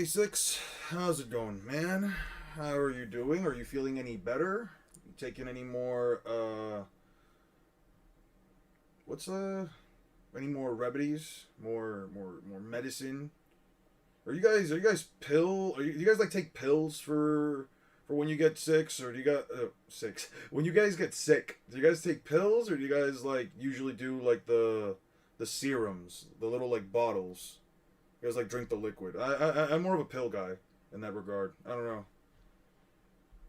D6. How's it going, man? How are you doing? Are you feeling any better? You taking any more, what's, any more remedies? More medicine? Are you guys, like, take pills for when you get sick, or do you got, sick? When you guys get sick, do you guys take pills, or do you guys, like, usually do, like, the serums, the little, like, bottles? You guys like drink the liquid. I'm more of a pill guy in that regard. I don't know.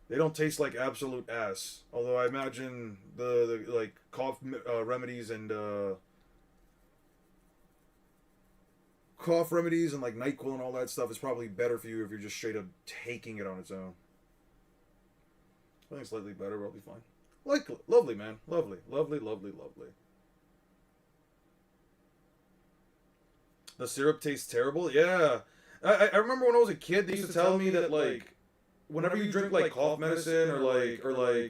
They don't taste like absolute ass. Although I imagine the like cough remedies and like NyQuil and all that stuff is probably better for you if you're just straight up taking it on its own. I think slightly better, but I'll be fine. Like lovely, man, lovely. The syrup tastes terrible. Yeah, I remember when I was a kid, they used to tell me that like whenever you drink like cough medicine or like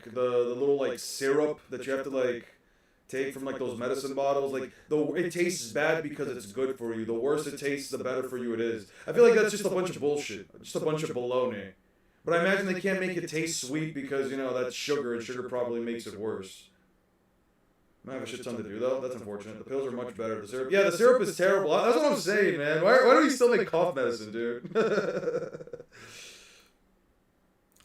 the little like syrup that you have to like take from like those medicine bottles, like it tastes bad because it's good for you. The worse it tastes, the better for you it is. I feel like that's just a bunch of bullshit, just a bunch of baloney. But I imagine they can't make it taste sweet because that's sugar, and sugar probably makes it worse. I have a shit ton to do though. That's unfortunate. The pills are much better. The syrup, yeah, the syrup is terrible. That's what I'm saying, man. Why do we still make cough medicine, dude?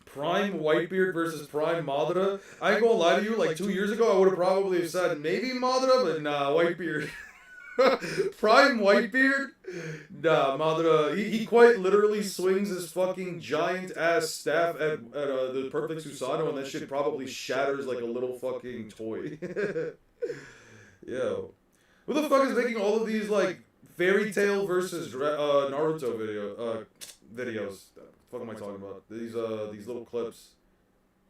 Prime Whitebeard versus Prime Madara. I ain't gonna lie to you. Like 2 years ago, I would have probably said maybe Madara, but nah, Whitebeard. Prime Whitebeard? Nah, Madara. He quite literally swings his fucking giant ass staff at the perfect Susanoo, and that shit probably shatters like a little fucking toy. Yo, who the fuck is making all of these like fairy tale versus Naruto videos? What the fuck am I talking about? These little clips.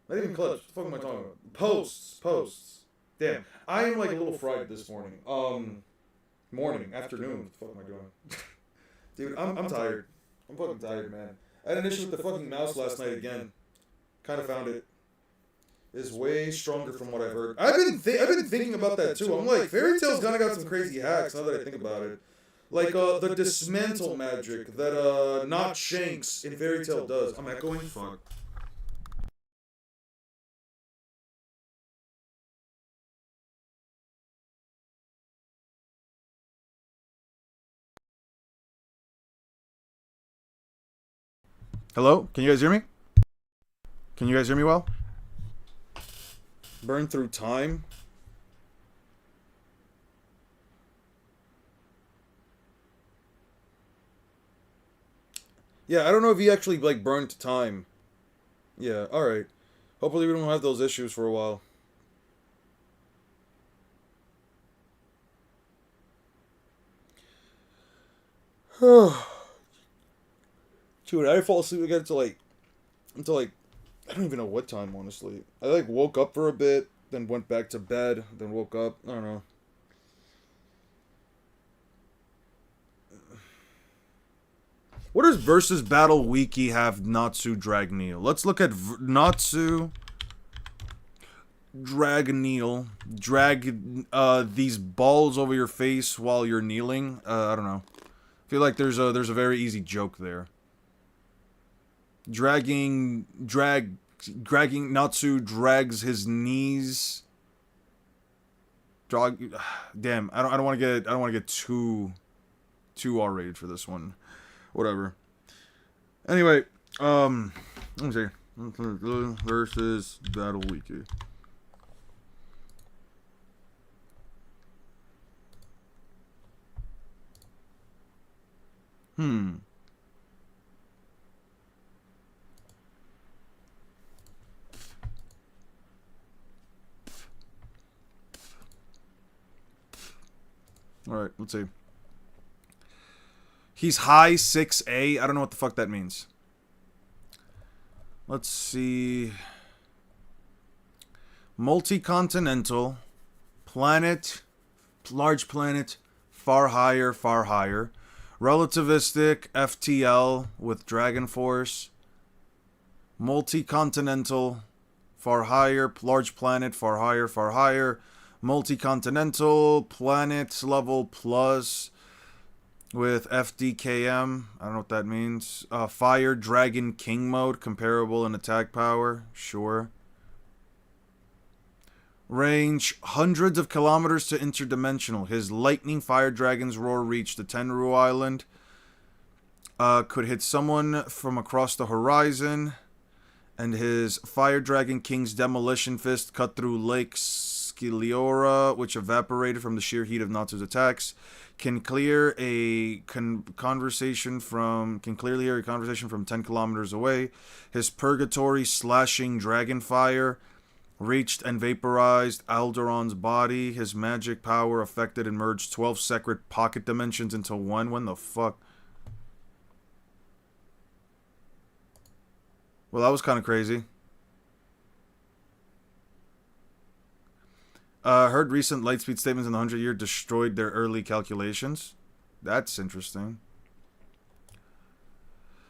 Not even clips. What the fuck am I talking about? Posts. Damn, I am like a little fried this morning. Afternoon. What the fuck am I doing? Dude, I'm tired. I'm fucking tired, man. I had an issue with the fucking mouse last night again. Kind of found it is way stronger from what I've heard. I've been thinking about that too. I'm like, Fairy Tail's kind of got some crazy hacks now that I think about it. Like the dismantle magic that not Shanks in Fairy Tail does. I'm echoing. Fuck. Hello? Can you guys hear me? Can you guys hear me well? Burn through time? Yeah, I don't know if he actually, like, burned time. Yeah, alright. Hopefully we don't have those issues for a while. Dude, I fall asleep again until like, I don't even know what time, honestly. I, like, woke up for a bit, then went back to bed, then woke up. I don't know. What does Versus Battle Wiki have Natsu drag kneel? Let's look at Natsu drag kneel. Drag these balls over your face while you're kneeling. I don't know. I feel like there's a very easy joke there. Dragging Natsu drags his knees. Damn, I don't want to get too R-rated for this one. Whatever. Anyway, let me see. Versus Battle Wiki. Alright, let's see. He's high 6A. I don't know what the fuck that means. Let's see. Multi-continental. Planet. Large planet. Far higher, far higher. Relativistic. FTL with Dragon Force. Multi-continental. Far higher. Large planet. Far higher, far higher. Multi-continental. Planet level plus. with FDKM. I don't know what that means. Fire Dragon King mode, comparable in attack power. Sure. Range hundreds of kilometers to interdimensional. His lightning fire dragon's roar reached the Tenru Island. Could hit someone from across the horizon. And his fire dragon king's demolition fist cut through Lake Skiliora, which evaporated from the sheer heat of Natsu's attacks. Can clear a conversation from 10 kilometers away. His purgatory slashing dragon fire reached and vaporized Alderon's body. His magic power affected and merged 12 separate pocket dimensions into one. When the fuck? Well, that was kind of crazy. Heard recent lightspeed statements in the 100-year destroyed their early calculations. That's interesting.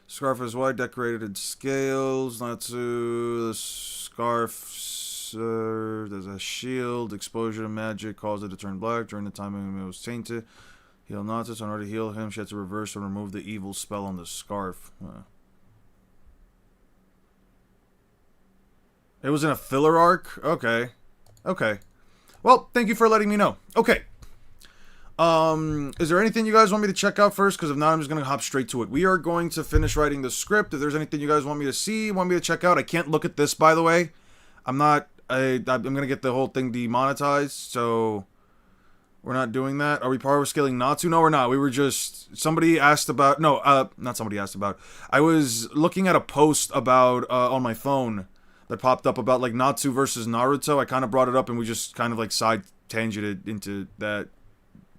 Scarf is wide, decorated in scales. Natsu, the scarf served as a shield. Exposure to magic caused it to turn black. During the time it was tainted. Heal Natsu, so in order to heal him, she had to reverse and remove the evil spell on the scarf. It was in a filler arc? Okay. Okay. Well, thank you for letting me know. Okay. Is there anything you guys want me to check out first? Because if not, I'm just going to hop straight to it. We are going to finish writing the script. If there's anything you guys want me to see, want me to check out, I can't look at this, by the way. I'm going to get the whole thing demonetized, so we're not doing that. Are we power scaling Natsu? No, we're not. We were just, somebody asked about, no, not somebody asked about. I was looking at a post about, on my phone, that popped up about like Natsu versus Naruto. I kind of brought it up and we just kind of like side tangented into that.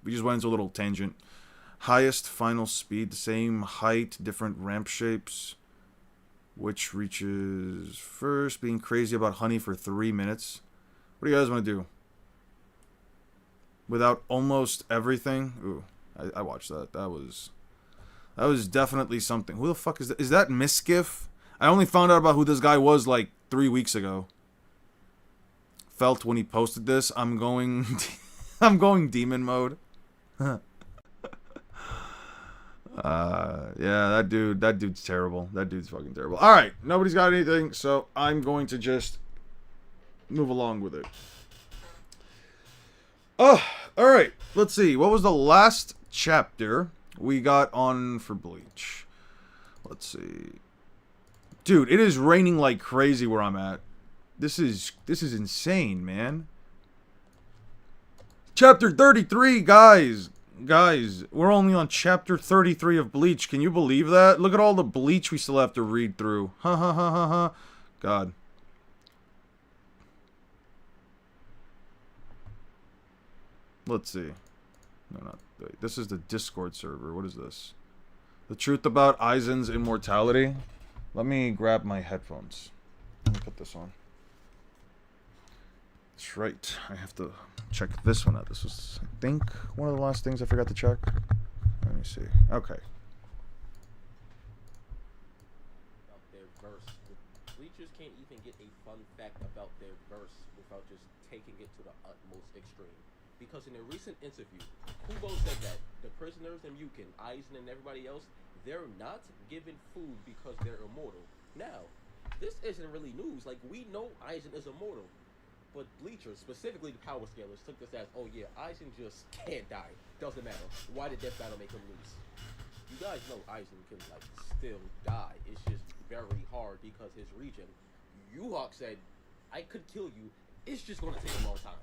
We just went into a little tangent. Highest final speed, the same height, different ramp shapes. Which reaches first? Being crazy about honey for 3 minutes. What do you guys want to do? Without almost everything? Ooh, I watched that. That was definitely something. Who the fuck is that? Is that Misgif? I only found out about who this guy was like 3 weeks ago. Felt when he posted this, I'm going demon mode. Yeah, that dude's terrible. That dude's fucking terrible. Alright, nobody's got anything, so I'm going to just move along with it. Oh, alright, let's see. What was the last chapter we got on for Bleach? Let's see. Dude, it is raining like crazy where I'm at. This is insane, man. Chapter 33, guys. Guys, we're only on chapter 33 of Bleach. Can you believe that? Look at all the Bleach we still have to read through. Ha ha ha ha ha. God. Let's see. No, not. Wait, this is the Discord server. What is this? The truth about Aizen's immortality. Let me grab my headphones. Let me put this on. That's right. I have to check this one out. This was, I think, one of the last things I forgot to check. Let me see. Okay. About their verse. Bleachers can't even get a fun fact about their verse without just taking it to the utmost extreme. Because in a recent interview, Kubo said that the prisoners in Mukin, Aizen, and everybody else, they're not given food because they're immortal. Now, this isn't really news. Like, we know Aizen is immortal. But Bleachers, specifically the Power Scalers, took this as, oh yeah, Aizen just can't die. Doesn't matter. Why did Death Battle make him lose? You guys know Aizen can, like, still die. It's just very hard because his region. Yuhawk said, I could kill you. It's just going to take a long time.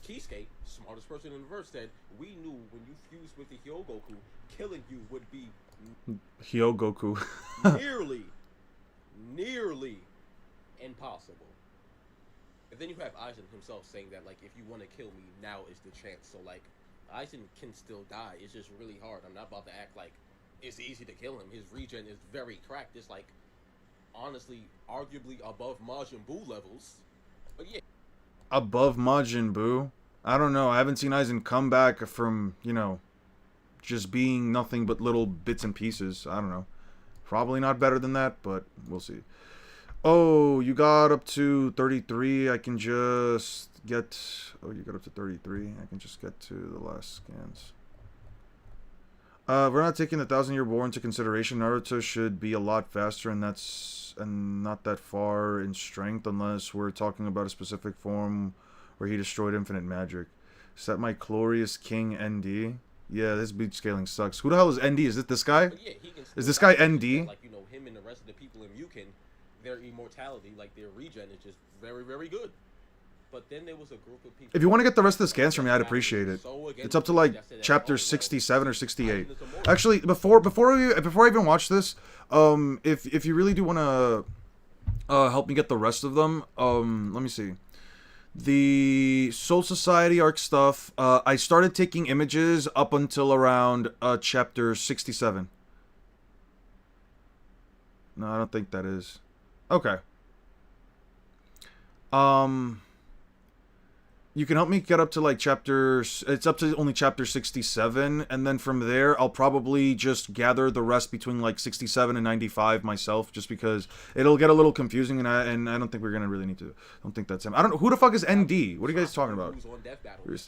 Cheesecake, smartest person in the verse, said, we knew when you fused with the Hyogoku, killing you would be Hyogoku. nearly impossible. And then you have Aizen himself saying that, like, if you want to kill me, now is the chance. So, like, Aizen can still die. It's just really hard. I'm not about to act like it's easy to kill him. His regen is very cracked. It's, like, honestly, arguably above Majin Buu levels. But yeah. Above Majin Buu? I don't know. I haven't seen Aizen come back from, you know, just being nothing but little bits and pieces. I don't know. Probably not better than that, but we'll see. Oh, you got up to 33. I can just get... Oh, you got up to 33. I can just get to the last scans. We're not taking the 1,000-year war into consideration. Naruto should be a lot faster, and not that far in strength, unless we're talking about a specific form where he destroyed infinite magic. Set my glorious king ND. Yeah, this beat scaling sucks. Who the hell is ND? Is it this guy? But yeah, he can Is this guy ND? like, you know, him and the rest of the people in Mukin, their immortality, like their regen is just very, very good. But then there was a group of people. If you want to get the rest of the scans from me, I'd appreciate it. It's up to like chapter 67 or 68. Actually, before I even watch this, if you really do want to help me get the rest of them, let me see. The Soul Society arc stuff, I started taking images up until around chapter 67. No, I don't think that is. Okay. You can help me get up to like it's up to only chapter 67, and then from there I'll probably just gather the rest between like 67 and 95 myself, just because it'll get a little confusing, and I don't think we're gonna really need to. I don't think that's him. I don't know who the fuck is ND. What are you guys talking about?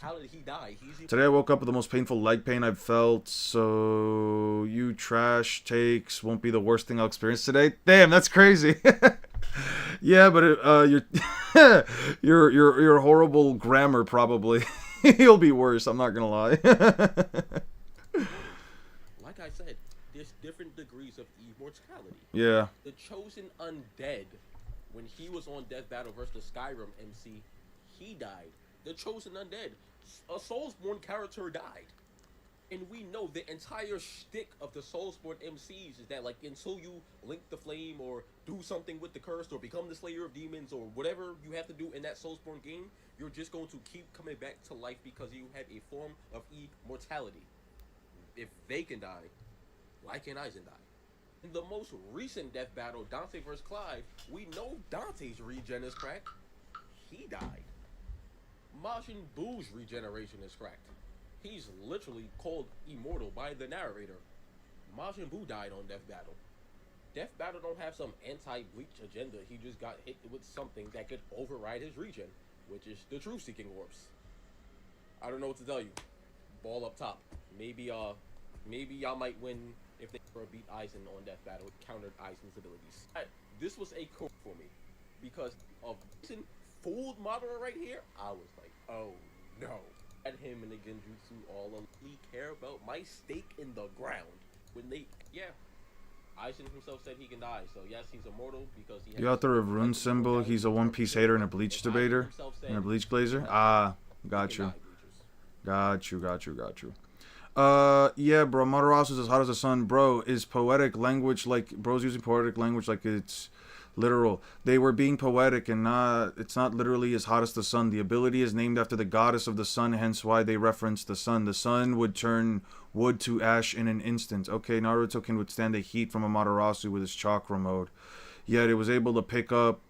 How did he die? Today I woke up with the most painful leg pain I've felt, so you trash takes won't be the worst thing I'll experience today. Damn, that's crazy. Yeah, but your horrible grammar probably you'll be worse. I'm not gonna lie. Like I said, there's different degrees of immortality. Yeah. The chosen undead, when he was on Death Battle versus the Skyrim MC, he died. The chosen undead, a Soulsborne character died. And we know the entire shtick of the Soulsborne MCs is that, like, until you link the flame or do something with the curse or become the Slayer of Demons or whatever you have to do in that Soulsborne game, you're just going to keep coming back to life because you have a form of immortality. If they can die, why can't Aizen die? In the most recent death battle, Dante vs. Clive, we know Dante's regen is cracked. He died. Majin Buu's regeneration is cracked. He's literally called immortal by the narrator. Majin Buu died on Death Battle. Death Battle don't have some anti-Bleach agenda. He just got hit with something that could override his regen, which is the Truth-Seeking Orbs. I don't know what to tell you. Ball up top. Maybe y'all might win if they beat Aizen on Death Battle. It countered Aizen's abilities. This was a quote for me because of Aizen fooled Madara right here. I was like, oh no. At him and the Genjutsu all only care about my stake in the ground. When they, Aizen himself said he can die, so yes, he's immortal because he has The author of Rune Symbol, he's a One Piece hater and a Bleach debater, and a Bleach glazer. Ah, got you. Got you. Yeah, bro, Madarasu's as hot as the sun. Bro, is poetic language like, bro's using poetic language like it's literal. They were being poetic and it's not literally as hot as the sun. The ability is named after the goddess of the sun, hence why they reference the sun. The sun would turn wood to ash in an instant. Okay, Naruto can withstand the heat from a Amaterasu with his chakra mode. Yet it was able to pick up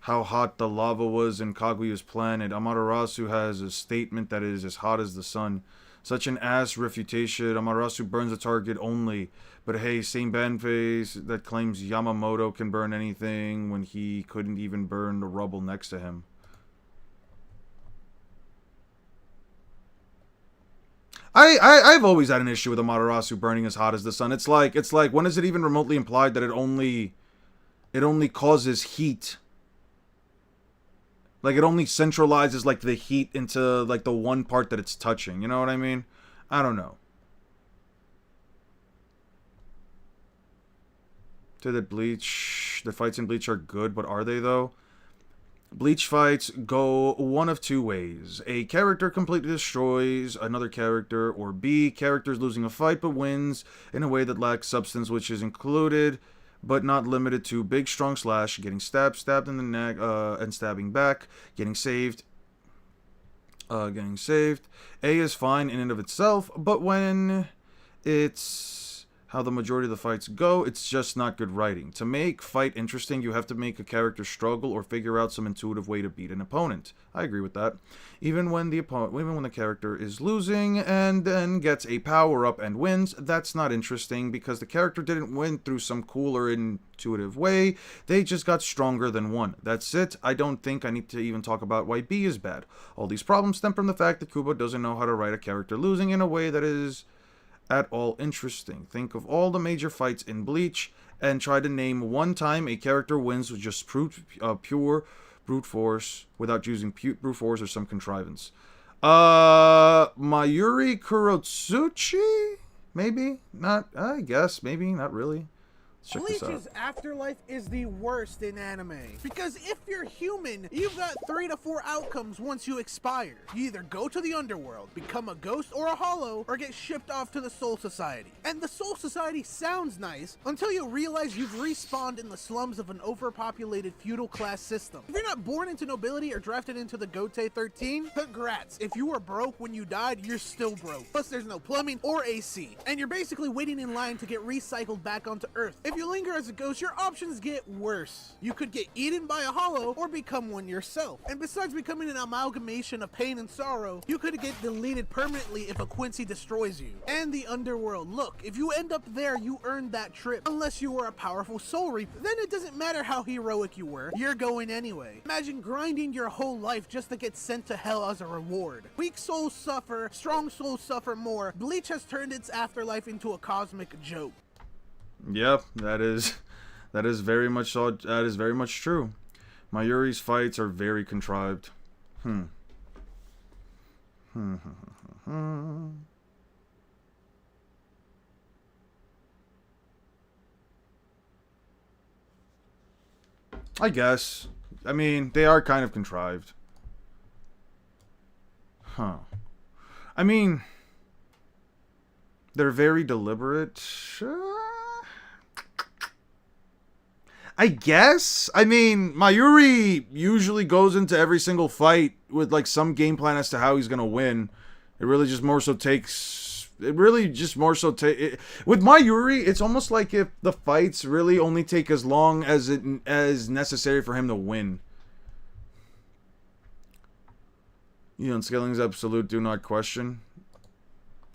how hot the lava was in Kaguya's planet. Amaterasu has a statement that is as hot as the sun. Such an ass refutation. Amaterasu burns a target only. But hey, same bandface that claims Yamamoto can burn anything when he couldn't even burn the rubble next to him. I've always had an issue with Amaterasu burning as hot as the sun. It's like when is it even remotely implied that it only causes heat? Like, it only centralizes, like, the heat into, like, the one part that it's touching. You know what I mean? I don't know. Say that the fights in Bleach are good, but are they, though? Bleach fights go one of two ways. A character completely destroys another character, or B, characters losing a fight but wins in a way that lacks substance, which is included but not limited to big strong slash, getting stabbed in the neck, and stabbing back, getting saved. A is fine in and of itself, but when it's how the majority of the fights go, it's just not good writing. To make fight interesting, you have to make a character struggle or figure out some intuitive way to beat an opponent. I agree with that. Even when the character is losing and then gets a power up and wins, that's not interesting because the character didn't win through some cool or intuitive way. They just got stronger than won. That's it. I don't think I need to even talk about why B is bad. All these problems stem from the fact that Kubo doesn't know how to write a character losing in a way that is at all interesting. Think of all the major fights in Bleach and try to name one time a character wins with just pure brute force without using brute force or some contrivance. Mayuri Kurotsuchi? Maybe? Not, I guess. Maybe. Not really. Let's check this out. Bleach's afterlife is the worst in anime. Because if you're human, you've got 3 to 4 outcomes once you expire. You either go to the underworld, become a ghost or a hollow, or get shipped off to the Soul Society. And the Soul Society sounds nice until you realize you've respawned in the slums of an overpopulated feudal class system. If you're not born into nobility or drafted into the Gote 13, congrats. If you were broke when you died, you're still broke. Plus there's no plumbing or AC. And you're basically waiting in line to get recycled back onto Earth. If you linger as a ghost, your options get worse. You could get eaten by a hollow or become one yourself. And besides becoming an amalgamation of pain and sorrow, you could get deleted permanently if a Quincy destroys you. And the underworld. Look, if you end up there, you earned that trip. Unless you were a powerful soul reaper, then it doesn't matter how heroic you were, you're going anyway. Imagine grinding your whole life just to get sent to hell as a reward. Weak souls suffer, strong souls suffer more. Bleach has turned its afterlife into a cosmic joke. Yep, that is very much so. That is very much true. Mayuri's fights are very contrived. I guess. I mean, they are kind of contrived. I mean, they're very deliberate. I guess. I mean, Mayuri usually goes into every single fight with like some game plan as to how he's gonna win. It really just more so takes. With Mayuri, it's almost like if the fights really only take as long as necessary for him to win. You know, Skilling's absolute, do not question.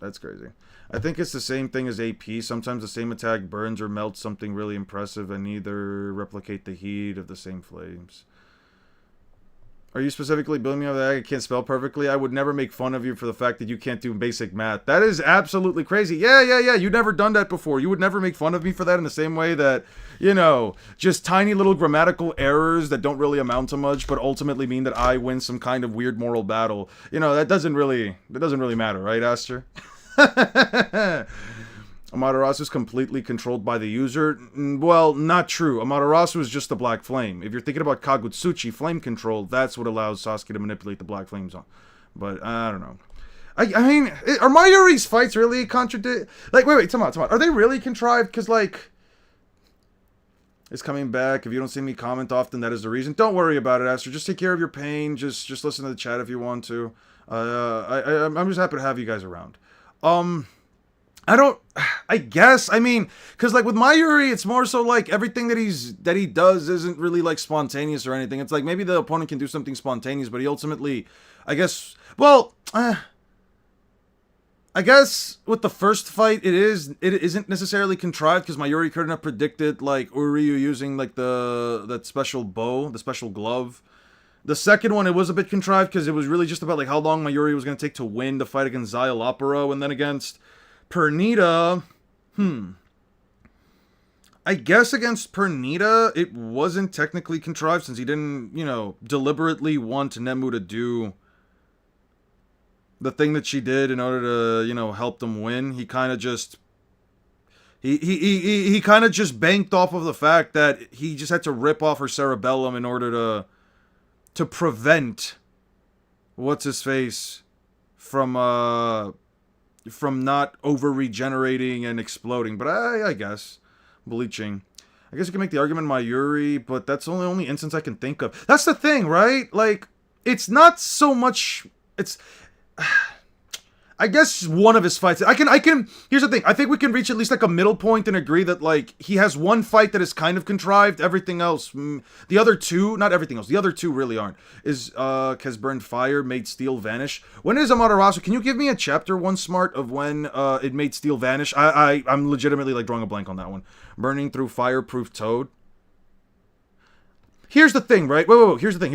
That's crazy. I think it's the same thing as AP. Sometimes the same attack burns or melts something really impressive and neither replicate the heat of the same flames. Are you specifically building me up that I can't spell perfectly? I would never make fun of you for the fact that you can't do basic math. That is absolutely crazy. Yeah. You've never done that before. You would never make fun of me for that in the same way that, you know, just tiny little grammatical errors that don't really amount to much, but ultimately mean that I win some kind of weird moral battle. You know, that doesn't really matter, right, Aster? Amaterasu is completely controlled by the user. Well, not true. Amaterasu is just the black flame. If you're thinking about Kagutsuchi, flame control, that's what allows Sasuke to manipulate the black flames on. But, I don't know. I mean, are Mayuri's fights really contradict? Like, wait, come on. Are they really contrived? Because, like, it's coming back. If you don't see me comment often, that is the reason. Don't worry about it, Aster. Just take care of your pain. Just listen to the chat if you want to. I'm just happy to have you guys around. I guess, I mean, because, like, with Mayuri, it's more so, like, everything that he does isn't really, like, spontaneous or anything. It's like, maybe the opponent can do something spontaneous, but he ultimately, I guess, well, I guess with the first fight, it isn't necessarily contrived, because Mayuri couldn't have predicted, like, Uryu using, like, that special bow, the special glove. The second one, it was a bit contrived, because it was really just about, like, how long Mayuri was going to take to win the fight against Xyolopero, and then against Pernita, I guess against Pernita, it wasn't technically contrived, since he didn't, you know, deliberately want Nemu to do the thing that she did in order to, you know, help them win. He kind of just... He kind of just banked off of the fact that he just had to rip off her cerebellum in order to prevent what's-his-face from not over-regenerating and exploding. But I guess. Bleaching. I guess you can make the argument Mayuri, but that's the only instance I can think of. That's the thing, right? Like, it's not so much... It's... I guess one of his fights... I can... Here's the thing. I think we can reach at least, like, a middle point and agree that, like, he has one fight that is kind of contrived. Everything else... the other two... Not everything else. The other two really aren't. Has burned fire, made steel vanish. When is Amaterasu? Can you give me a chapter one, Smart, of when it made steel vanish? I'm legitimately, like, drawing a blank on that one. Burning through fireproof toad. Here's the thing, right? Whoa. Here's the thing.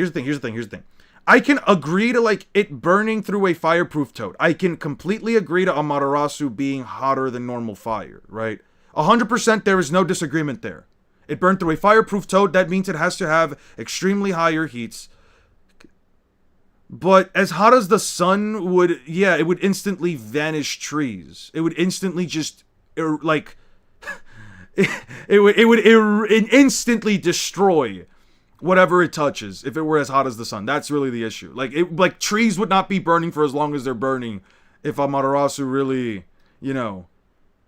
I can agree to, like, it burning through a fireproof toad. I can completely agree to Amaterasu being hotter than normal fire, right? 100% there is no disagreement there. It burned through a fireproof toad. That means it has to have extremely higher heats. But as hot as the sun would, yeah, it would instantly vanish trees. It would instantly just, like, it instantly destroy whatever it touches if it were as hot as the sun. That's really the issue. Like trees would not be burning for as long as they're burning if Amaterasu really,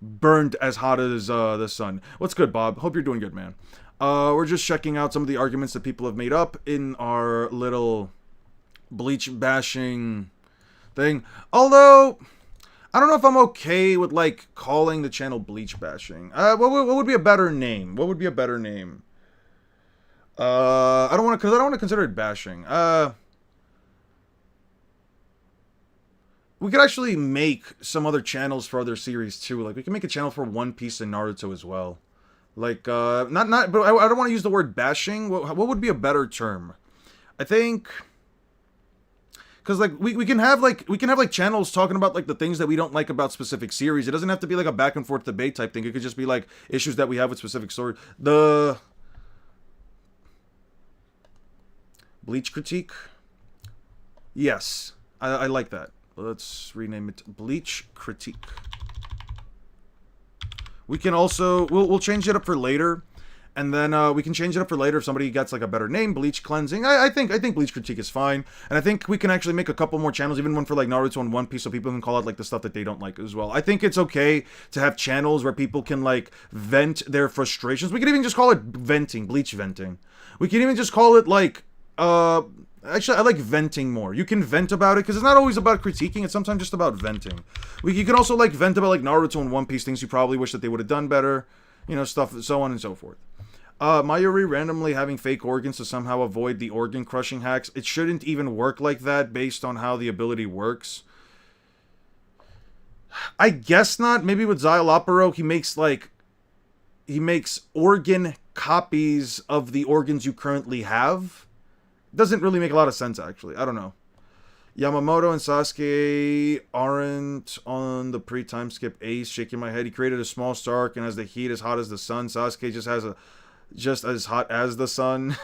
burned as hot as the sun. What's good, Bob? Hope you're doing good, man. We're just checking out some of the arguments that people have made up in our little Bleach bashing thing. Although, I don't know if I'm okay with, like, calling the channel Bleach bashing. What would be a better name? What would be a better name? I don't want to consider it bashing. We could actually make some other channels for other series too. Like, we can make a channel for One Piece and Naruto as well. Like, but I don't want to use the word bashing. What would be a better term? I think, because, like, we can have channels talking about, like, the things that we don't like about specific series. It doesn't have to be like a back and forth debate type thing. It could just be like issues that we have with specific story. The Bleach critique? Yes. I like that. Let's rename it Bleach critique. We can also, we'll change it up for later. And then we can change it up for later if somebody gets, like, a better name. Bleach cleansing. I think Bleach critique is fine. And I think we can actually make a couple more channels, even one for, like, Naruto and One Piece, so people can call out, like, the stuff that they don't like as well. I think it's okay to have channels where people can, like, vent their frustrations. We could even just call it venting, Bleach venting. We can even just call it, like, actually, I like venting more. You can vent about it, because it's not always about critiquing, it's sometimes just about venting. You can also, like, vent about, like, Naruto and One Piece, things you probably wish that they would have done better, stuff, so on and so forth. Mayuri randomly having fake organs to somehow avoid the organ crushing hacks. It shouldn't even work like that based on how the ability works. I guess not. Maybe with Xylopero, he makes organ copies of the organs you currently have. Doesn't really make a lot of sense, actually. I don't know. Yamamoto and Sasuke aren't on the pre-time skip ace. Shaking my head. He created a small star and has the heat as hot as the sun. Sasuke just as hot as the sun.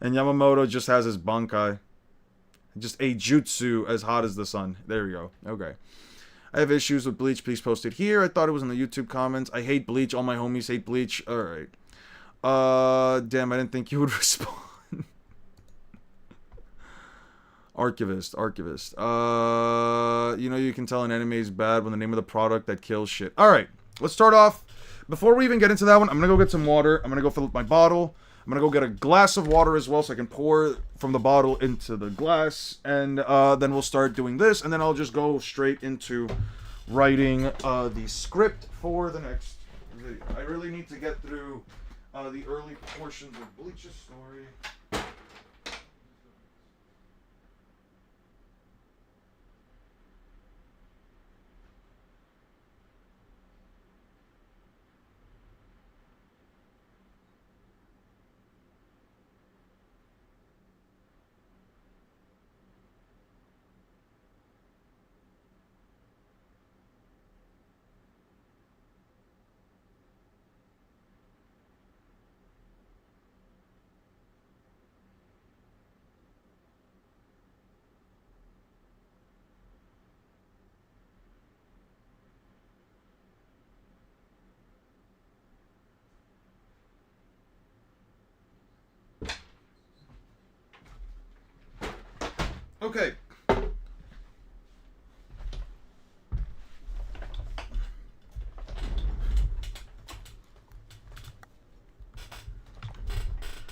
And Yamamoto just has his Bankai. Just a jutsu as hot as the sun. There we go. Okay. I have issues with Bleach. Please post it here. I thought it was in the YouTube comments. I hate Bleach. All my homies hate Bleach. Alright. Damn, I didn't think you would respond. Archivist. You can tell an anime is bad when the name of the product that kills shit. Alright, let's start off. Before we even get into that one, I'm gonna go get some water. I'm gonna go fill up my bottle. I'm gonna go get a glass of water as well so I can pour from the bottle into the glass. And then we'll start doing this. And then I'll just go straight into writing the script for the next video. I really need to get through the early portions of Bleach's story. Okay.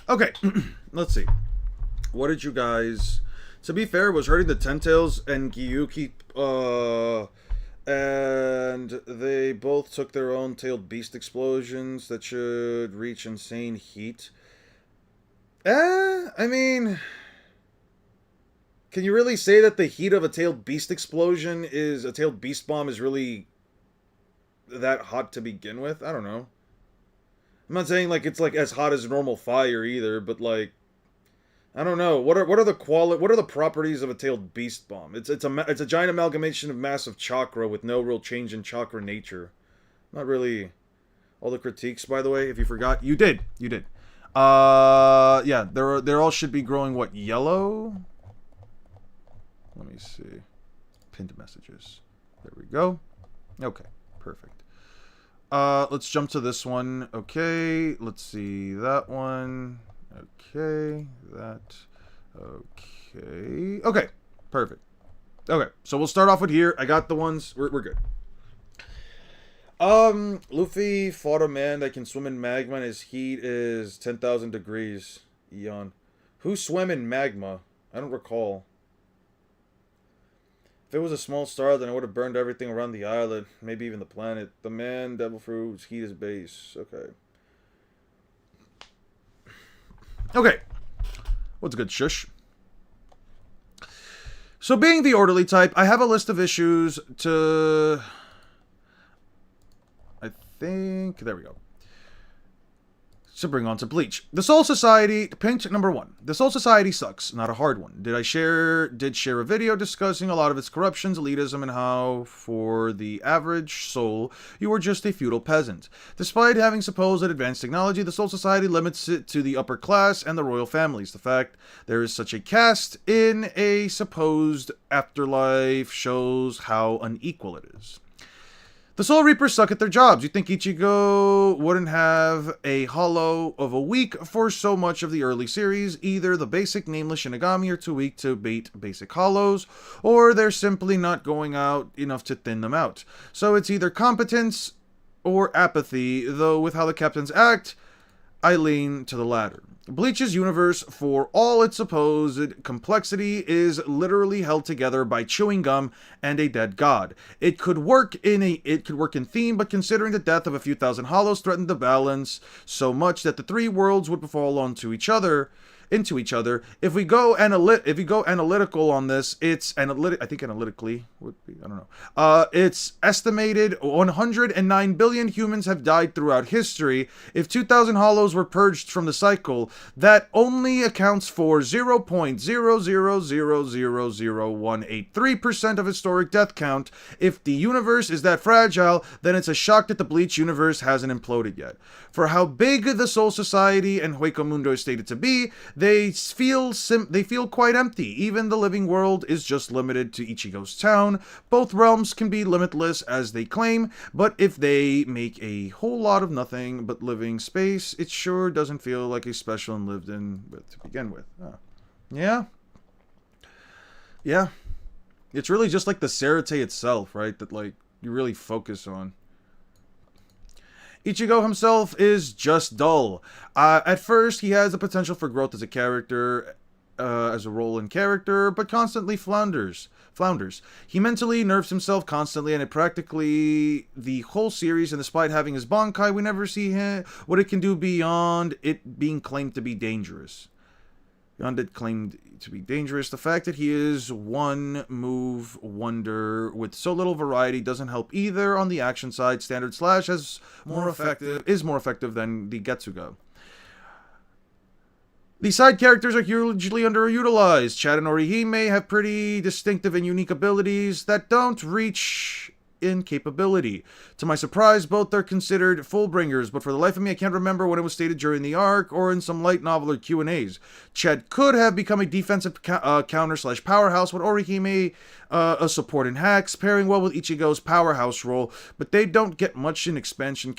Okay, let's see. What did you guys... To be fair, was hurting the Ten-Tails and Gyuki, and they both took their own tailed beast explosions that should reach insane heat. I mean... Can you really say that the heat of a tailed beast explosion is... A tailed beast bomb is really that hot to begin with? I don't know. I'm not saying, like, it's, like, as hot as normal fire either, but, like... I don't know. What are the properties of a tailed beast bomb? It's a giant amalgamation of massive chakra with no real change in chakra nature. Not really. All the critiques, by the way, if you forgot, you did. Yeah, they're all should be growing what, yellow? Let me see. Pinned messages. There we go. Okay, perfect. Let's jump to this one. Okay, let's see that one. Okay, that. Okay. Okay, perfect. Okay, so we'll start off with here. I got the ones. We're good. Luffy fought a man that can swim in magma and his heat is 10,000 degrees. Eon. Who swam in magma? I don't recall. If it was a small star, then it would have burned everything around the island. Maybe even the planet. The man, devil fruits, heat is base. Okay. Okay. What's good, shush? So being the orderly type, I have a list of issues to... There we go. So bring on to Bleach. The Soul Society, pinch number 1. The Soul Society sucks, not a hard one. Did share a video discussing a lot of its corruptions, elitism, and how, for the average soul, you are just a feudal peasant. Despite having supposed advanced technology, the Soul Society limits it to the upper class and the royal families. The fact there is such a caste in a supposed afterlife shows how unequal it is. The Soul Reapers suck at their jobs. You think Ichigo wouldn't have a hollow of a week for so much of the early series? Either the basic nameless Shinigami are too weak to bait basic hollows, or they're simply not going out enough to thin them out. So it's either competence or apathy, though with how the captains act, I lean to the latter. Bleach's universe, for all its supposed complexity, is literally held together by chewing gum and a dead god. It could work in theme, but considering the death of a few thousand hollows threatened the balance so much that the three worlds would fall into each other. If we go analytical on this, it's analytically would be, I don't know. It's estimated 109 billion humans have died throughout history. If 2,000 hollows were purged from the cycle, that only accounts for 0.000000183% of historic death count. If the universe is that fragile, then it's a shock that the Bleach universe hasn't imploded yet. For how big the Soul Society and Hueco Mundo is stated to be, they feel quite empty. Even the living world is just limited to Ichigo's town. Both realms can be limitless as they claim, but if they make a whole lot of nothing but living space, it sure doesn't feel like a special and lived in to begin with. Oh. Yeah. Yeah. It's really just like the Sarate itself, right? That like you really focus on. Ichigo himself is just dull. At first, he has the potential for growth as a character, as a role in character, but constantly flounders. He mentally nerfs himself constantly, and it practically the whole series, and despite having his Bankai, we never see what it can do beyond it being claimed to be dangerous. The fact that he is one move wonder with so little variety doesn't help either. On the action side, Standard Slash is more effective than the Getsuga. The side characters are hugely underutilized. Chad and Orihime have pretty distinctive and unique abilities that don't reach in capability. To my surprise, both are considered full-bringers, but for the life of me, I can't remember when it was stated during the arc or in some light novel or Q&As. Chad could have become a defensive counter/powerhouse with Orihime, a support in hacks, pairing well with Ichigo's powerhouse role, but they don't get much in expansion of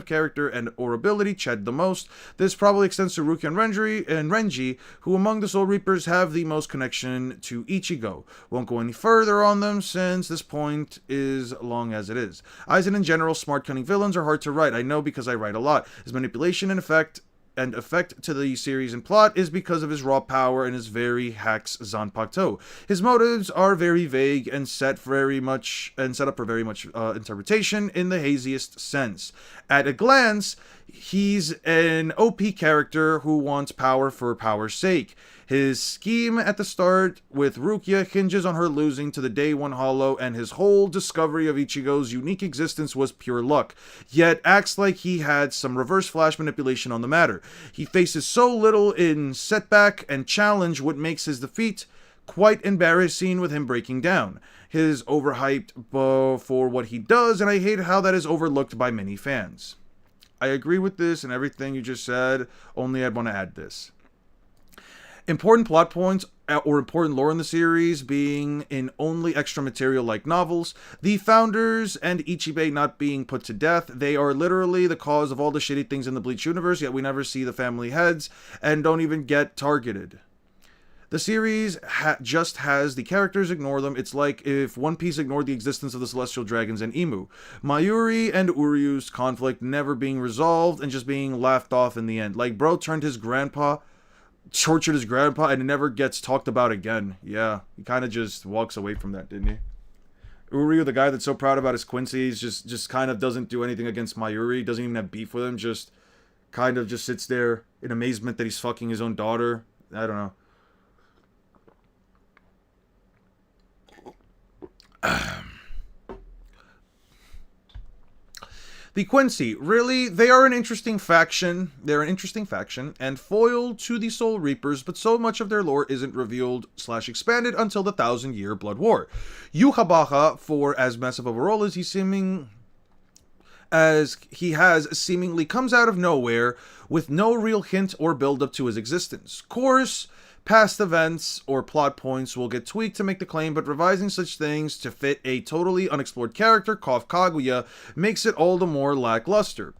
character and or ability. Chad the most. This probably extends to Rukia and Renji, who among the Soul Reapers have the most connection to Ichigo. Won't go any further on them since this point is long as it is. Aizen in general, smart, cunning villains are hard to write. I know because I write a lot. His manipulation and effect to the series and plot is because of his raw power and his very hacks Zanpakuto. His motives are very vague and set up for very much interpretation in the haziest sense. At a glance, He's an OP character who wants power for power's sake. His scheme at the start with Rukia hinges on her losing to the Day 1 Hollow, and his whole discovery of Ichigo's unique existence was pure luck, yet acts like he had some reverse flash manipulation on the matter. He faces so little in setback and challenge, what makes his defeat quite embarrassing, with him breaking down. His overhyped for what he does, and I hate how that is overlooked by many fans. I agree with this and everything you just said, only I'd want to add this. Important plot points or important lore in the series being in only extra material like novels, the founders and Ichibei not being put to death. They are literally the cause of all the shitty things in the Bleach universe, yet we never see the family heads and don't even get targeted. The series just has the characters ignore them. It's like if One Piece ignored the existence of the Celestial Dragons and Imu. Mayuri and Uryu's conflict never being resolved and just being laughed off in the end. Like, bro tortured his grandpa, and it never gets talked about again. Yeah, he kind of just walks away from that, didn't he? Uryu, the guy that's so proud about his Quincy's, just kind of doesn't do anything against Mayuri, doesn't even have beef with him, just kind of just sits there in amazement that he's fucking his own daughter. I don't know. The Quincy, really, they are an interesting faction. They're an interesting faction and foil to the Soul Reapers, but so much of their lore isn't revealed / expanded until the 1,000-year Blood War. Yuhabaha, for as massive of a role as he has, seemingly comes out of nowhere with no real hint or build-up to his existence. Course, past events or plot points will get tweaked to make the claim, but revising such things to fit a totally unexplored character, Kaguya, makes it all the more lackluster.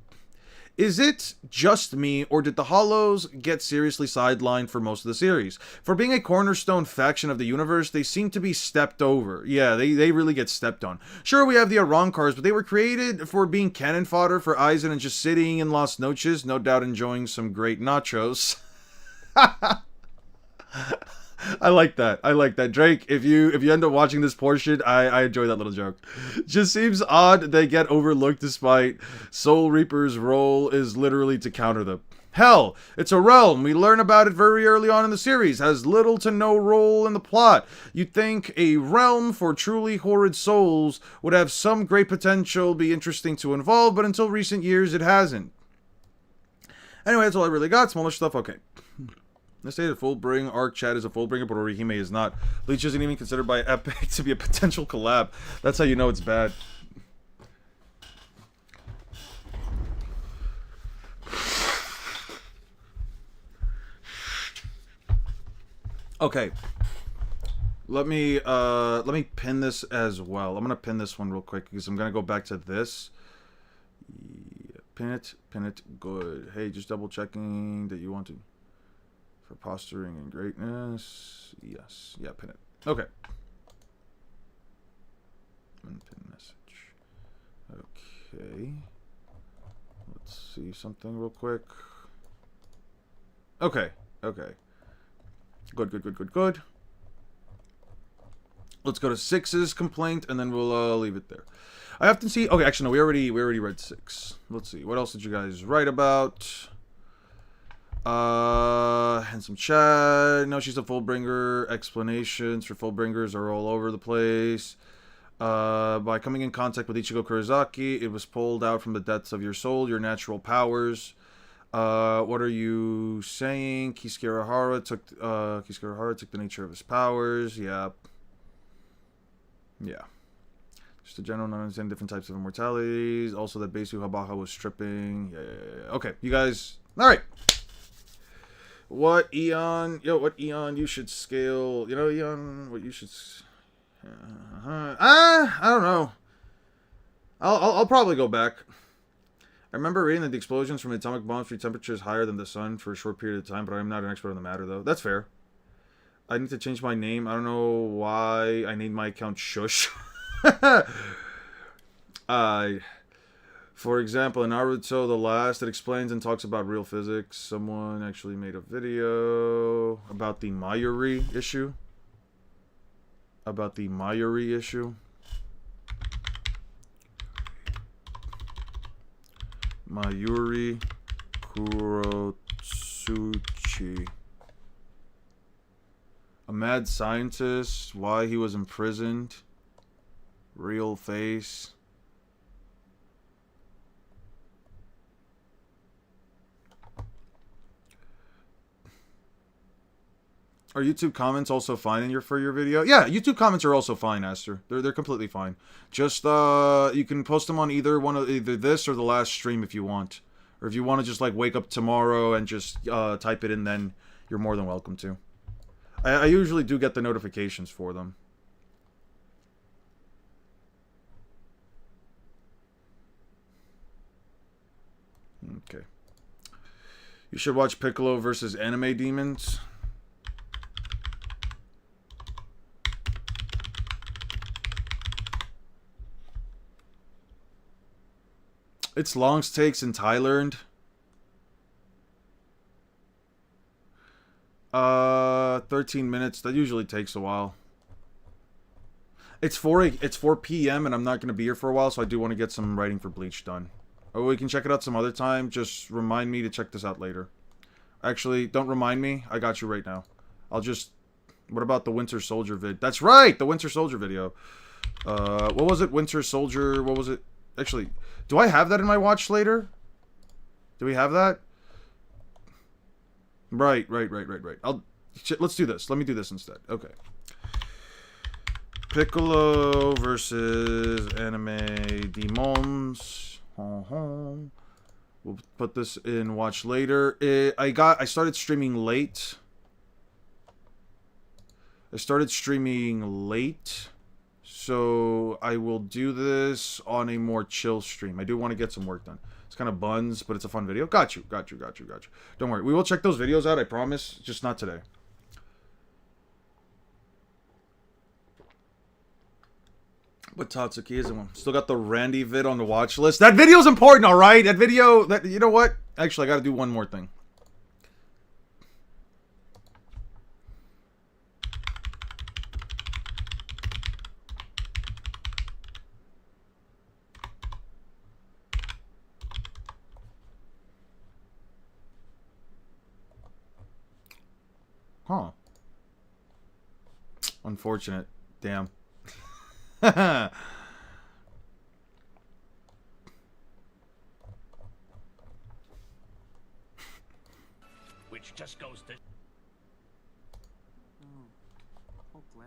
Is it just me, or did the Hollows get seriously sidelined for most of the series? For being a cornerstone faction of the universe, they seem to be stepped over. Yeah, they really get stepped on. Sure, we have the Arankars, but they were created for being cannon fodder for Aizen and just sitting in Las Noches, no doubt enjoying some great nachos. I like that. I like that. Drake, if you end up watching this portion, I enjoy that little joke. Just seems odd they get overlooked despite Soul Reaper's role is literally to counter them. Hell, it's a realm. We learn about it very early on in the series. Has little to no role in the plot. You'd think a realm for truly horrid souls would have some great potential, be interesting to involve, but until recent years it hasn't. Anyway, that's all I really got. Smaller stuff, okay. Let's say the Fullbring arc chat is a Fullbringer, but Orihime is not. Bleach isn't even considered by Epic to be a potential collab. That's how you know it's bad. Okay. Let me pin this as well. I'm gonna pin this one real quick because I'm gonna go back to this. Yeah, pin it, good. Hey, just double checking that you want to. For posturing and greatness. Yes. Yeah, pin it. Okay. And pin message. Okay. Let's see something real quick. Okay. Okay. Good. Let's go to 6's complaint and then we'll leave it there. I often see... Okay, actually no, we already read 6. Let's see. What else did you guys write about? Handsome Chad. No, she's a Fullbringer. Explanations for Fullbringers are all over the place. By coming in contact with Ichigo Kurosaki, it was pulled out from the depths of your soul, your natural powers. What are you saying? Kisukihara took the nature of his powers. Yeah. Just a general non-understanding different types of immortalities. Also that Beisu Habaha was stripping. Yeah. Okay, you guys. All right. What Eon you should scale, Eon, what you should, I don't know. I'll probably go back. I remember reading that the explosions from the atomic bombs reach temperatures higher than the sun for a short period of time, but I'm not an expert on the matter, though. That's fair. I need to change my name. I don't know why I named my account Shush. For example, in Naruto The Last, it explains and talks about real physics. Someone actually made a video about the Mayuri issue. Mayuri Kurotsuchi. A mad scientist. Why he was imprisoned. Real face. Are YouTube comments also fine in for your video? Yeah, YouTube comments are also fine, Aster. They're completely fine. Just you can post them on either this or the last stream if you want. Or if you want to just like wake up tomorrow and just type it in, then you're more than welcome to. I usually do get the notifications for them. Okay. You should watch Piccolo versus Anime Demons. It's Long's takes in Thailand. 13 minutes. That usually takes a while. It's 4 p.m. and I'm not going to be here for a while, so I do want to get some writing for Bleach done. Or we can check it out some other time. Just remind me to check this out later. Actually, don't remind me. I got you right now. I'll just... What about the Winter Soldier vid? That's right! The Winter Soldier video. What was it? Winter Soldier... What was it? Actually, do I have that in my watch later? Do we have that? Right. Let's do this. Let me do this instead. Okay. Piccolo versus Anime Demons. We'll put this in watch later. I started streaming late. So I will do this on a more chill stream. I do want to get some work done. It's kind of buns, but it's a fun video. Got you. Don't worry. We will check those videos out, I promise. Just not today. But Tatsuki isn't one. Still got the Randy vid on the watch list. That video's important, alright? That video... you know what? Actually, I gotta do one more thing. Huh. Unfortunate. Damn. Which just goes to... Oh, Gleb?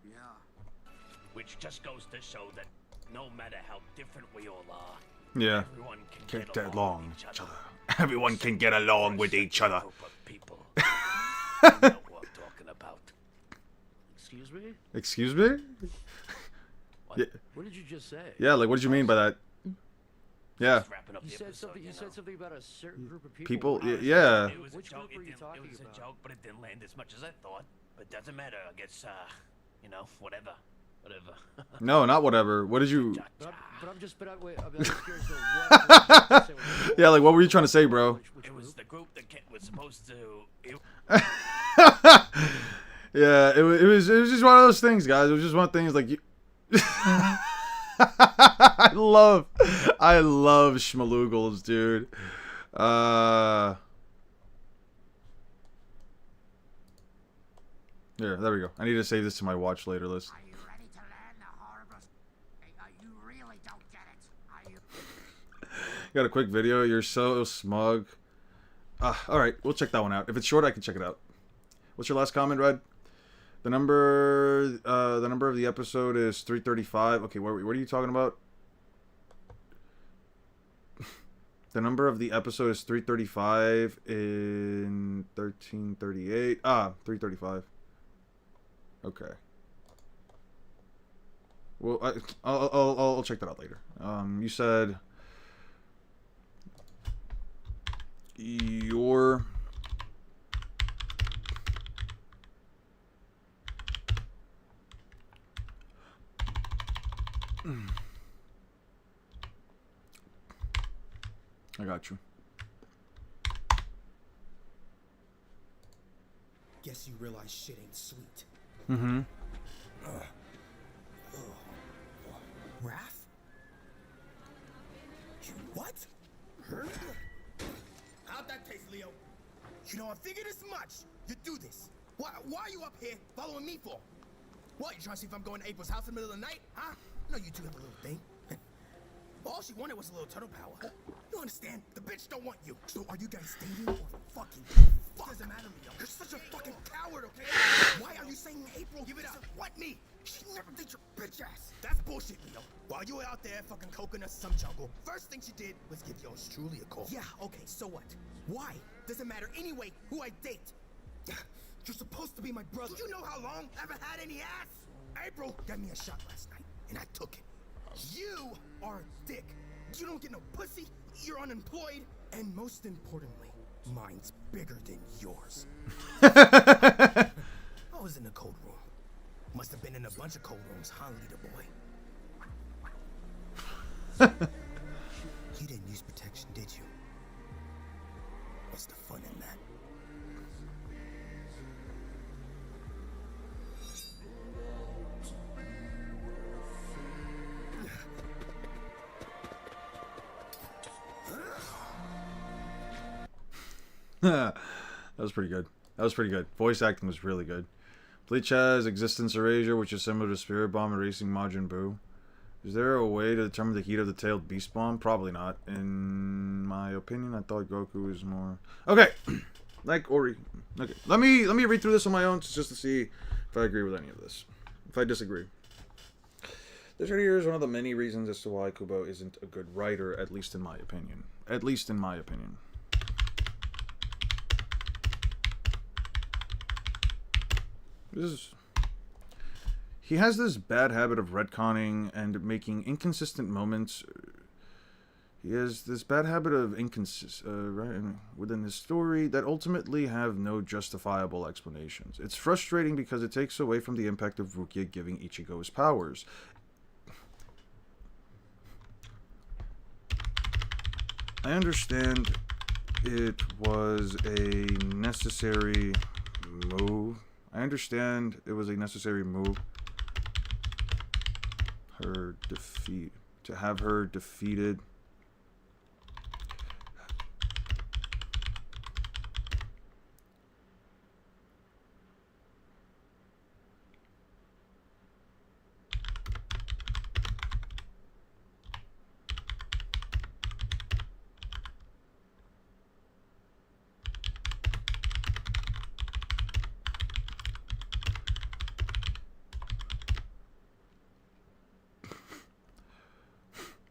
Yeah. Which just goes to show that no matter how different we all are, Yeah. everyone can Get along along with each other. Everyone can get along with each other. Group of people. You know what I'm talking about. Excuse me? Excuse me? What? Yeah. What did you just say? Yeah, like, what did you mean by that? Yeah. Just wrapping up You the said episode, something. You know. said something about a certain group of people. People, Wow. yeah. It was Which a joke. group were you It talking was a about? joke, but it didn't land as much as I thought. But doesn't matter. I guess, you know, whatever. No, not whatever. What did you... But I'm just curious. Though, what did you say was- Yeah, like, what were you trying to say, bro? Which It was group? the group that was supposed to... Yeah, it was just one of those things, guys. It was just one of the things, like, you... I love schmaloogles, dude. Here, there we go. I need to save this to my watch later list. Are you ready to learn the horrible... You really don't get it. Are you... Got a quick video. You're so smug. Alright, we'll check that one out. If it's short, I can check it out. What's your last comment, Red? The number of the episode is 335. Okay, what are you talking about? The number of the episode is 335 in 1338. 335. Okay. Well, I'll check that out later. You said your I got you. Guess you realize shit ain't sweet. Mm-hmm. Raph? You what? How'd that Leo. You know, I figured as much. You do this. Why are you up here following me for? What, you trying to see if I'm going to April's house in the middle of the night? Huh? No, you two have a little thing. All she wanted was a little turtle power. You understand? The bitch don't want you. So are you guys dating or fucking? Fuck. Doesn't matter, Leo. You're such a fucking coward, okay? Why are you saying April? Give it up. What me? She never did your bitch ass. That's bullshit, Leo. While you were out there fucking coconuts some jungle, first thing she did was give yours truly a call. Yeah, okay, so what? Why? Doesn't matter anyway who I date. You're supposed to be my brother. Do you know how long I haven't had any ass? April gave me a shot last night, and I took it. You are a dick. You don't get no pussy, you're unemployed, and most importantly, mine's bigger than yours. I was in a cold room. Must have been in a bunch of cold rooms, huh, leader boy? You didn't use protection, did you? What's the fun in that? That was pretty good. That was pretty good. Voice acting was really good. Bleach has existence erasure, which is similar to Spirit Bomb and Racing Majin Buu. Is there a way to determine the heat of the tailed beast bomb? Probably not. In my opinion, I thought Goku was more... Okay. Like Ori. Okay. Let me read through this on my own just to see if I agree with any of this. If I disagree. This right here is one of the many reasons as to why Kubo isn't a good writer, at least in my opinion. At least in my opinion. He has this bad habit of retconning and making inconsistent moments. He has this bad habit of within his story that ultimately have no justifiable explanations. It's frustrating because it takes away from the impact of Rukia giving Ichigo his powers. I understand it was a necessary move. I understand it was a necessary move. To have her defeated.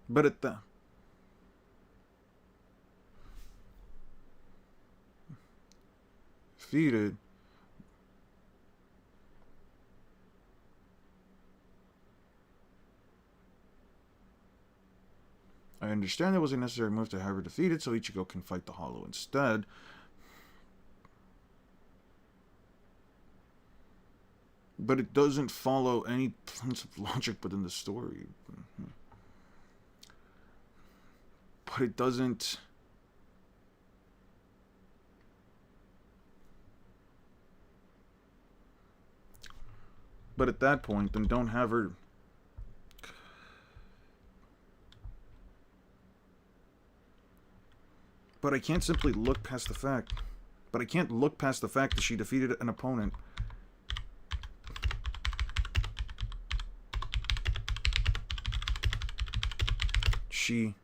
But at the defeated, I understand it was a necessary move to have her defeated so Ichigo can fight the Hollow instead. But it doesn't follow any sense of logic within the story. But it doesn't... But at that point, then don't have her... But I can't simply look past the fact. But I can't look past the fact that she defeated an opponent. She...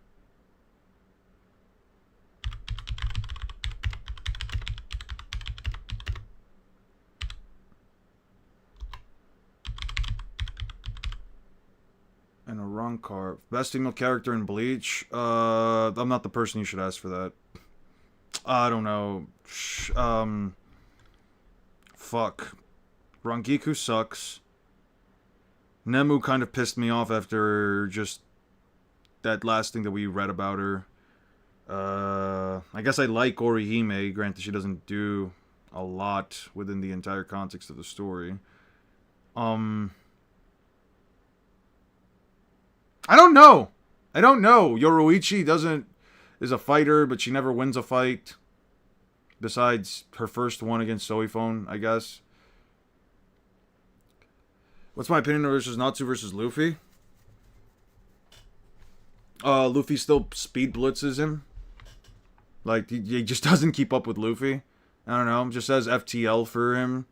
And a wrong car. Best female character in Bleach? I'm not the person you should ask for that. I don't know. Fuck. Rangiku sucks. Nemu kind of pissed me off after just that last thing that we read about her. I guess I like Orihime, granted she doesn't do a lot within the entire context of the story. I don't know. Yoruichi is a fighter, but she never wins a fight. Besides her first one against Soifone, I guess. What's my opinion versus Natsu versus Luffy? Luffy still speed blitzes him. Like, he just doesn't keep up with Luffy. I don't know, just says FTL for him.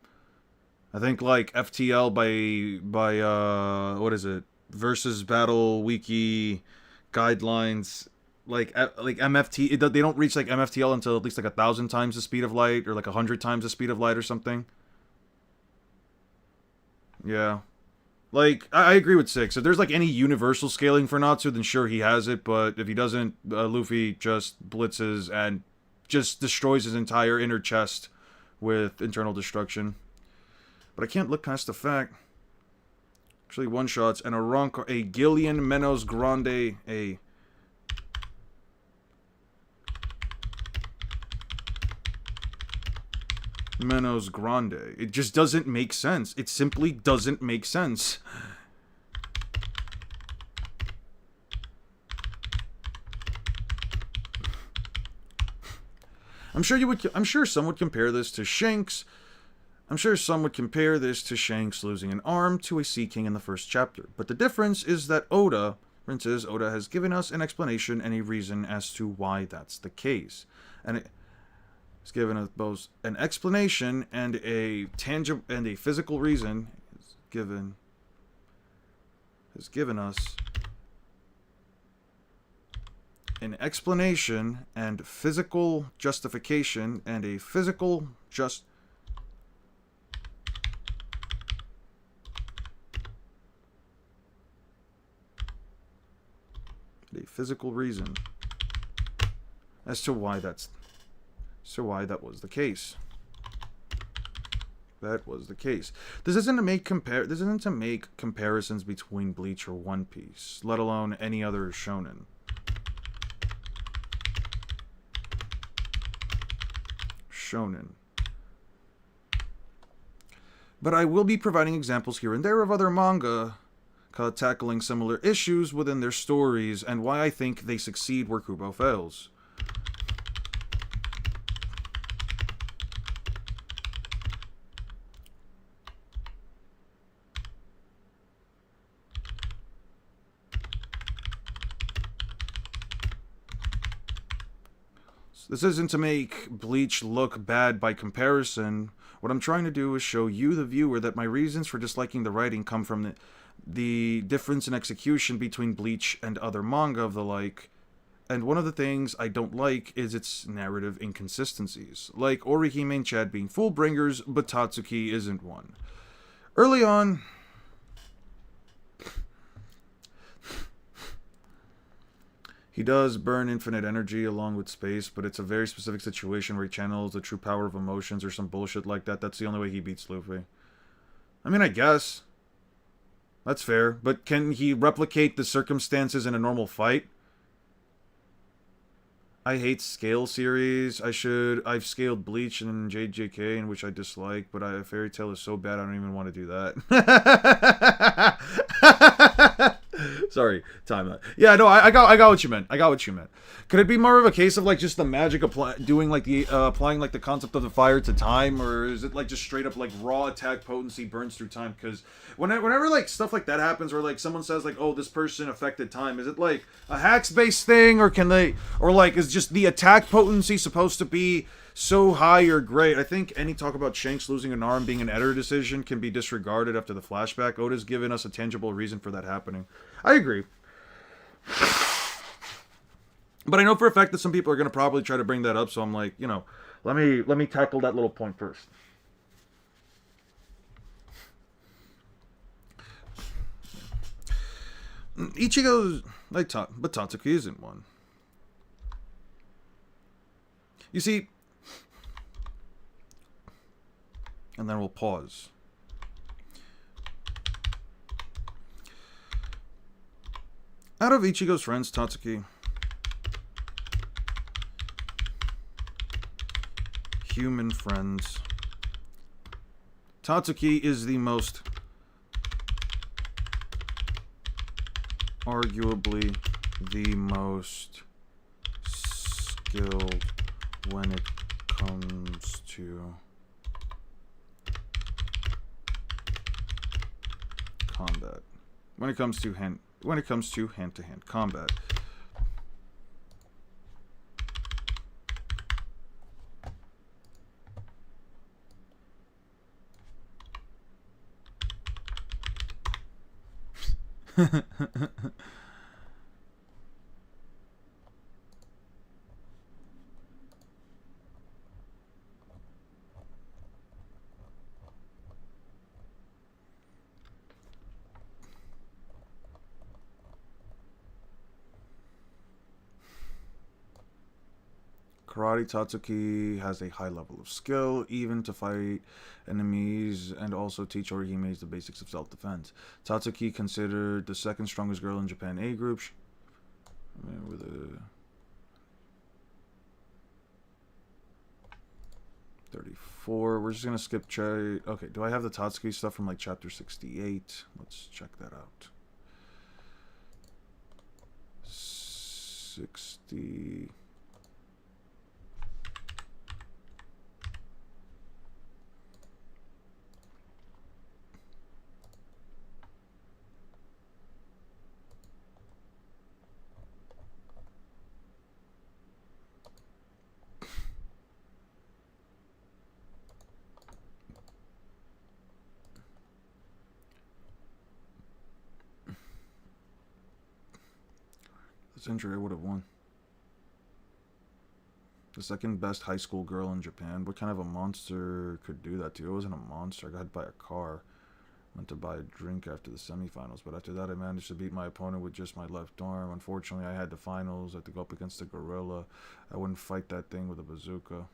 I think, like, FTL by what is it? Versus Battle Wiki guidelines, like MFT, they don't reach, like, MFTL until at least, like, 1,000 times the speed of light, or, like, 100 times the speed of light or something. Yeah. Like, I agree with Six. If there's, like, any universal scaling for Natsu, then sure, he has it, but if he doesn't, Luffy just blitzes and just destroys his entire inner chest with internal destruction. But I can't look past the fact, actually, one-shots, and a Gillian Menos Grande, a... Menos Grande. It just doesn't make sense. It simply doesn't make sense. I'm sure some would compare this to Shanks. I'm sure some would compare this to Shanks losing an arm to a Sea King in the first chapter. But the difference is that Oda has given us an explanation and a reason as to why that's the case. And it's given us both an explanation and a tangible and a physical reason. Has given us an explanation and physical justification and a physical reason as to why that was the case. That was the case. This isn't to make comparisons between Bleach or One Piece, let alone any other shonen. But I will be providing examples here and there of other manga tackling similar issues within their stories, and why I think they succeed where Kubo fails. This isn't to make Bleach look bad by comparison. What I'm trying to do is show you, the viewer, that my reasons for disliking the writing come from the difference in execution between Bleach and other manga of the like. And one of the things I don't like is its narrative inconsistencies. Like Orihime and Chad being Fullbringers, but Tatsuki isn't one. Early on... he does burn infinite energy along with space, but it's a very specific situation where he channels the true power of emotions or some bullshit like that. That's the only way he beats Luffy. I mean, I guess. That's fair. But can he replicate the circumstances in a normal fight? I hate scale series. I've scaled Bleach and JJK, in which I dislike, but Fairy Tail is so bad I don't even want to do that. Sorry, time out. Yeah, no, I got what you meant. I got what you meant. Could it be more of a case of like just the magic doing like the applying like the concept of the fire to time, or is it like just straight up like raw attack potency burns through time? Because whenever like stuff like that happens, or like someone says like, oh, this person affected time, is it like a hacks based thing, or like is just the attack potency supposed to be so high or great? I think any talk about Shanks losing an arm being an editor decision can be disregarded after the flashback. Oda's given us a tangible reason for that happening. I agree. But I know for a fact that some people are going to probably try to bring that up, so I'm like, you know, let me tackle that little point first. Ichigo's but Tatsuki isn't one. You see, and then we'll pause. Out of Ichigo's friends, Tatsuki, human friends, Tatsuki is the most, arguably the most skilled when it comes to combat. When it comes to hand-to-hand combat. Karate Tatsuki has a high level of skill, even to fight enemies, and also teach Orihimes the basics of self-defense. Tatsuki considered the second strongest girl in Japan A group. With a 34. We're just gonna skip okay, do I have the Tatsuki stuff from like chapter 68? Let's check that out. 60. This injury I would have won. The second best high school girl in Japan. What kind of a monster could do that to you? It wasn't a monster. I got hit by a car. Went to buy a drink after the semifinals, but after that I managed to beat my opponent with just my left arm. Unfortunately, I had the finals. I had to go up against a gorilla. I wouldn't fight that thing with a bazooka.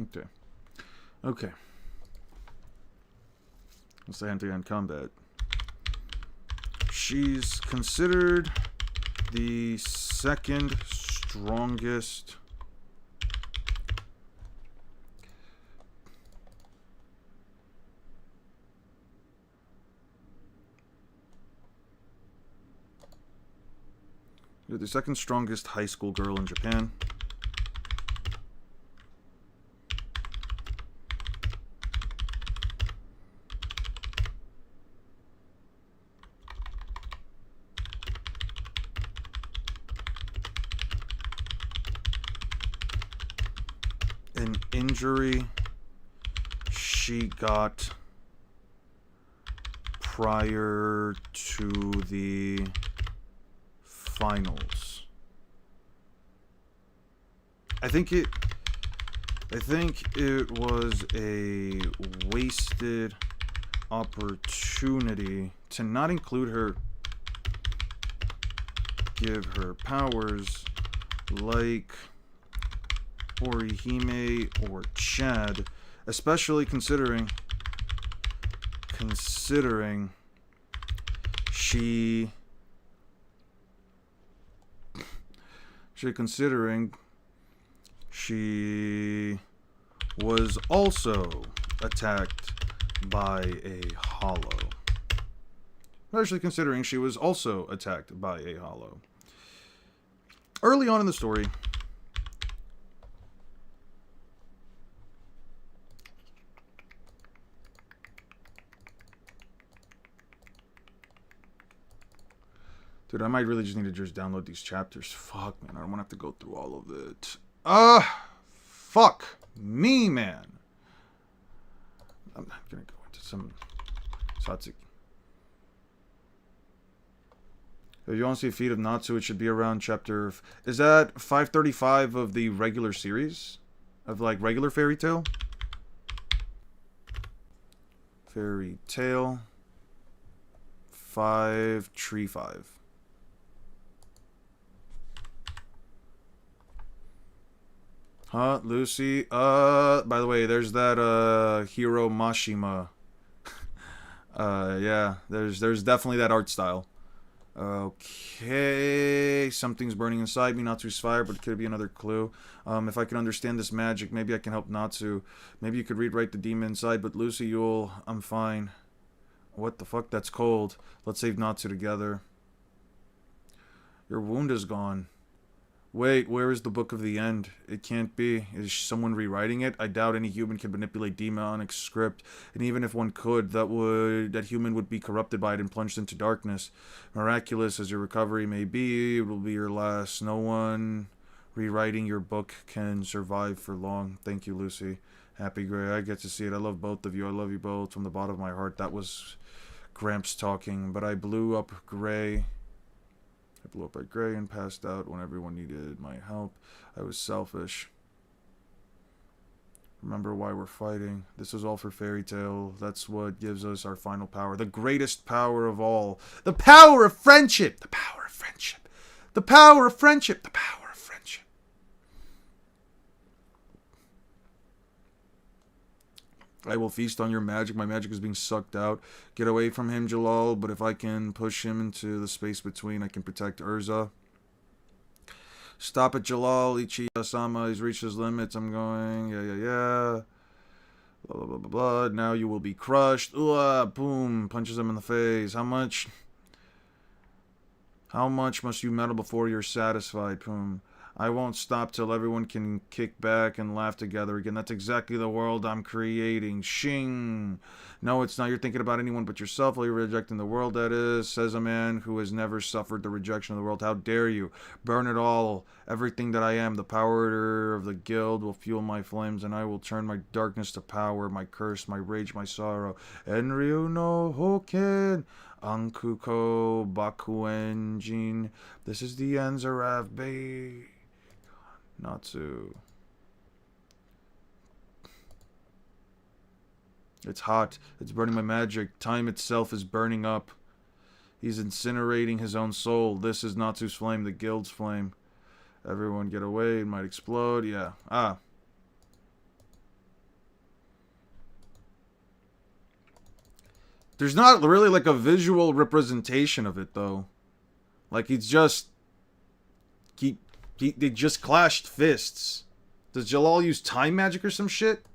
Okay. Okay. Let's say hand-to-hand combat. She's considered the second strongest high school girl in Japan. An injury she got prior to the finals. I think it was a wasted opportunity to not include her, give her powers like Orihime or Chad, especially considering she was also attacked by a hollow. Especially considering she was also attacked by a hollow. Early on in the story, dude, I might really just need to just download these chapters. Fuck, man. I don't want to have to go through all of it. Fuck me, man. I'm not going to go into some Satsuki. If you want to see a feat of Natsu, it should be around chapter... Is that 535 of the regular series? Of, like, regular Fairy Tail? Fairy Tail. 535. Huh, Lucy? By the way, there's that, Hiro Mashima. Yeah, there's definitely that art style. Okay, something's burning inside me. Natsu's fire, but it could be another clue. If I can understand this magic, maybe I can help Natsu. Maybe you could rewrite the demon inside, but Lucy, I'm fine. What the fuck? That's cold. Let's save Natsu together. Your wound is gone. Wait, where is the Book of the End? It can't be. Is someone rewriting it? I doubt any human can manipulate demonic script, and even if one could, that human would be corrupted by it and plunged into darkness. Miraculous as your recovery may be, it will be your last. No one Rewriting your book can survive for long. Thank you, Lucy. Happy Gray. I get to see it. I love both of you. I love you both from the bottom of my heart. That was Gramps talking. But I blew up Gray. I blew up at Gray and passed out when everyone needed my help. I was selfish. Remember why we're fighting. This is all for Fairy Tale. That's what gives us our final power. The greatest power of all. The power of friendship. The power of friendship. The power of friendship. The power of friendship. I will feast on your magic. My magic is being sucked out. Get away from him, Jalal. But if I can push him into the space between, I can protect Urza. Stop it, Jalal. Ichiya-sama, he's reached his limits. I'm going. Yeah. Blah, blah, blah, blah, blah. Now you will be crushed. Boom. Punches him in the face. How much? How much must you meddle before you're satisfied? Boom. I won't stop till everyone can kick back and laugh together again. That's exactly the world I'm creating. Shing. No, it's not. You're thinking about anyone but yourself while you're rejecting the world, that is, says a man who has never suffered the rejection of the world. How dare you? Burn it all. Everything that I am. The power of the guild will fuel my flames, and I will turn my darkness to power, my curse, my rage, my sorrow. Enryu no Hoken. Ankuko Bakuenjin. This is the Enzarav Bay. Natsu. It's hot. It's burning my magic. Time itself is burning up. He's incinerating his own soul. This is Natsu's flame, the guild's flame. Everyone get away. It might explode. Yeah. There's not really like a visual representation of it, though. Like, he's just... They just clashed fists. Does Jalal use time magic or some shit?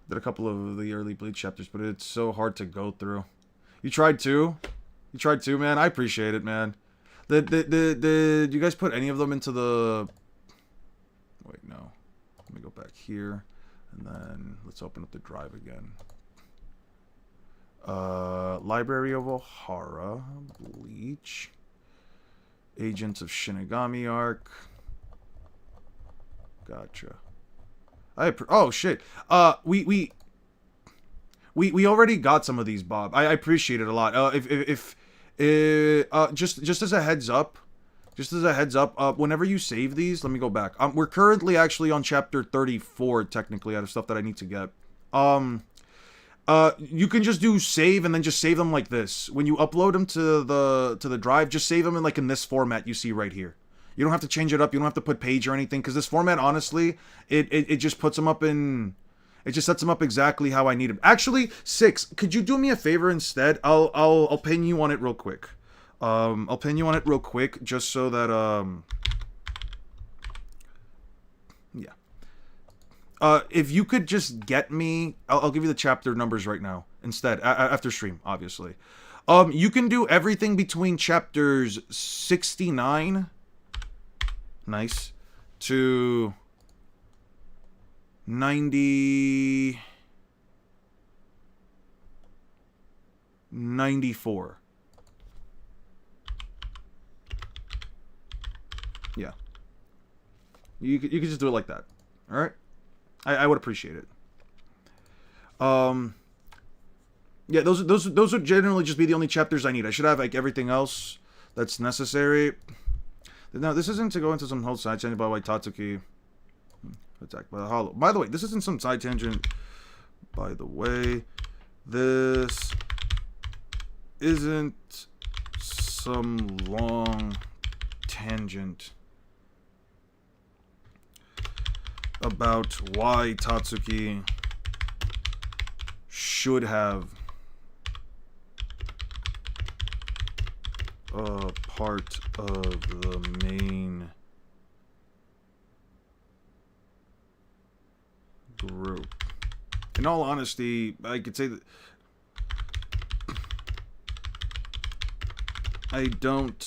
Did a couple of the early Bleach chapters, but it's so hard to go through. You tried too? You tried too, man? I appreciate it, man. Did you guys put any of them into the... Wait, no. Let me go back here. And then let's open up the drive again. Library of Ohara. Bleach. Agents of Shinigami arc. Gotcha. Oh shit. We already got some of these, Bob. I appreciate it a lot. Just as a heads up, whenever you save these, let me go back. We're currently actually on chapter 34, technically, out of stuff that I need to get. You can just do save and then just save them like this. When you upload them to the drive, just save them in this format you see right here. You don't have to change it up. You don't have to put page or anything, because this format, honestly, it just puts them up in... It just sets them up exactly how I need them. Actually, 6, could you do me a favor instead? I'll pin you on it real quick. I'll pin you on it real quick, just so that, yeah. If you could just get me... I'll give you the chapter numbers right now, instead, after stream, obviously. You can do everything between chapters 69... Nice. To 94. Yeah. You could just do it like that. Alright? I would appreciate it. Yeah, those would generally just be the only chapters I need. I should have like everything else that's necessary. Now, this isn't to go into some whole side tangent about why Tatsuki attacked by the hollow. By the way, this isn't some side tangent. By the way, this isn't some long tangent about why Tatsuki should have a part of the main group. In all honesty, I could say that I don't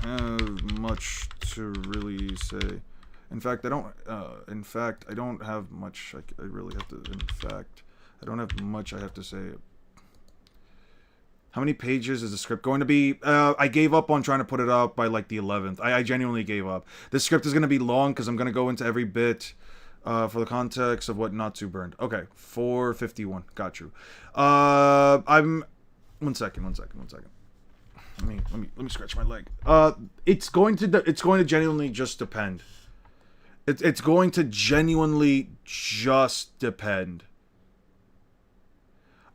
have much to really say. In fact, I don't have much. I really have to. In fact, I don't have much I have to say How many pages is the script going to be? I gave up on trying to put it up by like the 11th. I genuinely gave up. This script is going to be long because I'm going to go into every bit for the context of what not to burned. Okay, 451. Got you. I'm... One second. Let me scratch my leg. It's going to genuinely just depend. It's going to genuinely just depend.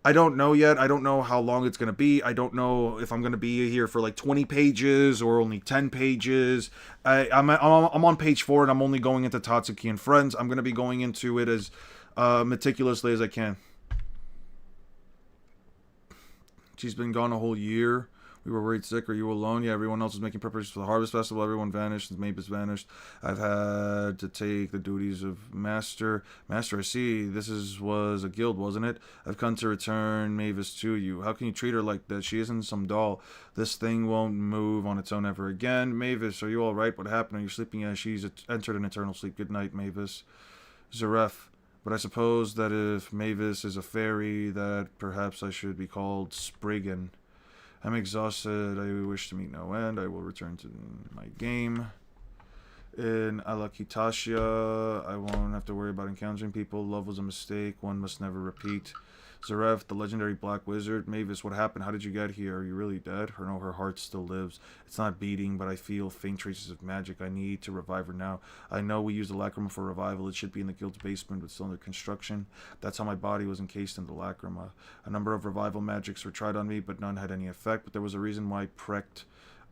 I don't know yet. I don't know how long it's going to be. I don't know if I'm going to be here for like 20 pages or only 10 pages. I'm on page 4 and I'm only going into Tatsuki and Friends. I'm going to be going into it as meticulously as I can. She's been gone a whole year. We were worried sick. Are you alone? Yeah, everyone else was making preparations for the Harvest Festival. Everyone vanished. Mavis vanished. I've had to take the duties of Master. Master, I see. This was a guild, wasn't it? I've come to return Mavis to you. How can you treat her like that? She isn't some doll. This thing won't move on its own ever again. Mavis, are you all right? What happened? Are you sleeping as she's entered an eternal sleep? Good night, Mavis. Zaref. But I suppose that if Mavis is a fairy, that perhaps I should be called Spriggan. I'm exhausted. I wish to meet no end. I will return to my game. In Alakitasha, I won't have to worry about encountering people. Love was a mistake. One must never repeat. Zaref, the legendary black wizard. Mavis, what happened? How did you get here? Are you really dead? No, her heart still lives. It's not beating, but I feel faint traces of magic. I need to revive her now. I know we used the lacrima for revival. It should be in the guild's basement, but still under construction. That's how my body was encased in the lacrima. A number of revival magics were tried on me, but none had any effect. But there was a reason why Precht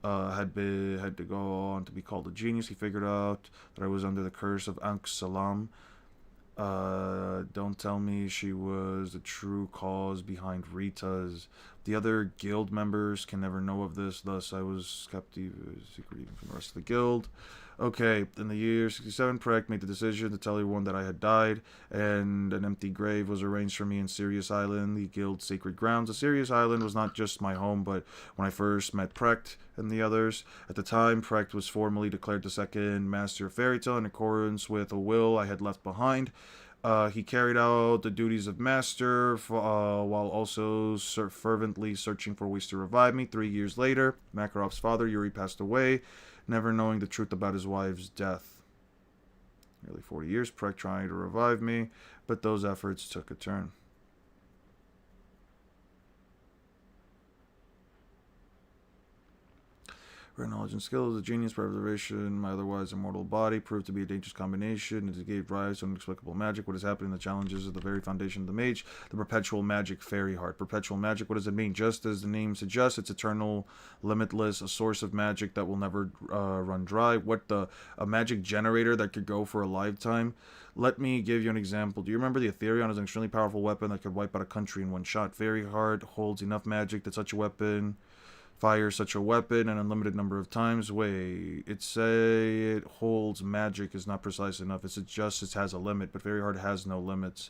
had to go on to be called a genius. He figured out that I was under the curse of Ankh Salam. Don't tell me she was the true cause behind Rita's. The other guild members can never know of this, thus I was kept secret even from the rest of the guild. Okay, in the year 67, Precht made the decision to tell everyone that I had died, and an empty grave was arranged for me in Sirius Island, the guild's sacred grounds. The Sirius Island was not just my home, but when I first met Precht and the others. At the time, Precht was formally declared the second Master of Fairy Tale in accordance with a will I had left behind. He carried out the duties of Master while also fervently searching for ways to revive me. 3 years later, Makarov's father, Yuri, passed away, never knowing the truth about his wife's death. Nearly 40 years, Precht trying to revive me, but those efforts took a turn. Rare knowledge and skill is a genius preservation. My otherwise immortal body proved to be a dangerous combination. It gave rise to inexplicable magic. What is happening? The challenges of the very foundation of the mage. The perpetual magic fairy heart. Perpetual magic, what does it mean? Just as the name suggests, it's eternal, limitless, a source of magic that will never run dry. A magic generator that could go for a lifetime. Let me give you an example. Do you remember the Aetherion is an extremely powerful weapon that could wipe out a country in one shot? Fairy heart holds enough magic that such a weapon... Fire such a weapon an unlimited number of times. Wait, it say it holds magic is not precise enough. It suggests it has a limit, but Fairy Heart has no limits.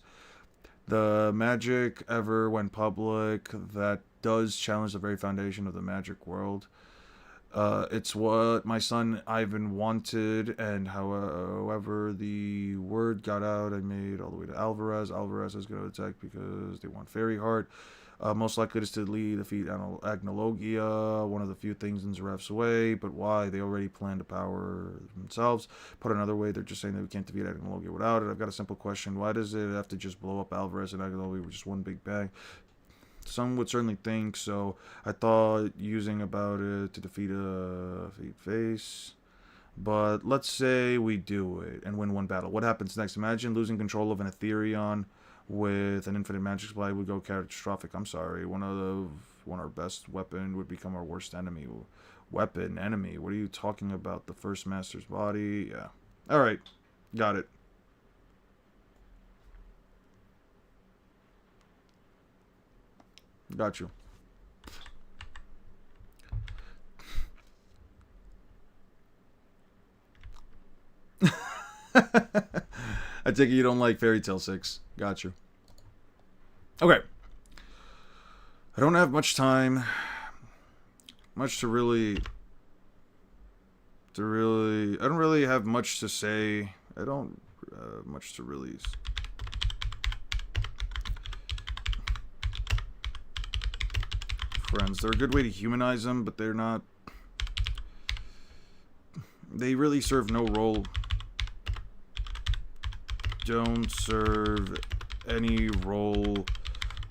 The magic ever went public that does challenge the very foundation of the magic world. It's what my son Ivan wanted, and however the word got out, I made all the way to Alvarez. Alvarez is going to attack because they want Fairy Heart. Most likely is to defeat Agnologia, one of the few things in Zaref's way, but why? They already plan to power themselves. Put another way, they're just saying that we can't defeat Agnologia without it. I've got a simple question. Why does it have to just blow up Alvarez and Agnologia with just one big bang? Some would certainly think so. I thought using about it to defeat a face. But let's say we do it and win one battle. What happens next? Imagine losing control of an Aetherion with an infinite magic supply would go catastrophic. I'm sorry. One of our best weapon would become our worst enemy. Enemy. What are you talking about? The first master's body? Yeah. All right. Got it. Got you. I take it you don't like Fairy Tail 6. Got you. Okay. I don't have much time. Much to really... I don't really have much to say. I don't much to really... friends. They're a good way to humanize them, but they're not... They really serve no role. Don't serve any role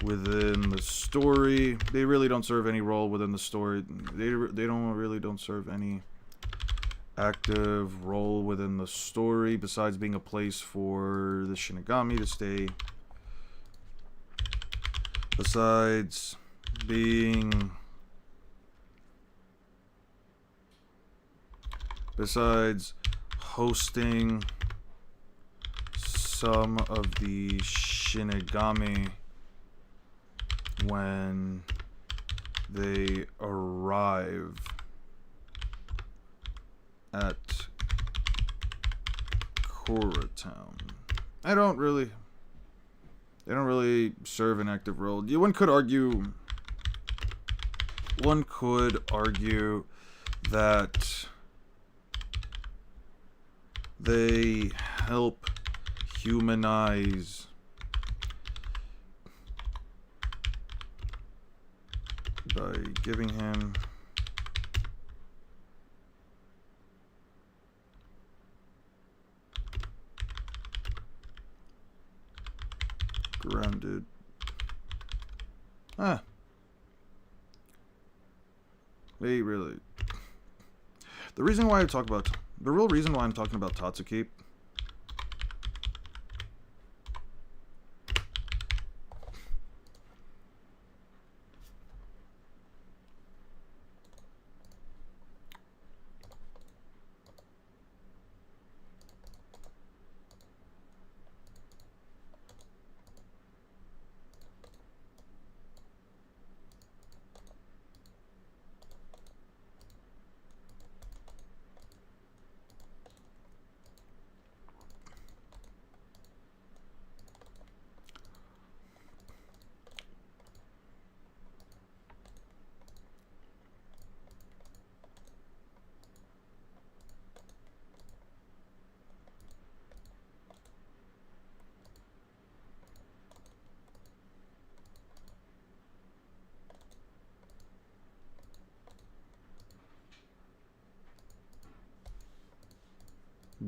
within the story. They really don't serve any role within the story. They don't serve any active role within the story besides being a place for the Shinigami to stay. Besides hosting some of the Shinigami when they arrive at Korra-town. They don't really serve an active role. One could argue that they help humanize by giving him grounded. They really. The real reason why I'm talking about Tatsuki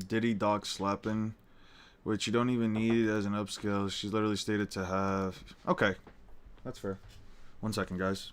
Diddy Doc slapping, which you don't even need as an upscale. She's literally stated to have. Okay, that's fair. 1 second, guys.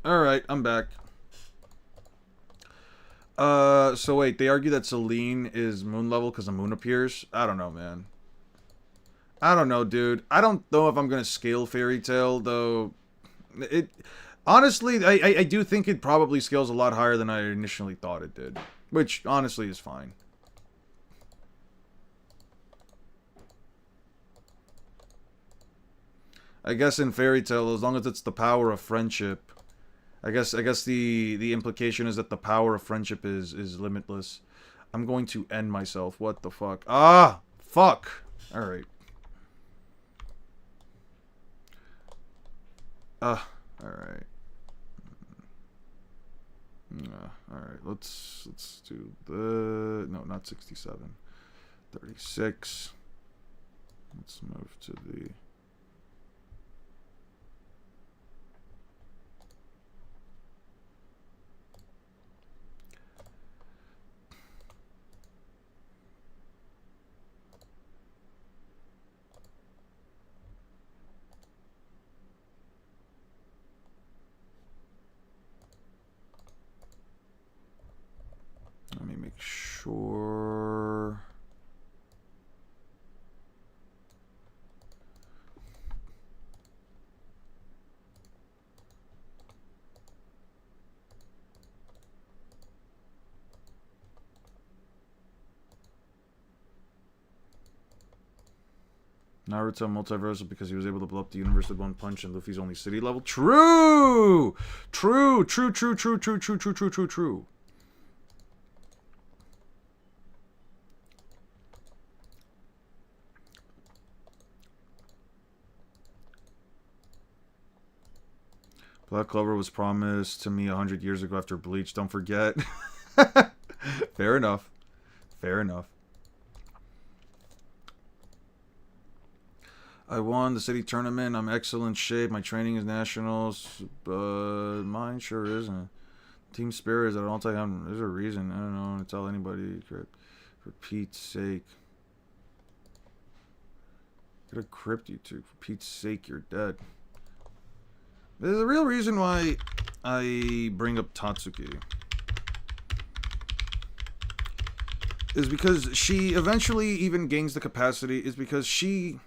Alright, I'm back. So wait, they argue that Selene is moon level because the moon appears? I don't know, man. I don't know, dude. I don't know if I'm gonna scale Fairy Tail, though. Honestly, I do think it probably scales a lot higher than I initially thought it did. Which, honestly, is fine. I guess in Fairy Tail, as long as it's the power of friendship... I guess the implication is that the power of friendship is limitless. I'm going to end myself. What the fuck? Ah! Fuck! Alright. Alright. Alright, let's do the... No, not 67. 36. Let's move to the... Naruto multiversal because he was able to blow up the universe with one punch and Luffy's only city level. True! True, true, true, true, true, true, true, true, true, true. Black Clover was promised to me 100 years ago after Bleach. Don't forget. Fair enough. Fair enough. I won the city tournament. I'm excellent shape. My training is nationals, but mine sure isn't. Team Spirit is at an all-time. There's a reason. I don't know. To tell anybody. For Pete's sake. Get a crypt, you two. For Pete's sake, you're dead. There's a real reason why I bring up Tatsuki. Is because she eventually even gains the capacity. Is because she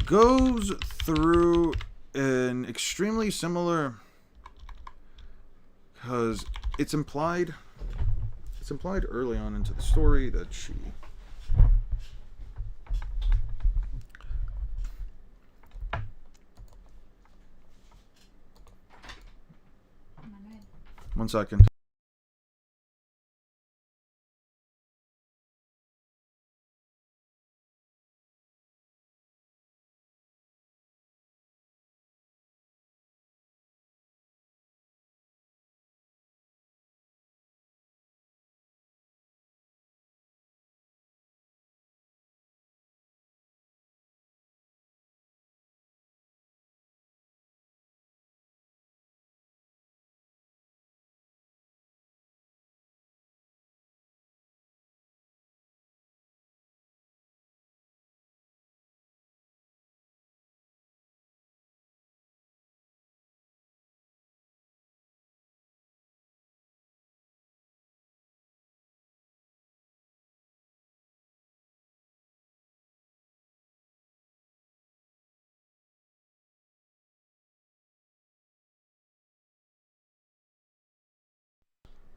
goes through an extremely similar, because it's implied early on into the story that she one second.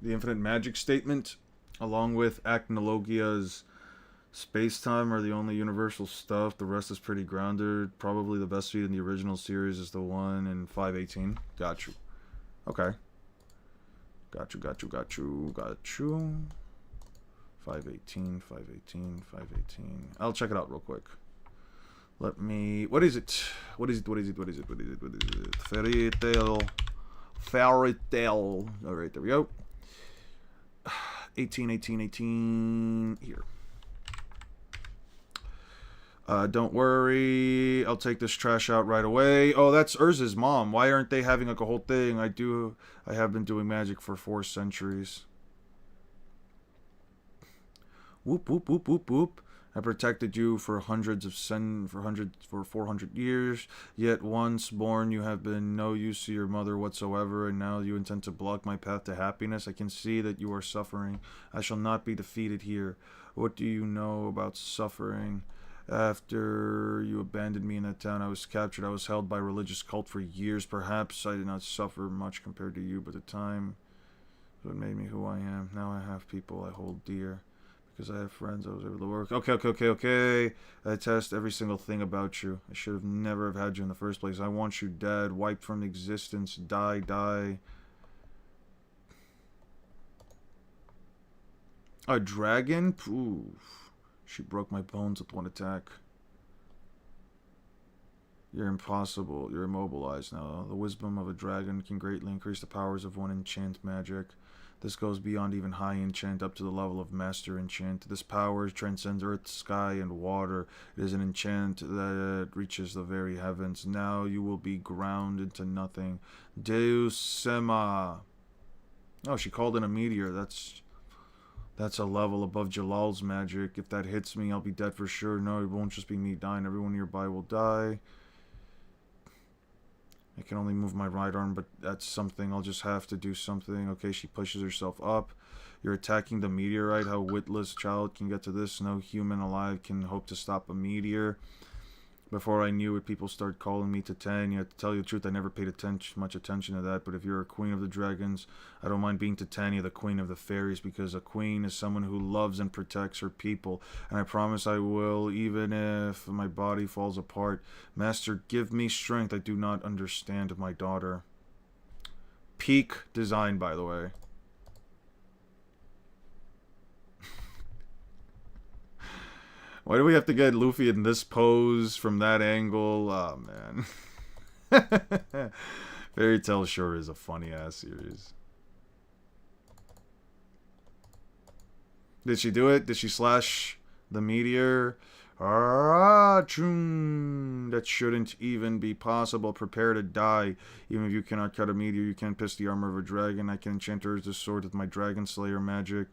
The infinite magic statement, along with Acnologia's space-time, are the only universal stuff. The rest is pretty grounded. Probably the best feat in the original series is the one in 518. Got you. Okay. Got you, got you, got you, got you. 518, 518, 518. I'll check it out real quick. Let me... What is it? What is it? What is it? What is it? What is it? What is it? Fairy tale. Fairy tale. Alright, there we go. 18, 18, 18. Here. Don't worry. I'll take this trash out right away. Oh, that's Urza's mom. Why aren't they having like a whole thing? I have been doing magic for 4 centuries. Whoop, whoop, whoop, whoop, whoop. I protected you for 400 years. Yet once born, you have been no use to your mother whatsoever, and now you intend to block my path to happiness. I can see that you are suffering. I shall not be defeated here. What do you know about suffering? After you abandoned me in that town, I was captured. I was held by a religious cult for years. Perhaps I did not suffer much compared to you, but the time is what made me who I am. Now I have people I hold dear. Because I have friends, I was able to work. Okay. I test every single thing about you. I should have never have had you in the first place. I want you dead, wiped from existence. Die. A dragon? Poof. She broke my bones with one attack. You're impossible. You're immobilized now. The wisdom of a dragon can greatly increase the powers of one enchant magic. This goes beyond even high enchant up to the level of master enchant. This power transcends earth, sky, and water. It is an enchant that reaches the very heavens. Now you will be ground into nothing. Deus Sema. Oh, she called in a meteor. That's a level above Jalal's magic. If that hits me, I'll be dead for sure. No, it won't just be me dying. Everyone nearby will die. I can only move my right arm, but that's something. I'll just have to do something. Okay, she pushes herself up. You're attacking the meteorite. How witless child can get to this? No human alive can hope to stop a meteor. Before I knew it, people started calling me Titania. To tell you the truth, I never paid much attention to that, but if you're a queen of the dragons, I don't mind being Titania, the queen of the fairies, because a queen is someone who loves and protects her people, and I promise I will, even if my body falls apart. Master, give me strength. I do not understand my daughter. Peak design, by the way. Why do we have to get Luffy in this pose from that angle? Oh, man. Fairy Tail sure is a funny-ass series. Did she do it? Did she slash the meteor? Ah, that shouldn't even be possible. Prepare to die. Even if you cannot cut a meteor, you can't pierce the armor of a dragon. I can enchant her as a sword with my Dragon Slayer magic.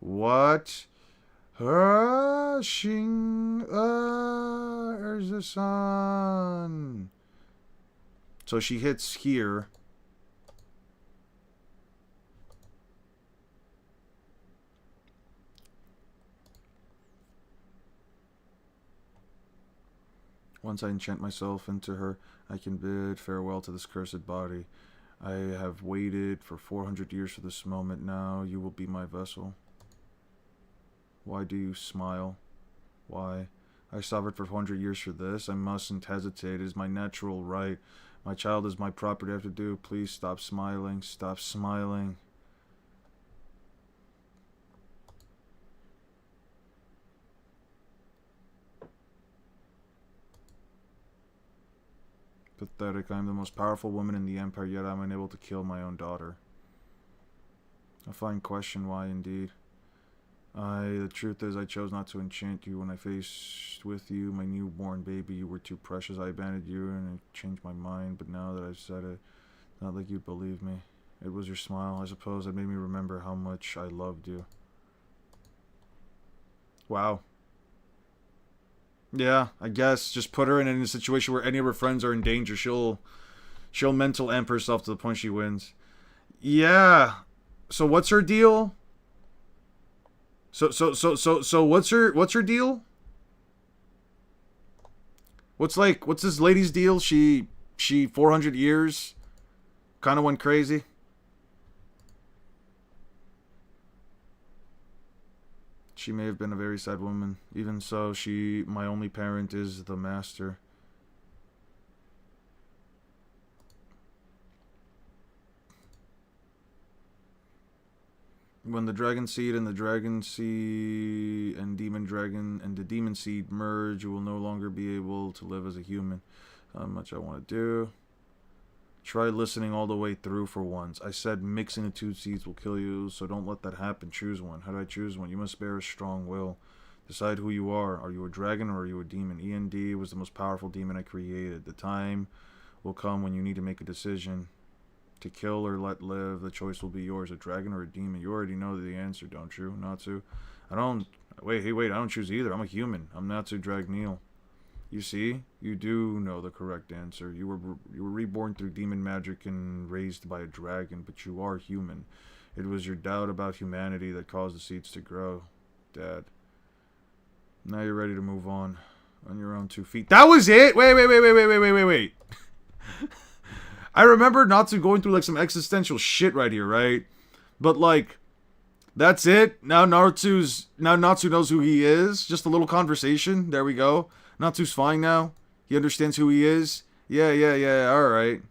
What? There's the sun. So she hits here. Once I enchant myself into her, I can bid farewell to this cursed body. I have waited for 400 years for this moment. Now you will be my vessel. Why do you smile? Why? I suffered for 100 years for this. I mustn't hesitate. It is my natural right. My child is my property. I have to do. Please stop smiling. Stop smiling. Pathetic. I am the most powerful woman in the Empire, yet I am unable to kill my own daughter. A fine question, why indeed? The truth is, I chose not to enchant you. When I faced with you, my newborn baby, you were too precious. I abandoned you and I changed my mind, but now that I've said it, not like you'd believe me. It was your smile, I suppose, that made me remember how much I loved you. Wow. Yeah, I guess. Just put her in a situation where any of her friends are in danger. She'll mental amp herself to the point she wins. Yeah. So what's her deal? So what's her deal? What's this lady's deal? She 400 years kind of went crazy. She may have been a very sad woman. Even so, my only parent is the master. When the dragon seed and the dragon seed and demon dragon and the demon seed merge, you will no longer be able to live as a human. How much I want to do. Try listening all the way through for once. I said mixing the two seeds will kill you, so don't let that happen. Choose one. How do I choose one? You must bear a strong will. Decide who you are. Are you a dragon or are you a demon? END was the most powerful demon I created. The time will come when you need to make a decision. To kill or let live, the choice will be yours. A dragon or a demon? You already know the answer, don't you? Natsu? I don't... Wait, I don't choose either. I'm a human. I'm Natsu Dragneel. You see? You do know the correct answer. You were reborn through demon magic and raised by a dragon, but you are human. It was your doubt about humanity that caused the seeds to grow, Dad. Now you're ready to move on your own 2 feet. That was it? Wait. I remember Natsu going through like some existential shit right here, right? But like, that's it. Now Natsu knows who he is. Just a little conversation. There we go. Natsu's fine now. He understands who he is. Yeah. All right.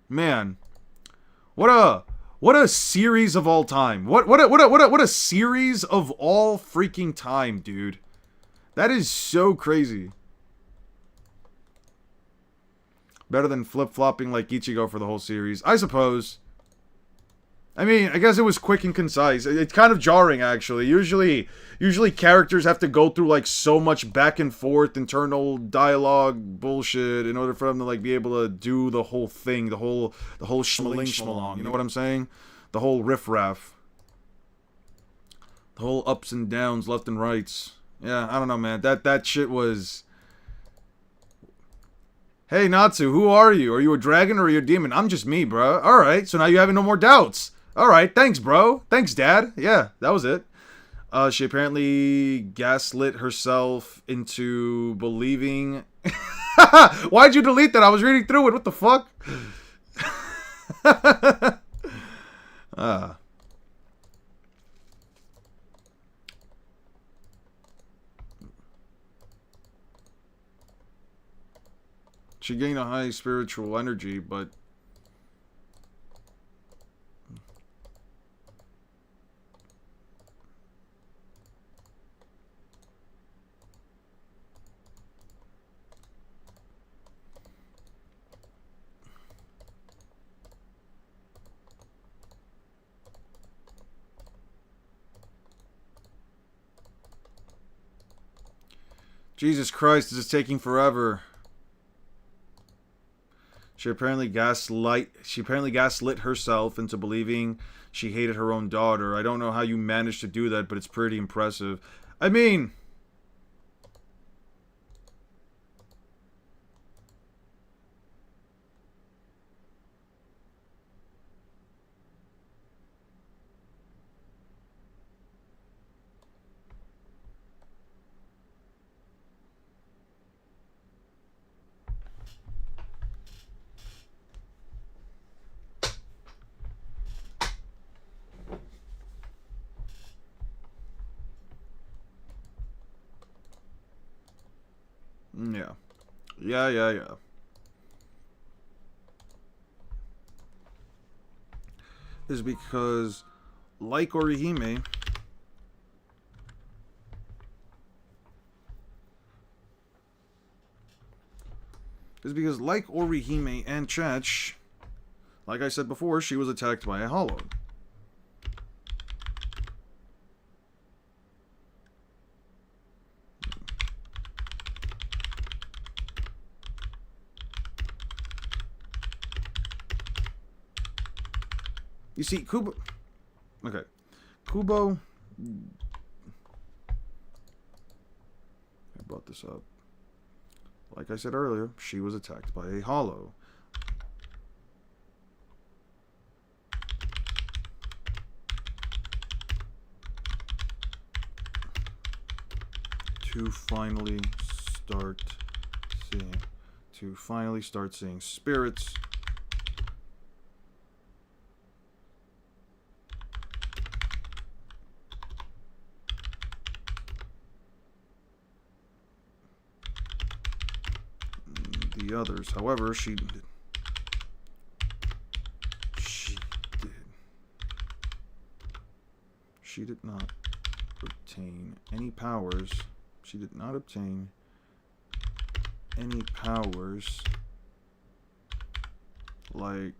Man, what a series of all time. What a series of all freaking time, dude. That is so crazy. Better than flip-flopping like Ichigo for the whole series, I suppose. I mean, I guess it was quick and concise. It's kind of jarring, actually. Usually characters have to go through, like, so much back and forth, internal dialogue bullshit in order for them to, like, be able to do the whole thing, the whole schmalong, you know what I'm saying? The whole riff-raff. The whole ups and downs, left and rights. Yeah, I don't know, man. That shit was... Hey, Natsu, who are you? Are you a dragon or are you a demon? I'm just me, bro. Alright, so now you have no more doubts. Alright, thanks, bro. Thanks, Dad. Yeah, that was it. She apparently gaslit herself into believing... Why'd you delete that? I was reading through it. What the fuck? She gained a high spiritual energy, but... Jesus Christ, this is taking forever. She apparently gaslit herself into believing she hated her own daughter. I don't know how you managed to do that, but it's pretty impressive. I mean... Yeah. Is because, like Orihime, and Chach, like I said before, she was attacked by a hollow. You see, Kubo... Okay. Kubo... I brought this up. Like I said earlier, she was attacked by a hollow. To finally start seeing spirits. The others, however, she did not obtain any powers. She did not obtain any powers like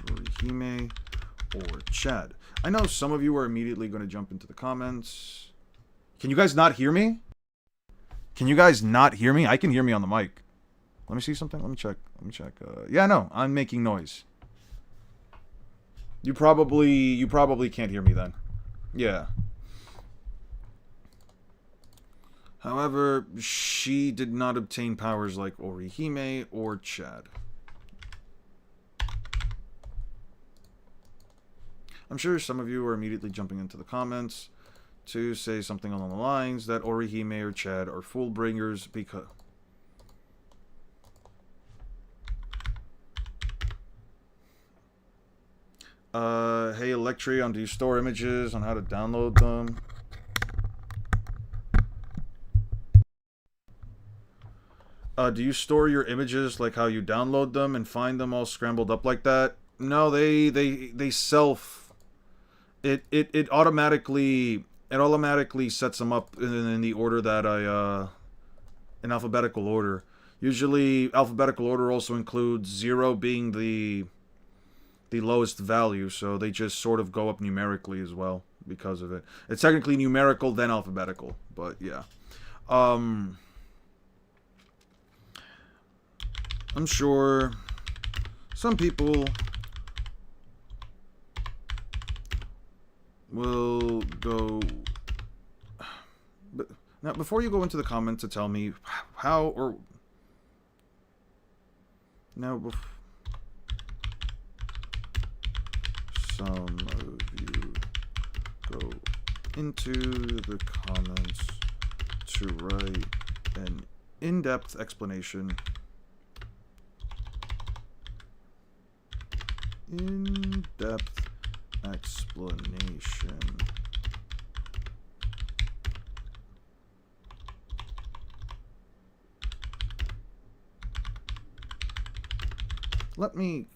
Orihime or Chad. I know some of you are immediately going to jump into the comments. Can you guys not hear me? Can you guys not hear me? I can hear me on the mic. Let me see something. Let me check. Yeah, no, I'm making noise. You probably can't hear me then. Yeah. However, she did not obtain powers like Orihime or Chad. I'm sure some of you are immediately jumping into the comments to say something along the lines that Orihime or Chad are fool bringers because... Hey Electrion, do you store images on how to download them? Do you store your images like how you download them and find them all scrambled up like that? No, they self... It automatically sets them up in the order that in alphabetical order. Usually, alphabetical order also includes 0 being the lowest value, so they just sort of go up numerically as well because of it. It's technically numerical, then alphabetical, but yeah. I'm sure some people will go... But now, before you go into the comments to tell me how or... Now, some of you go into the comments to write an in-depth explanation. In-depth explanation. Let me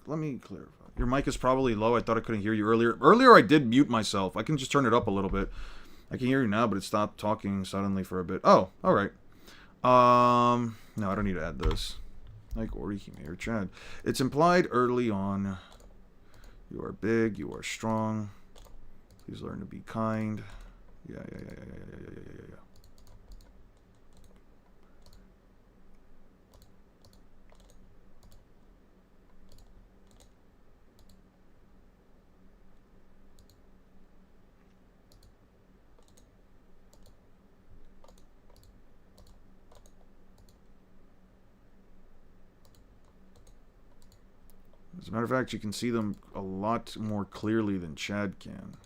clarify. Your mic is probably low. I thought I couldn't hear you earlier. Earlier I did mute myself. I can just turn it up a little bit. I can hear you now, but it stopped talking suddenly for a bit. Oh, all right. No, I don't need to add this. Like Ori, Hime, or Chad. It's implied early on. You are big. You are strong. Please learn to be kind. Yeah. As a matter of fact, you can see them a lot more clearly than Chad can.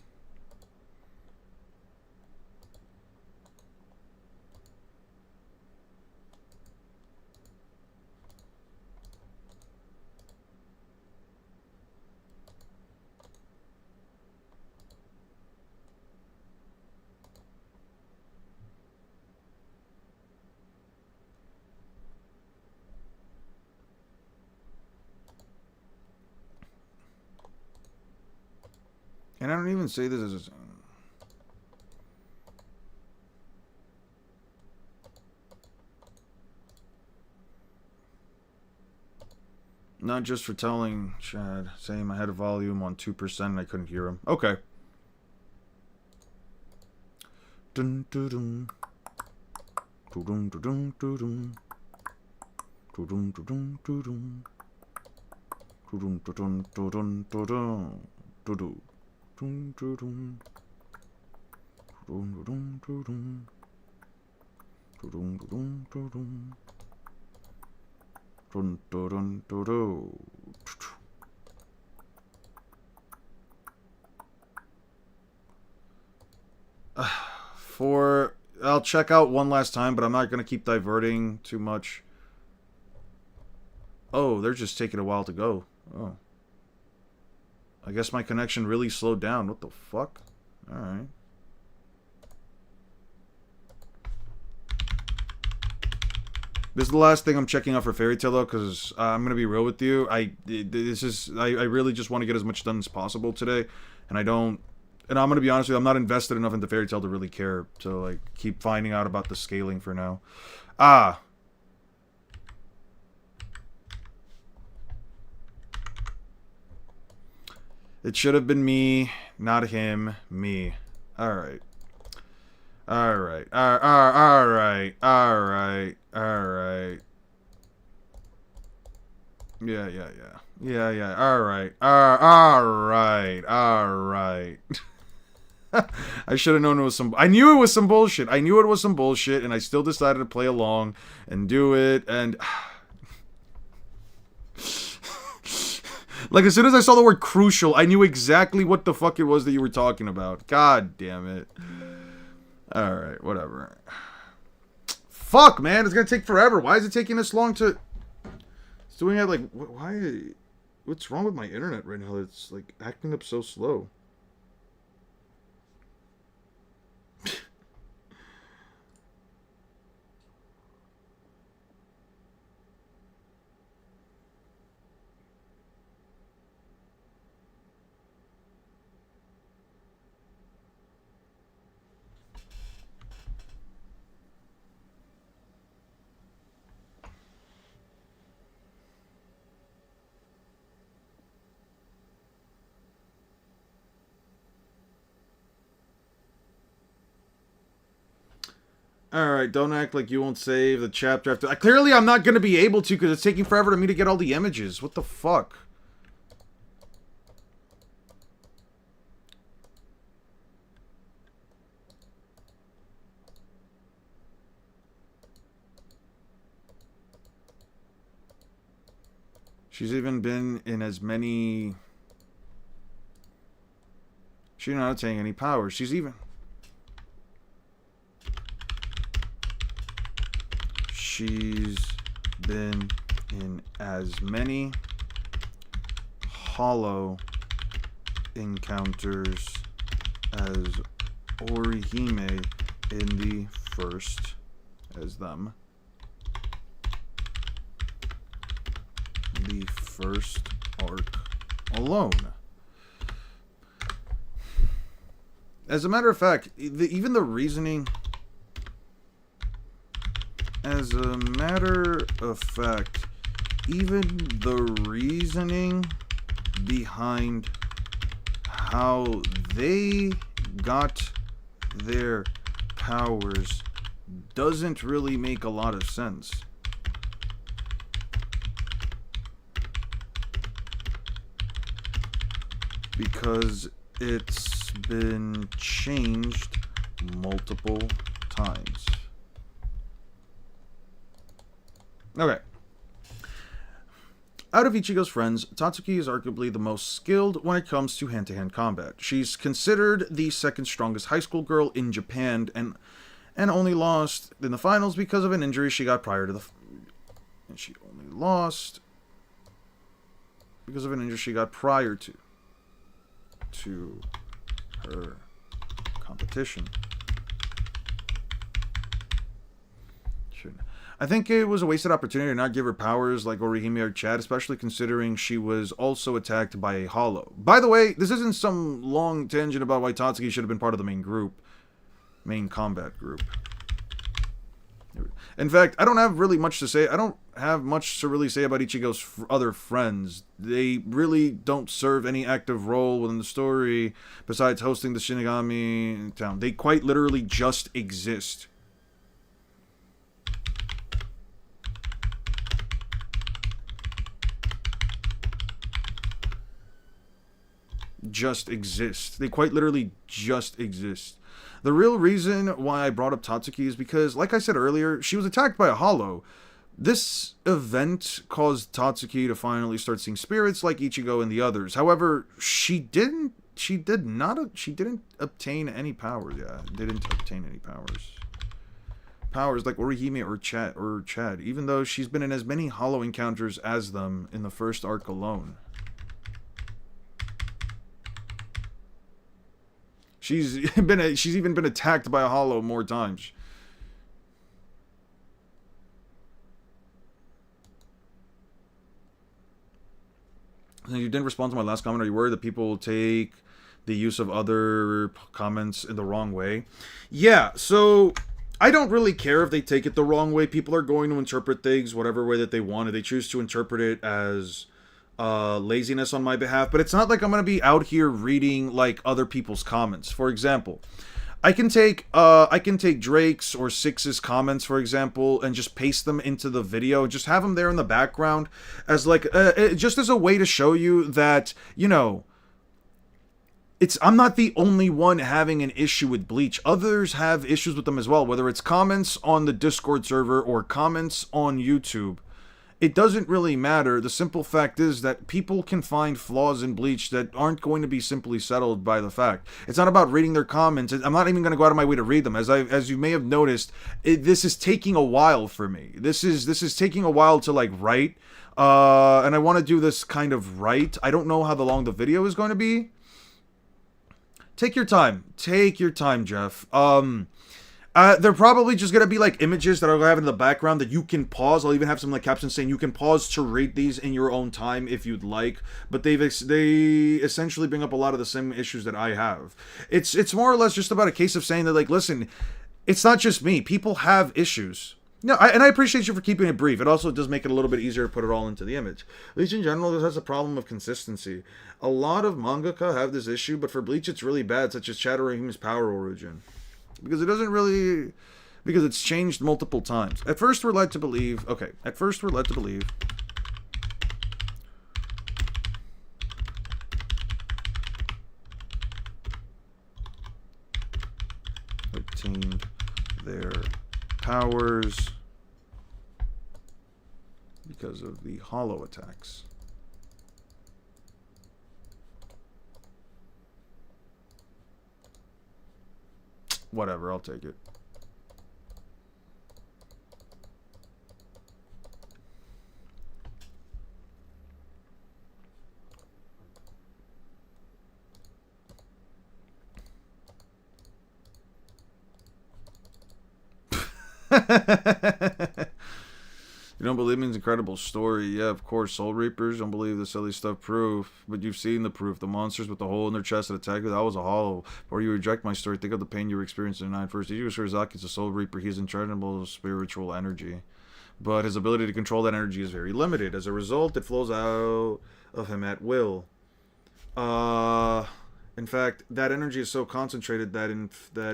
And I don't even say this as a... Not just for telling Chad. Same, I had a volume on 2% and I couldn't hear him. Okay. Dun dun dun. Dun dun dun dun dun. Dun dun dun dun dun. Dun dun dun dun dun dun. Dun dun. Dun dun dun. Dun dun dun dun. Dun dun dun dun. Dun dun dun dun dun. I'll check out one last time, but I'm not gonna keep diverting too much. Oh, they're just taking a while to go. Oh. I guess my connection really slowed down. What the fuck? Alright. This is the last thing I'm checking out for Fairy Tail, though, because I'm going to be real with you. I really just want to get as much done as possible today. And I'm going to be honest with you, I'm not invested enough into Fairy Tail to really care to, like, keep finding out about the scaling for now. It should have been me, not him, me. Alright. Alright. Alright. Yeah. Alright. I should have known it was some... I knew it was some bullshit. And I still decided to play along and do it, and... Like, as soon as I saw the word crucial, I knew exactly what the fuck it was that you were talking about. God damn it. Alright, whatever. Fuck, man, it's gonna take forever. Why is it taking this long to... It's doing it, like, why... What's wrong with my internet right now? It's, like, acting up so slow. Alright, don't act like you won't save the chapter after... Clearly, I'm not going to be able to because it's taking forever to me to get all the images. What the fuck? She's even been in as many... She did not obtain any powers. She's been in as many hollow encounters as Orihime in the first arc alone. As a matter of fact, even the reasoning behind how they got their powers doesn't really make a lot of sense. Because it's been changed multiple times. Okay. Out of Ichigo's friends, Tatsuki is arguably the most skilled when it comes to hand-to-hand combat. She's considered the second strongest high school girl in Japan and only lost in the finals because of an injury she got prior to the... And she only lost because of an injury she got prior to her competition. I think it was a wasted opportunity to not give her powers like Orihime or Chad, especially considering she was also attacked by a hollow. By the way, this isn't some long tangent about why Tatsuki should have been part of the main combat group. In fact, I don't have really much to say. I don't have much to really say about Ichigo's other friends. They really don't serve any active role within the story besides hosting the Shinigami town. They quite literally just exist. They quite literally just exist. The real reason why I brought up Tatsuki is because, like I said earlier, she was attacked by a hollow. This event caused Tatsuki to finally start seeing spirits like Ichigo and the others. However, she didn't obtain any powers. Yeah, didn't obtain any powers. Powers like Orihime or Chad, even though she's been in as many hollow encounters as them in the first arc alone. She's even been attacked by a hollow more times. You didn't respond to my last comment. Are you worried that people will take the use of other comments in the wrong way? Yeah, so I don't really care if they take it the wrong way. People are going to interpret things whatever way that they want. If they choose to interpret it as laziness on my behalf, but it's not like I'm gonna be out here reading like other people's comments. For example, I can take Drake's or Six's comments, for example, and just paste them into the video and just have them there in the background as like just as a way to show you that, you know, I'm not the only one having an issue with Bleach. Others have issues with them as well, whether it's comments on the Discord server or comments on YouTube. It doesn't really matter. The simple fact is that people can find flaws in Bleach that aren't going to be simply settled by the fact. It's not about reading their comments. I'm not even going to go out of my way to read them. As you may have noticed, this is taking a while for me. This is taking a while to like write, and I want to do this kind of right. I don't know how long the video is going to be. Take your time. Take your time, Jeff. They're probably just going to be like images that I'll have in the background that you can pause. I'll even have some like captions saying you can pause to read these in your own time if you'd like. But they essentially bring up a lot of the same issues that I have. It's more or less just about a case of saying that, like, listen, it's not just me. People have issues. No, and I appreciate you for keeping it brief. It also does make it a little bit easier to put it all into the image. Bleach in general, this has a problem of consistency. A lot of mangaka have this issue, but for Bleach it's really bad, such as Chadorihime's power origin. Because it doesn't really... Because it's changed multiple times. At first we're led to believe... Okay, at first we're led to believe... obtained their powers because of the hollow attacks. Whatever, I'll take it. You don't believe me? It's an incredible story. Yeah, of course. Soul Reapers don't believe the silly stuff proof. But you've seen the proof. The monsters with the hole in their chest that attacked you, that was a hollow. Before you reject my story, think of the pain you were experiencing in 9 first. Ichigo Shirazaki is a Soul Reaper. He's incredible spiritual energy. But his ability to control that energy is very limited. As a result, it flows out of him at will. In fact, that energy is so concentrated that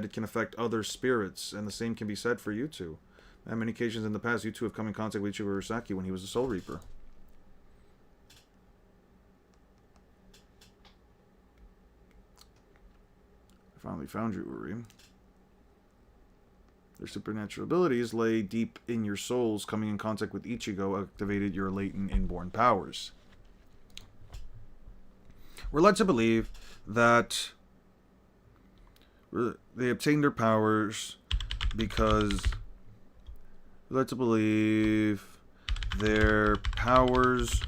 it can affect other spirits. And the same can be said for you two. On many occasions in the past, you two have come in contact with Ichigo Urasaki when he was a Soul Reaper. I finally found you, Uri. Their supernatural abilities lay deep in your souls. Coming in contact with Ichigo activated your latent inborn powers. We're led to believe that they obtained their powers because... We're led to believe their powers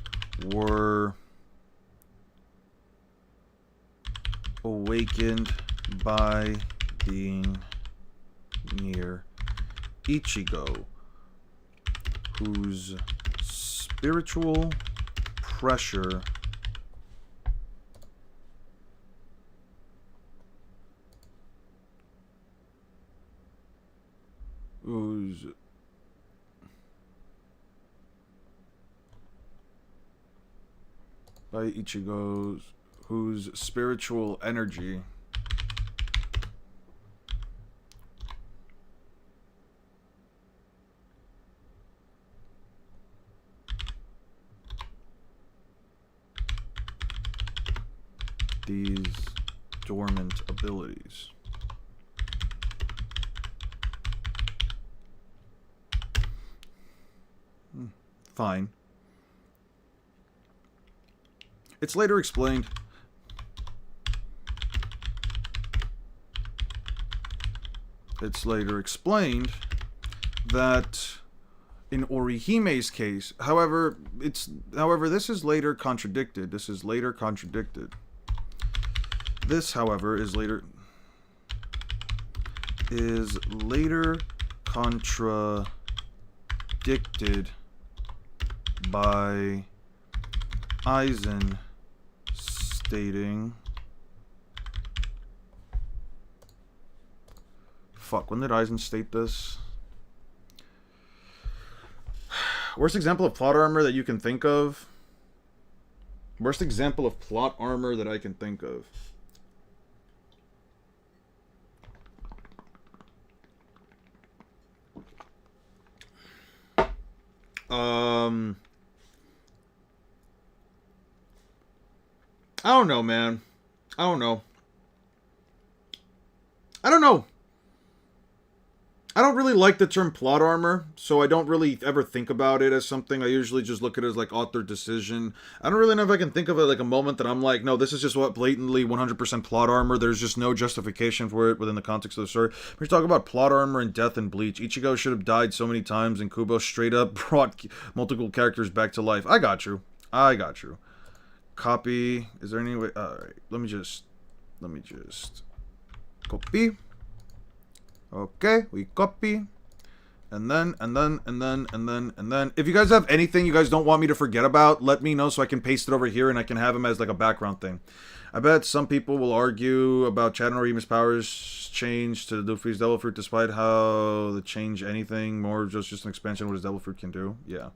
were awakened by being near Ichigo, whose spiritual pressure by Ichigo's, whose spiritual energy these dormant abilities. Fine. It's later explained that in Orihime's case, however, this is later contradicted. This, however, is later contradicted by Aizen stating... Fuck, when did Aizen state this? Worst example of plot armor that you can think of? Worst example of plot armor that I can think of. I don't know, man. I don't know. I don't really like the term plot armor, so I don't really ever think about it as something. I usually just look at it as like author decision. I don't really know if I can think of it like a moment that I'm like, no, this is just what blatantly 100% plot armor. There's just no justification for it within the context of the story. We're talking about plot armor and death and Bleach. Ichigo should have died so many times, and Kubo straight up brought multiple characters back to life. I got you. Copy. Is there any way? Alright, let me just copy. Okay, we copy. And then. If you guys have anything you guys don't want me to forget about, let me know so I can paste it over here and I can have them as like a background thing. I bet some people will argue about Chad and Orihime's powers change to Luffy's Devil Fruit despite how they change anything more just an expansion of what his Devil Fruit can do. Yeah.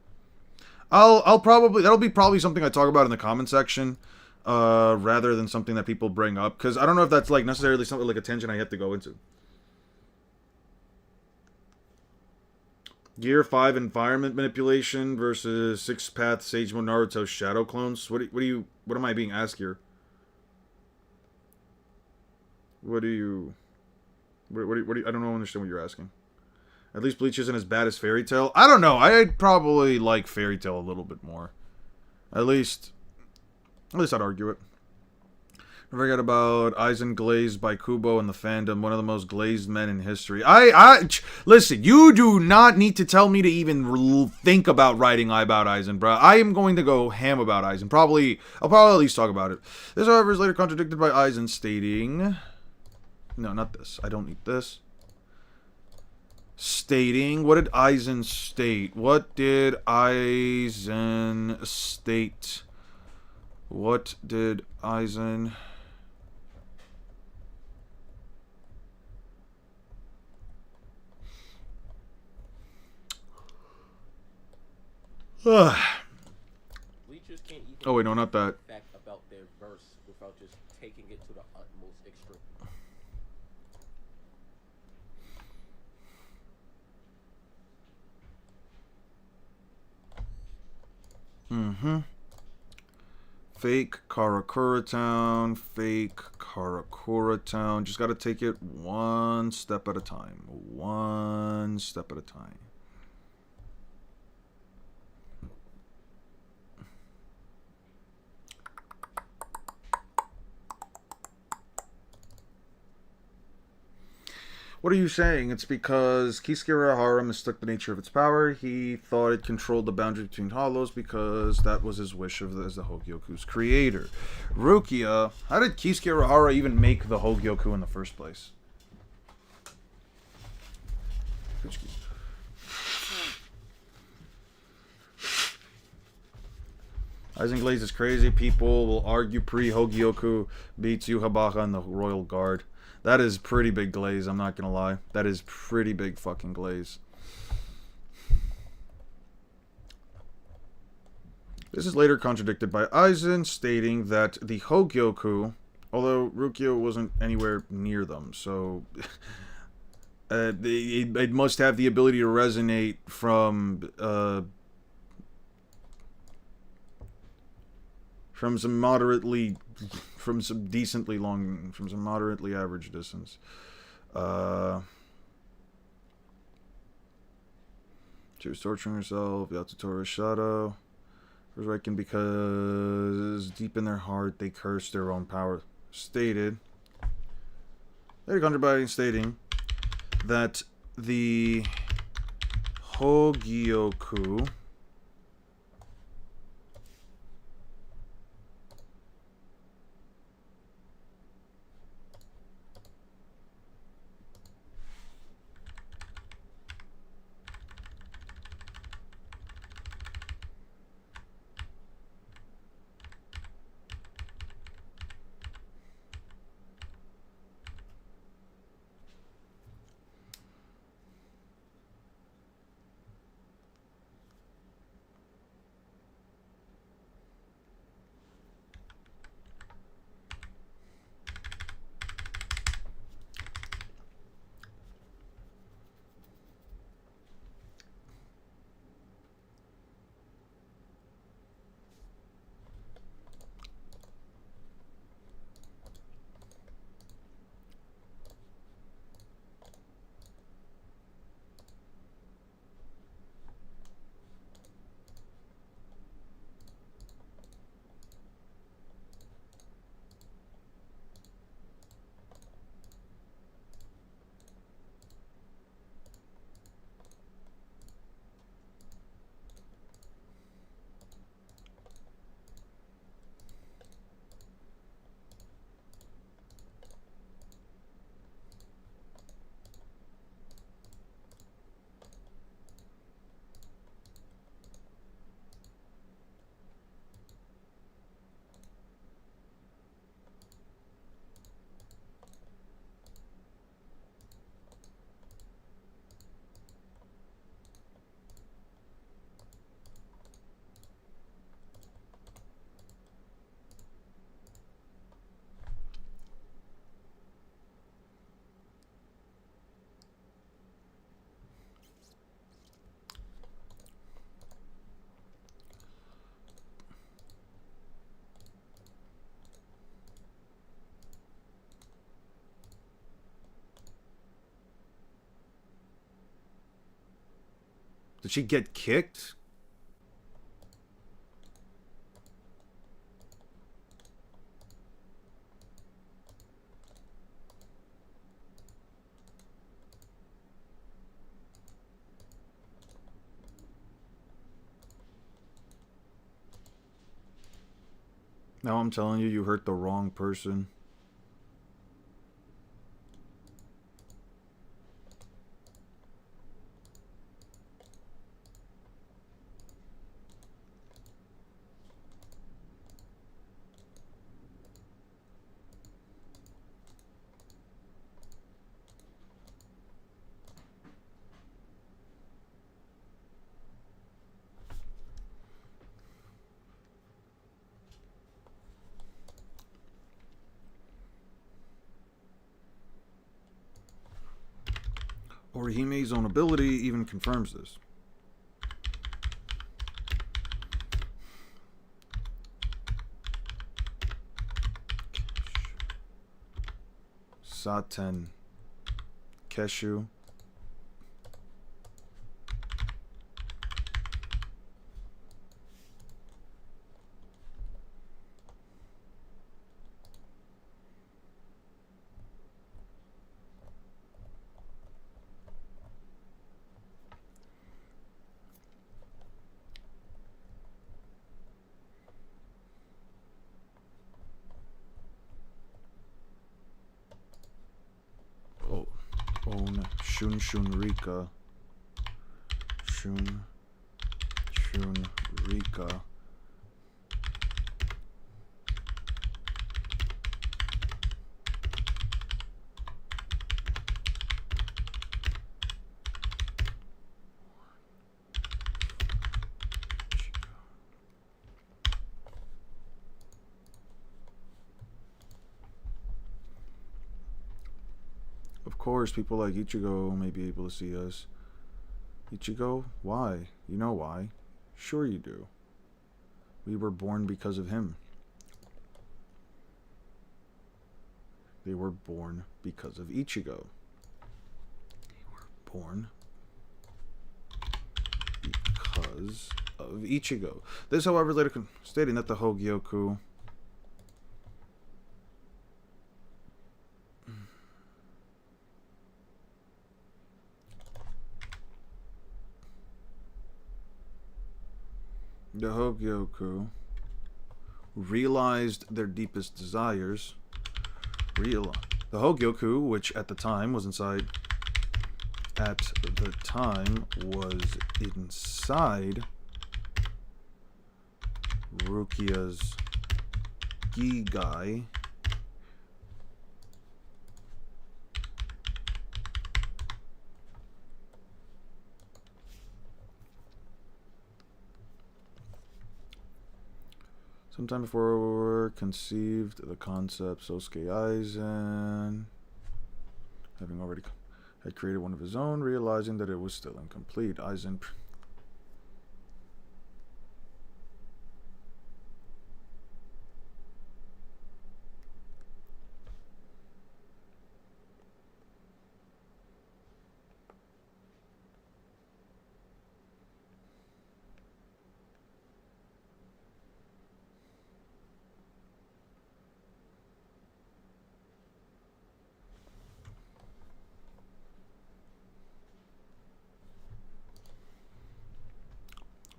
That'll be probably something I talk about in the comment section, rather than something that people bring up, because I don't know if that's like necessarily something like a tangent I have to go into. Gear 5 environment manipulation versus 6-path Sage Mode Naruto shadow clones. What am I being asked here? I don't understand what you're asking. At least Bleach isn't as bad as Fairy Tail. I don't know. I'd probably like Fairy Tail a little bit more. At least I'd argue it. Forget about Eisen glazed by Kubo and the fandom, one of the most glazed men in history. Listen, you do not need to tell me to even think about writing about Eisen, bro. I am going to go ham about Eisen. I'll probably at least talk about it. This, however, is later contradicted by Eisen stating... No, not this. I don't need this. Stating... What did Eisen state? What did Eisen state? What did Eisen... Bleachers can't even Oh wait, no, not that. fact about their verse without just taking it to the utmost extreme. Fake Karakura Town, fake Karakura Town. Just gotta take it one step at a time. One step at a time. What are you saying? It's because Kisuke Urahara mistook the nature of its power. He thought it controlled the boundary between hollows because that was his wish as the Hogyoku's creator. Rukia, how did Kisuke Urahara even make the Hogyoku in the first place? Isenglaze is crazy. People will argue pre-Hogyoku beats Yubaba and the Royal Guard. That is pretty big glaze, I'm not gonna lie. That is pretty big fucking glaze. This is later contradicted by Aizen, stating that the Hogyoku, although Rukia wasn't anywhere near them, so it must have the ability to resonate from some moderately average distance. She was torturing herself, Yatsutora Shadow. Was Riken because deep in their heart they cursed their own power. Stated. Later contradicting stating that the Hogyoku Did she get kicked? Now I'm telling you, you hurt the wrong person. Orihime's own ability even confirms this. Saten Keshu. Own Shun Rika. Shun Rika. Of course, people like Ichigo may be able to see us. Ichigo? Why? You know why. Sure you do. We were born because of him. They were born because of Ichigo. They were born because of Ichigo. This, however, later stating that the Hogyoku realized their deepest desires. The Hogyoku, which at the time was inside Rukia's Gigai. Sometime before conceived the concept, Sosuke Aizen, having already had created one of his own, realizing that it was still incomplete. Aizen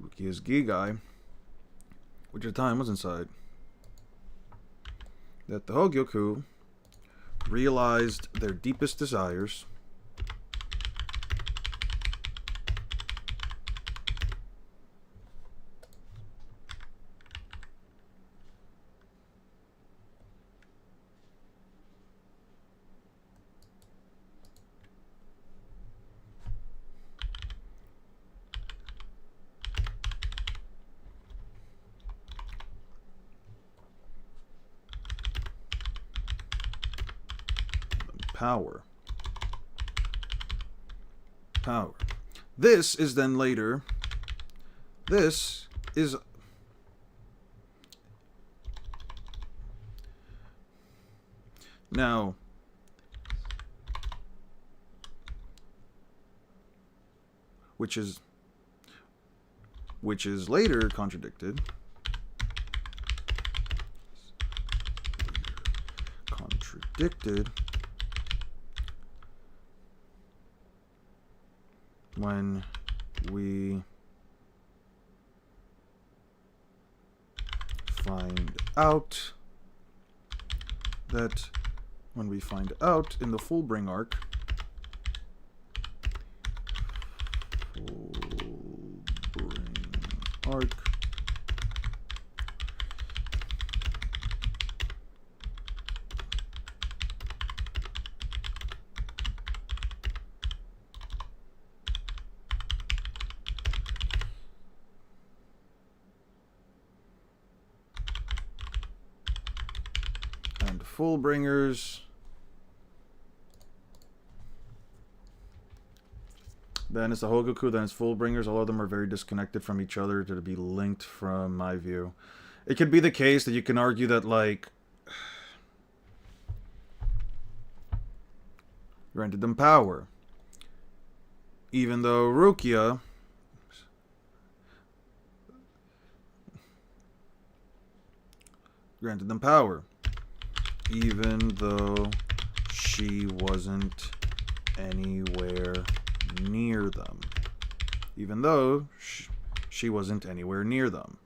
Rukia's Gigai, which at the time was inside, that the Hogyoku realized their deepest desires, power. This is then later. This is now. Which is later contradicted. When we find out that when we find out in the Fullbring arc, and Fullbringers, then it's the Hogoku, then it's Fullbringers. All of them are very disconnected from each other to be linked from my view. It could be the case that you can argue that, like, granted them power. Even though Rukia granted them power. Even though she wasn't anywhere near them. Even though she wasn't anywhere near them.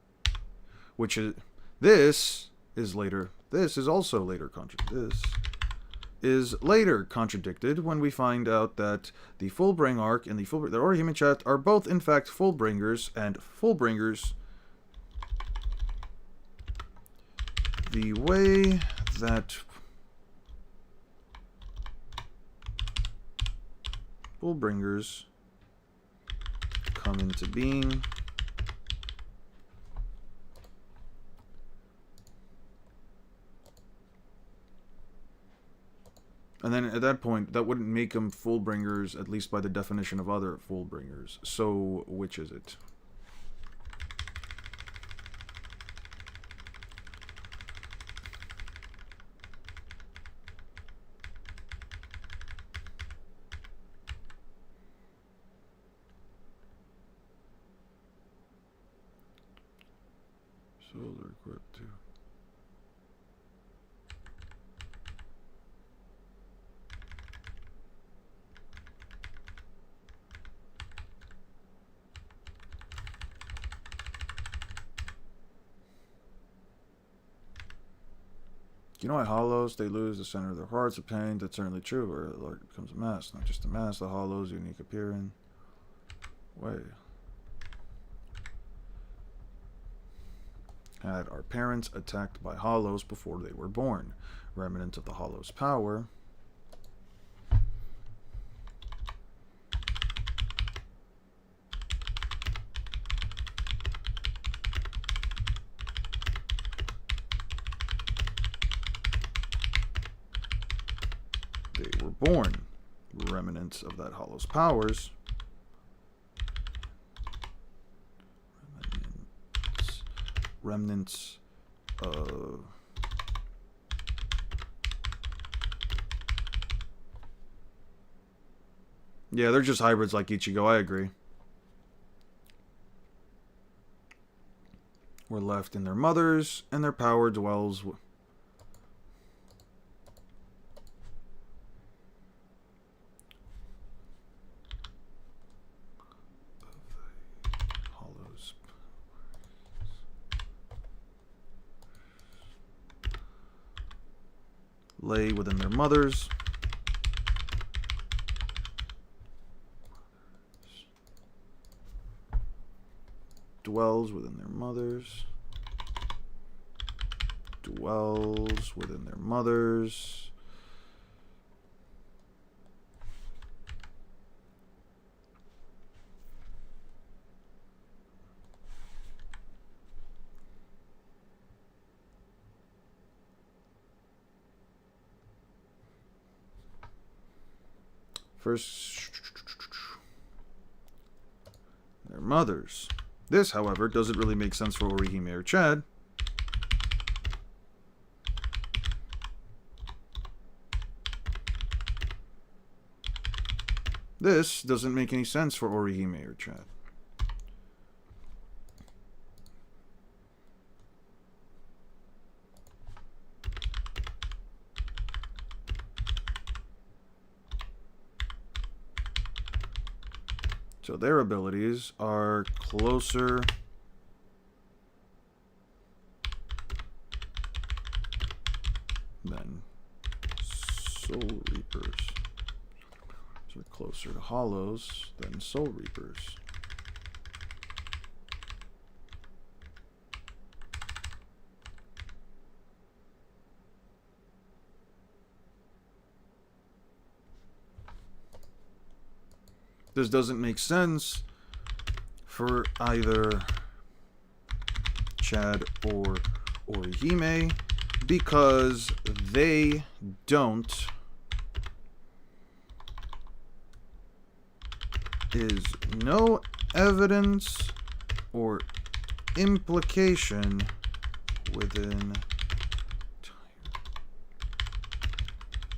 Which is, this is also later contradicted when we find out that the Fullbring arc and the Orihuman chat are both in fact Fullbringers, and Fullbringers, the way that Fullbringers come into being and then at that point, that wouldn't make them Fullbringers, at least by the definition of other Fullbringers. So, which is it? Solar Corp 2. You know why hollows, they lose the center of their hearts of pain? That's certainly true, or the Lord becomes a mask. Not just a mask, the hollows unique appearing way. Had our parents attacked by hollows before they were born. Remnant of the hollow's power. They were born. Remnants of that hollow's powers. Remnants of yeah, they're just hybrids like Ichigo, I agree. Were left in their mothers, and their power dwells lay within their mothers. Dwells within their mothers. Dwells within their mothers. First, their mothers. This, however, doesn't really make sense for Orihime or Chad. This doesn't make any sense for Orihime or Chad. So their abilities are closer Reapers. So we're closer to Hollows than Soul Reapers. This doesn't make sense for either Chad or Orihime because they don't is no evidence or implication within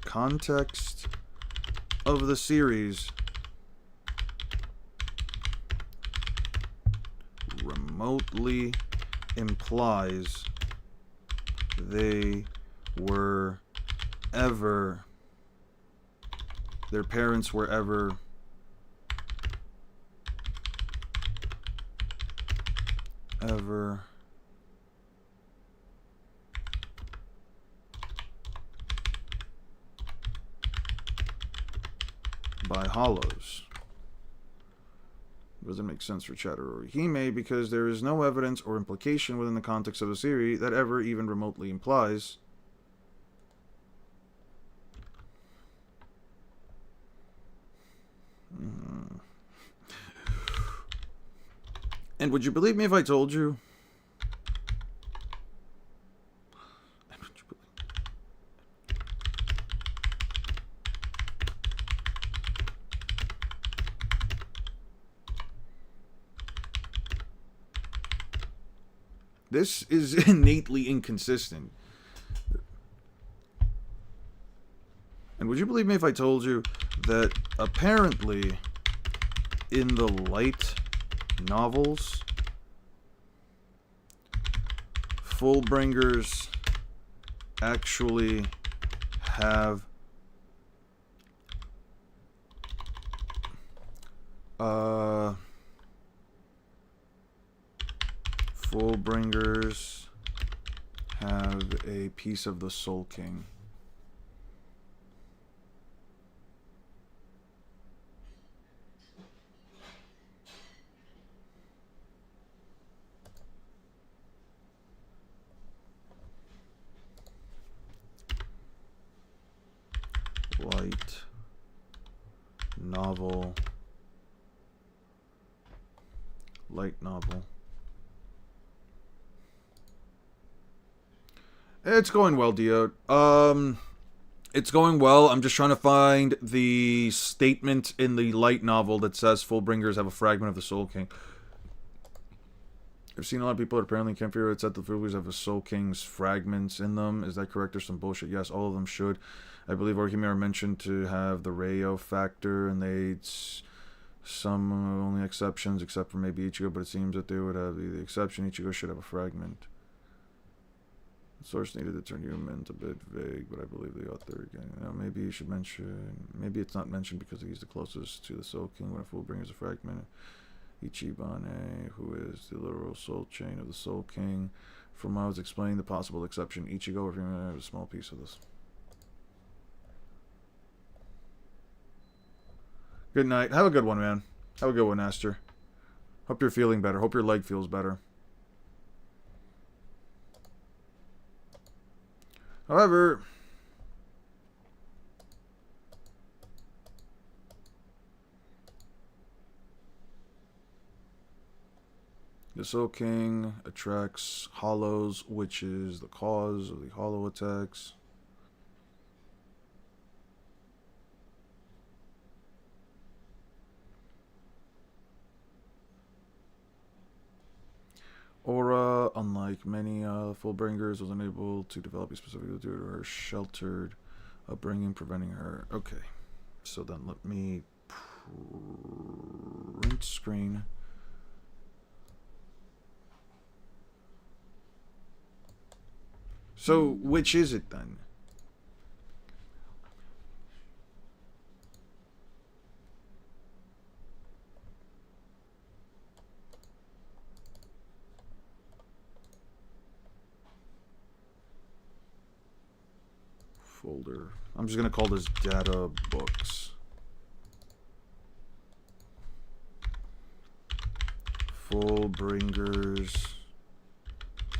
context of the series remotely implies they were ever, their parents were ever by Hollows. Doesn't make sense for Chad or Orihime because there is no evidence or implication within the context of the series that ever even remotely implies And would you believe me if I told you? This is innately inconsistent. And would you believe me if I told you that apparently in the light novels, Fullbringers actually have Fullbringers have a piece of the Soul King. Light novel. Light novel. It's going well, Dio. It's going well. I'm just trying to find the statement in the light novel that says Fullbringers have a fragment of the Soul King. I've seen a lot of people that apparently can't figure out it said the Fullbringers have a Soul King's fragments in them. Is that correct or some bullshit? Yes, all of them should. I believe Orihime are mentioned to have the Rayo factor, and some only exceptions, except for maybe Ichigo, but it seems that they would have the exception. Ichigo should have a fragment. The source needed to turn humans a bit vague, but I believe the author again. Maybe you should mention. Maybe it's not mentioned because he's the closest to the Soul King when a Fullbringer's a fragment. Ichibane, who is the literal soul chain of the Soul King. From what I was explaining, the possible exception, Ichigo, if you have a small piece of this. Good night. Have a good one, man. Have a good one, Esther. Hope you're feeling better. Hope your leg feels better. However, the Soul King attracts hollows, which is the cause of the hollow attacks. Aura, unlike many Fullbringers, was unable to develop a specific due to her sheltered upbringing, preventing her. Okay, so then let me print screen. So, which is it then? folder. I'm just gonna call this data books. Fullbringers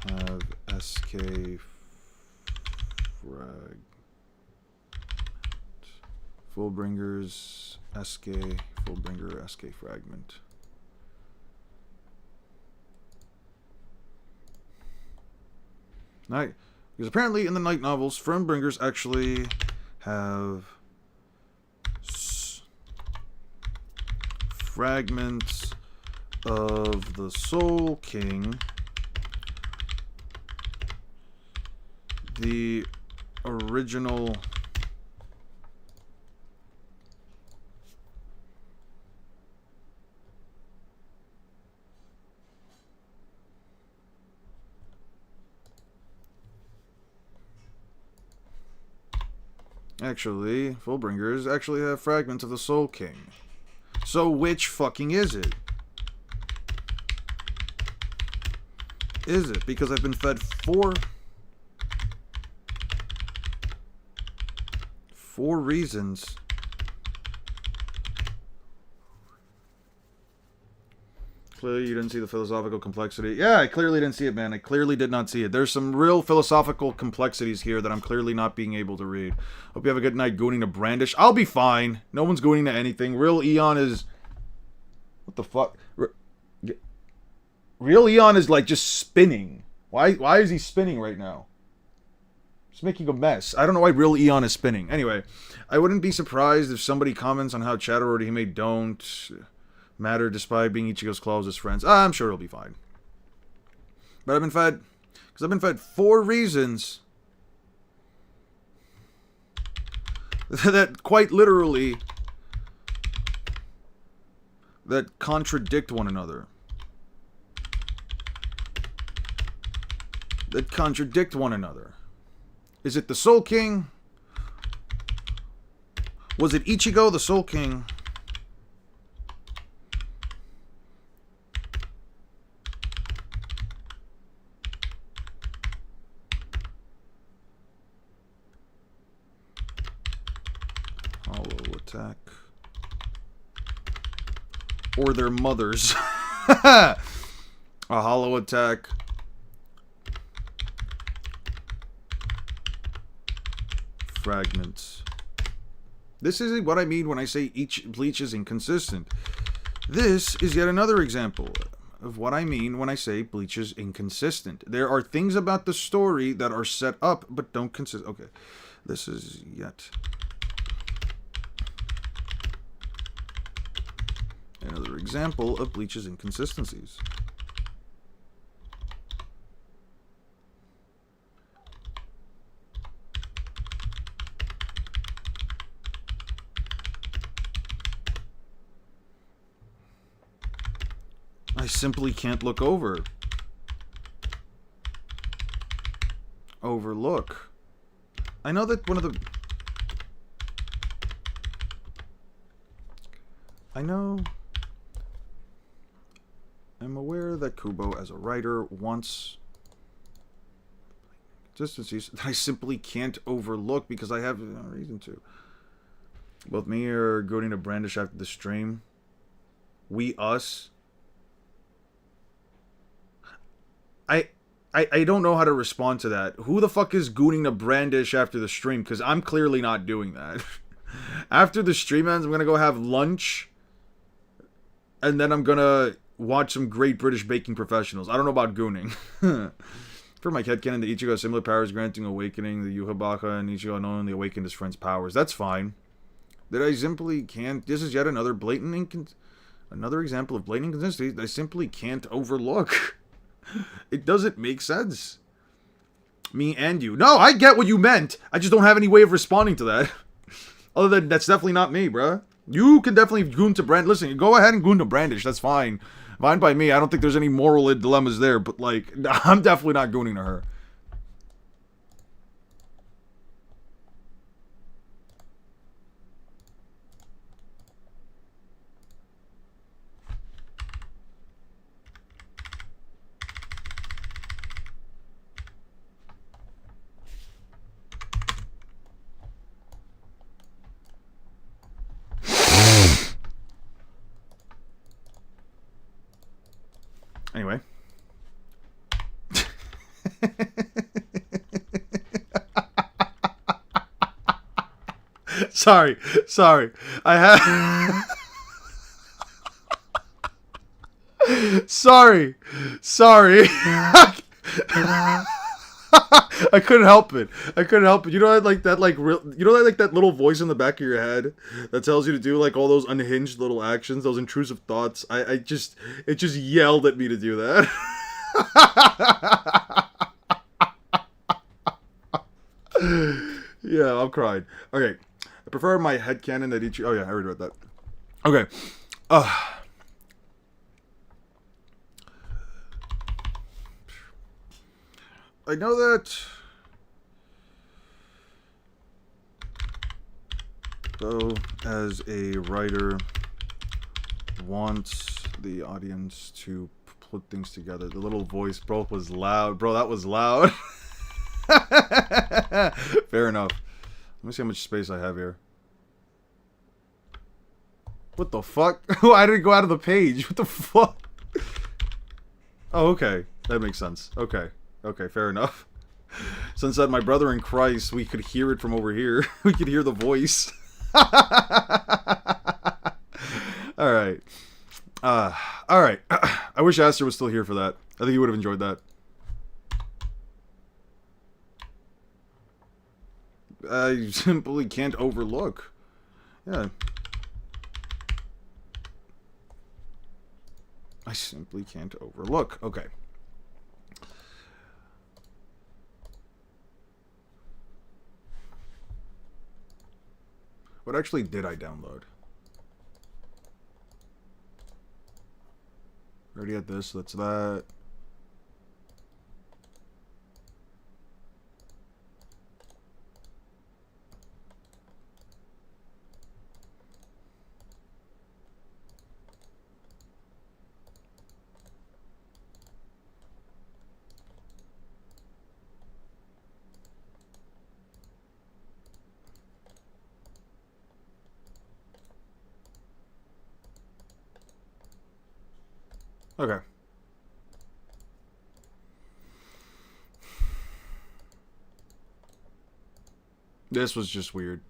have SK frag. Fullbringers SK Fullbringer SK fragment. Night, because apparently in the night novels, Fullbringers actually have fragments of the Soul King, the original actually, Fullbringers actually have fragments of the Soul King. So which fucking is it? Is it because I've been fed four reasons clearly you didn't see the philosophical complexity? Yeah, I clearly didn't see it, man. I clearly did not see it. There's some real philosophical complexities here that I'm clearly not being able to read. Hope you have a good night gooning to Brandish. I'll be fine. No one's gooning to anything. Real Eon is... What the fuck? Real Eon is like just spinning. Why is he spinning right now? He's making a mess. I don't know why Real Eon is spinning. Anyway, I wouldn't be surprised if somebody comments on how chat already made don't matter despite being Ichigo's closest friends. I'm sure it'll be fine. But I've been fed... Because I've been fed 4 reasons that quite literally that contradict one another. That contradict one another. Is it the Soul King? Was it Ichigo, the Soul King? Hollow attack. Or their mothers. A hollow attack. Fragments. This is what I mean when I say each Bleach is inconsistent. This is yet another example of what I mean when I say Bleach is inconsistent. There are things about the story that are set up but don't consist. Okay, this is yet another example of Bleach's inconsistencies. I simply can't look over. Overlook. I know that one of the... I'm aware that Kubo, as a writer, wants consistencies that I simply can't overlook because I have no reason to. Both me are going to Brandish after the stream. We, us. I don't know how to respond to that. Who the fuck is gooning to Brandish after the stream? Because I'm clearly not doing that. After the stream ends, I'm going to go have lunch. And then I'm going to watch some Great British Baking Professionals. I don't know about gooning. For my headcanon, the Ichigo has similar powers granting awakening. The Yuhabaka and Ichigo knowingly awakened his friend's powers. That's fine. That I simply can't... This is yet another another example of blatant inconsistency that I simply can't overlook. It doesn't make sense. Me and you. No, I get what you meant. I just don't have any way of responding to that. Other than, that's definitely not me, bruh. You can definitely goon to Brandish. Listen, go ahead and goon to Brandish. That's fine. Fine by me. I don't think there's any moral dilemmas there. But, like, I'm definitely not gooning to her. Anyway. Sorry. I had... Sorry. I couldn't help it. You know, that little voice in the back of your head that tells you to do like all those unhinged little actions, those intrusive thoughts. It just yelled at me to do that. Yeah, I'm crying. Okay, I prefer my headcanon that each. Oh yeah, I already read that. Okay. I know that though, as a writer wants the audience to put things together. The little voice, bro, was loud. Bro, that was loud. Fair enough. Let me see how much space I have here. What the fuck? I didn't go out of the page. What the fuck? Oh, okay. That makes sense. Okay, fair enough. Since that my brother in Christ, we could hear it from over here. We could hear the voice. Alright. Alright. I wish Aster was still here for that. I think he would have enjoyed that. I simply can't overlook. Yeah. I simply can't overlook. Okay. What actually did I download? Already had this, so that's that. Okay. This was just weird.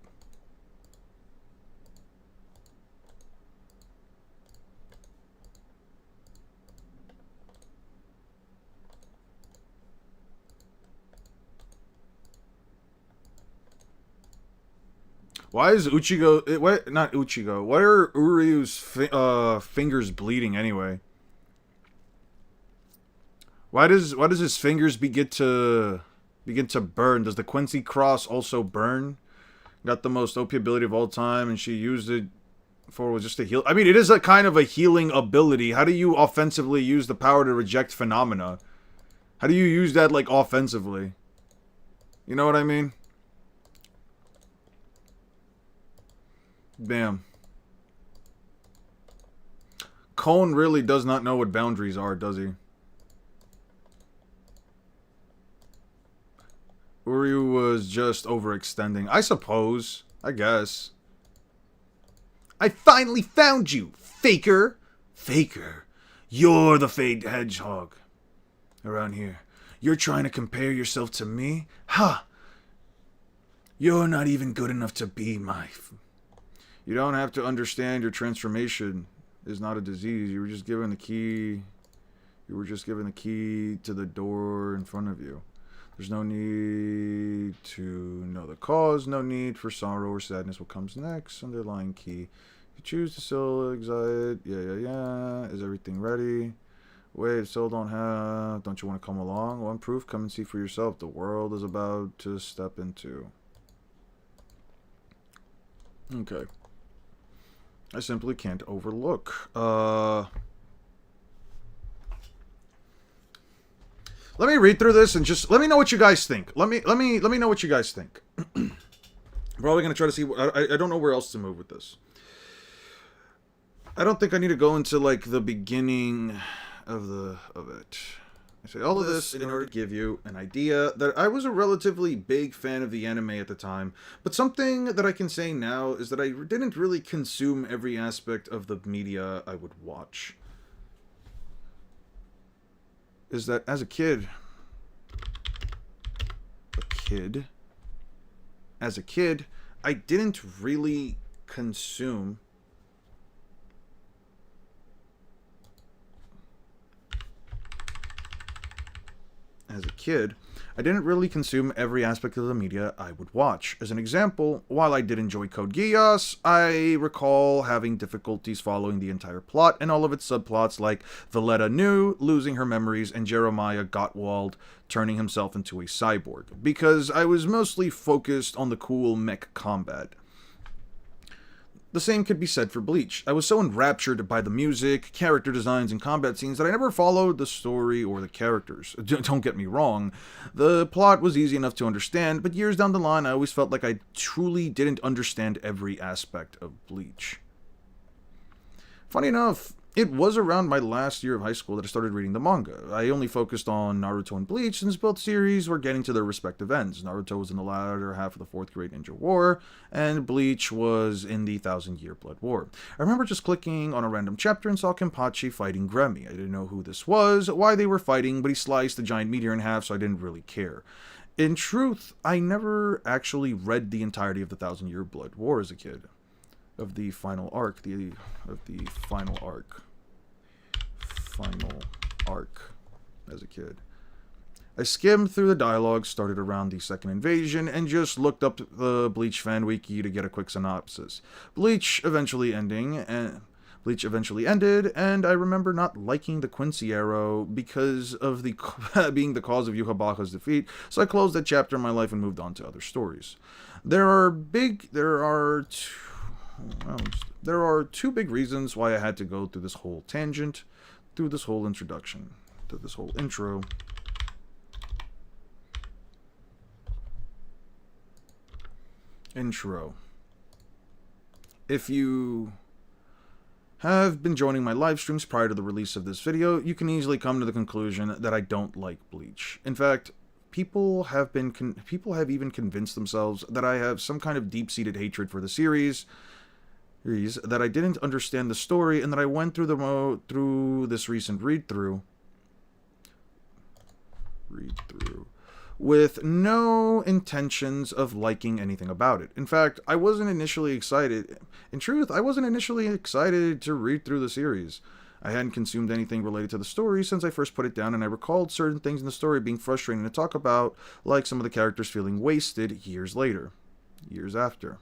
Why is Uchigo... What? Not Uchigo. Why are Uryu's fingers bleeding anyway? Why does his fingers begin to burn? Does the Quincy Cross also burn? Got the most OP ability of all time, and she used it for just to heal. I mean, it is a kind of a healing ability. How do you offensively use the power to reject phenomena? How do you use that, like, offensively? You know what I mean? Bam. Cone really does not know what boundaries are, does he? Uryu was just overextending. I suppose. I guess. I finally found you, faker! Faker. You're the fake hedgehog. Around here. You're trying to compare yourself to me? Ha! You're not even good enough to be my... You don't have to understand your transformation is not a disease. You were just given the key... You were just given the key to the door in front of you. There's no need to know the cause, no need for sorrow or sadness. What comes next? Underlying key. You choose to still excited. Yeah. Is everything ready? Wait, still don't have... Don't you want to come along? One proof, come and see for yourself. The world is about to step into. Okay. I simply can't overlook. Let me read through this and just let me know what you guys think. Let me know what you guys think. Probably gonna try to see. I don't know where else to move with this. I don't think I need to go into like the beginning of it. I say all of this in order to give you an idea that I was a relatively big fan of the anime at the time, but something that I can say now is that I didn't really consume every aspect of the media I would watch. is that as a kid, I didn't really consume every aspect of the media I would watch. As an example, while I did enjoy Code Geass, I recall having difficulties following the entire plot and all of its subplots like Valletta Nu losing her memories and Jeremiah Gottwald turning himself into a cyborg, because I was mostly focused on the cool mech combat. The same could be said for Bleach. I was so enraptured by the music, character designs, and combat scenes that I never followed the story or the characters. Don't get me wrong, the plot was easy enough to understand, but years down the line I always felt like I truly didn't understand every aspect of Bleach. Funny enough, it was around my last year of high school that I started reading the manga. I only focused on Naruto and Bleach since both series were getting to their respective ends. Naruto was in the latter half of the Fourth Great Ninja War, and Bleach was in the Thousand Year Blood War. I remember just clicking on a random chapter and saw Kenpachi fighting Gremmy. I didn't know who this was, why they were fighting, but he sliced the giant meteor in half, so I didn't really care. In truth, I never actually read the entirety of the Thousand Year Blood War as a kid. Of the final arc, as a kid. I skimmed through the dialogue, started around the second invasion, and just looked up the Bleach fan wiki to get a quick synopsis. Bleach eventually ended, and I remember not liking the Quincy arrow because of the being the cause of Yuhabaha's defeat, so I closed that chapter in my life and moved on to other stories. There are two big reasons why I had to go through this whole tangent, through this whole introduction, through this whole intro. If you have been joining my live streams prior to the release of this video, you can easily come to the conclusion that I don't like Bleach. In fact, people have even convinced themselves that I have some kind of deep-seated hatred for the series, that I didn't understand the story, and that I went through this recent read-through with no intentions of liking anything about it. In fact, I wasn't initially excited. In truth, I wasn't initially excited to read through the series. I hadn't consumed anything related to the story since I first put it down, and I recalled certain things in the story being frustrating to talk about, like some of the characters feeling wasted years after.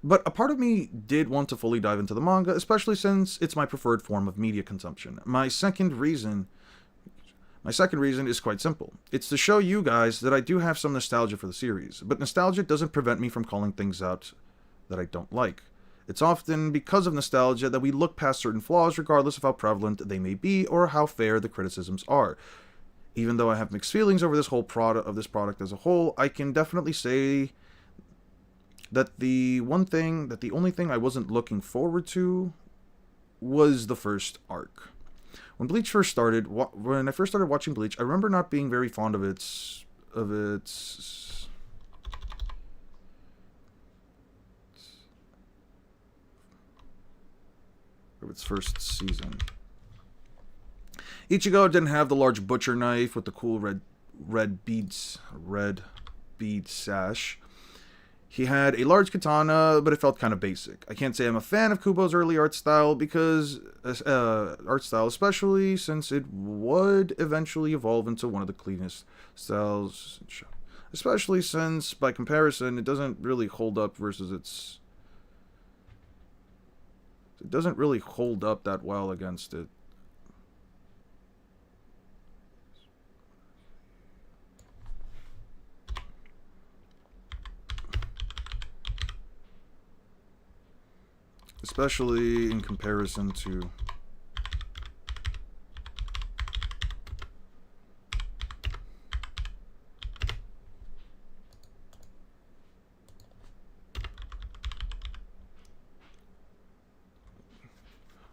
But a part of me did want to fully dive into the manga, especially since it's my preferred form of media consumption. My second reason is quite simple. It's to show you guys that I do have some nostalgia for the series, but nostalgia doesn't prevent me from calling things out that I don't like. It's often because of nostalgia that we look past certain flaws regardless of how prevalent they may be or how fair the criticisms are. Even though I have mixed feelings over this product as a whole, I can definitely say that the only thing I wasn't looking forward to was the first arc. When I first started watching Bleach, I remember not being very fond of its first season. Ichigo didn't have the large butcher knife with the cool red bead sash. He had a large katana, but it felt kind of basic. I can't say I'm a fan of Kubo's early art style, especially since it would eventually evolve into one of the cleanest styles. Especially since, by comparison, it doesn't really hold up It doesn't really hold up that well against it. Especially in comparison to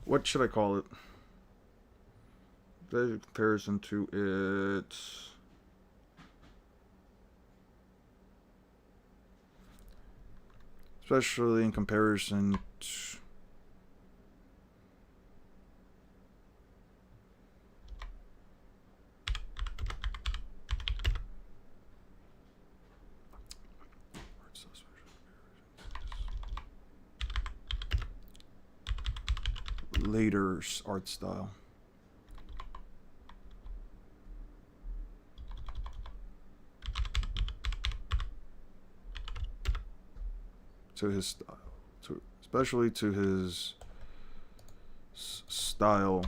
what should I call it? In comparison to it. Especially in comparison to later art style. To his style, especially to his style.